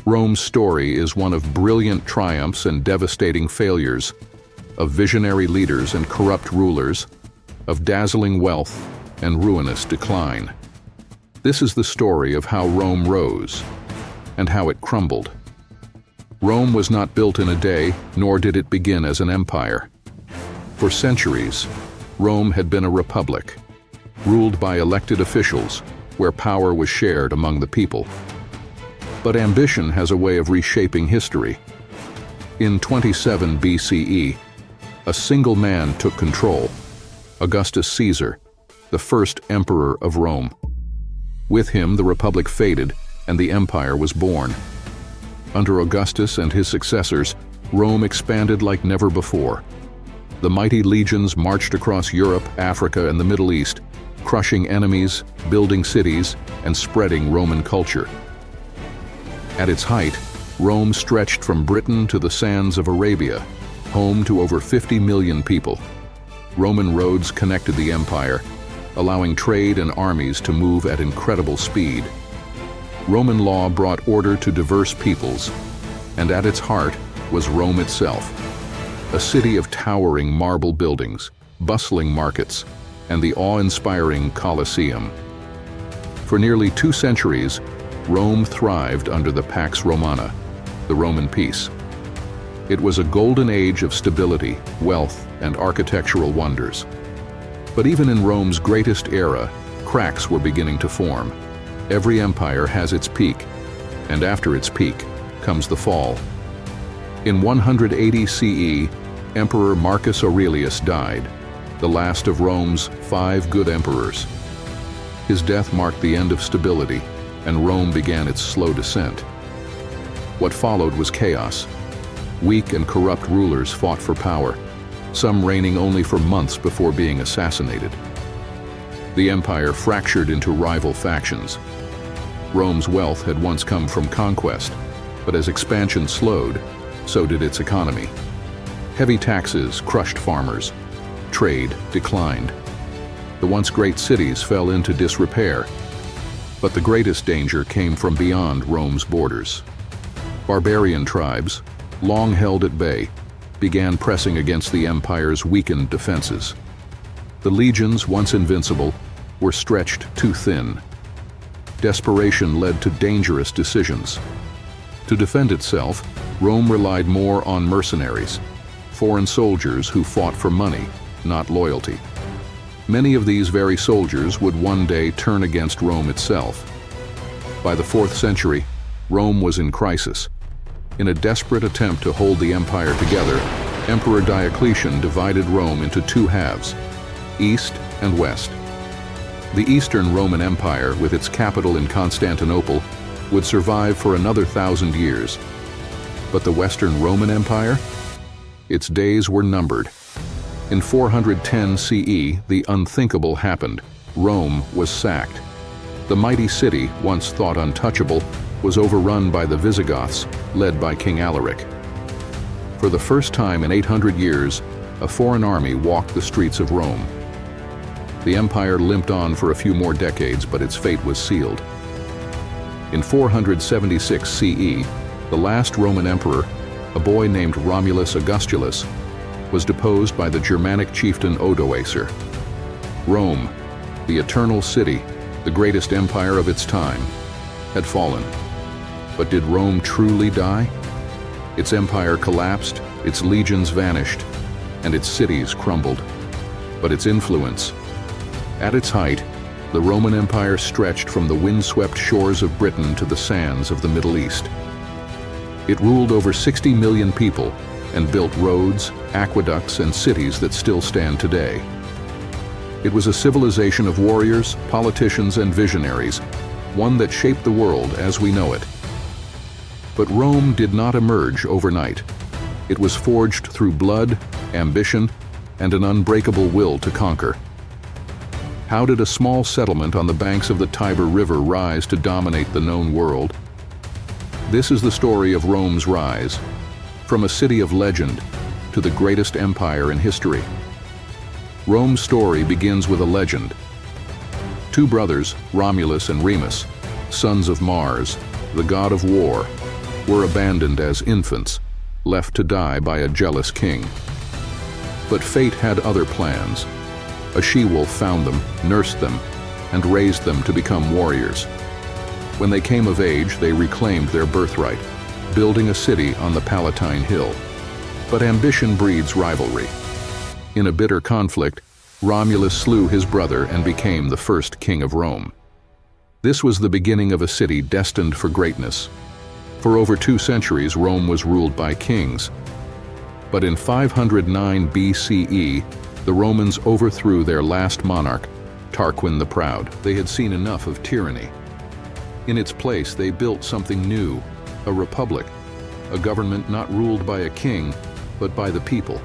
Rome's story is one of brilliant triumphs and devastating failures, of visionary leaders and corrupt rulers, of dazzling wealth and ruinous decline. This is the story of how Rome rose and how it crumbled. Rome was not built in a day, nor did it begin as an empire. For centuries, Rome had been a republic, ruled by elected officials, where power was shared among the people. But ambition has a way of reshaping history. In 27 BCE, a single man took control: Augustus Caesar, the first emperor of Rome. With him, the republic faded and the empire was born. Under Augustus and his successors, Rome expanded like never before. The mighty legions marched across Europe, Africa, and the Middle East, crushing enemies, building cities, and spreading Roman culture. At its height, Rome stretched from Britain to the sands of Arabia, home to over 50 million people. Roman roads connected the empire, allowing trade and armies to move at incredible speed. Roman law brought order to diverse peoples, and at its heart was Rome itself, a city of towering marble buildings, bustling markets, and the awe-inspiring Colosseum. For nearly 2 centuries, Rome thrived under the Pax Romana, the Roman peace. It was a golden age of stability, wealth, and architectural wonders. But even in Rome's greatest era, cracks were beginning to form. Every empire has its peak, and after its peak comes the fall. In 180 CE, Emperor Marcus Aurelius died, the last of Rome's 5 good emperors. His death marked the end of stability, and Rome began its slow descent. What followed was chaos. Weak and corrupt rulers fought for power, some reigning only for months before being assassinated. The empire fractured into rival factions. Rome's wealth had once come from conquest, but as expansion slowed, so did its economy. Heavy taxes crushed farmers. Trade declined. The once great cities fell into disrepair. But the greatest danger came from beyond Rome's borders. Barbarian tribes, long held at bay, began pressing against the empire's weakened defenses. The legions, once invincible, were stretched too thin. Desperation led to dangerous decisions. To defend itself, Rome relied more on mercenaries, foreign soldiers who fought for money, not loyalty. Many of these very soldiers would one day turn against Rome itself. By the 4th century, Rome was in crisis. In a desperate attempt to hold the empire together, Emperor Diocletian divided Rome into 2 halves, East and West. The Eastern Roman Empire, with its capital in Constantinople, would survive for another 1,000 years. But the Western Roman Empire? Its days were numbered. In 410 CE, the unthinkable happened. Rome was sacked. The mighty city, once thought untouchable, was overrun by the Visigoths, led by King Alaric. For the first time in 800 years, a foreign army walked the streets of Rome. The empire limped on for a few more decades, but its fate was sealed. In 476 CE, the last Roman emperor, a boy named Romulus Augustulus, was deposed by the Germanic chieftain Odoacer. Rome, the eternal city, the greatest empire of its time, had fallen. But did Rome truly die? Its empire collapsed, its legions vanished, and its cities crumbled. But its influence, At its height, the Roman Empire stretched from the windswept shores of Britain to the sands of the Middle East. It ruled over 60 million people and built roads, aqueducts, and cities that still stand today. It was a civilization of warriors, politicians, and visionaries, one that shaped the world as we know it. But Rome did not emerge overnight. It was forged through blood, ambition, and an unbreakable will to conquer. How did a small settlement on the banks of the Tiber River rise to dominate the known world? This is the story of Rome's rise, from a city of legend to the greatest empire in history. Rome's story begins with a legend. Two brothers, Romulus and Remus, sons of Mars, the god of war, were abandoned as infants, left to die by a jealous king. But fate had other plans. A she-wolf found them, nursed them, and raised them to become warriors. When they came of age, they reclaimed their birthright, building a city on the Palatine Hill. But ambition breeds rivalry. In a bitter conflict, Romulus slew his brother and became the first king of Rome. This was the beginning of a city destined for greatness. For over 2 centuries, Rome was ruled by kings. But in 509 BCE, the Romans overthrew their last monarch, Tarquin the Proud. They had seen enough of tyranny. In its place, they built something new, a republic, a government not ruled by a king, but by the people.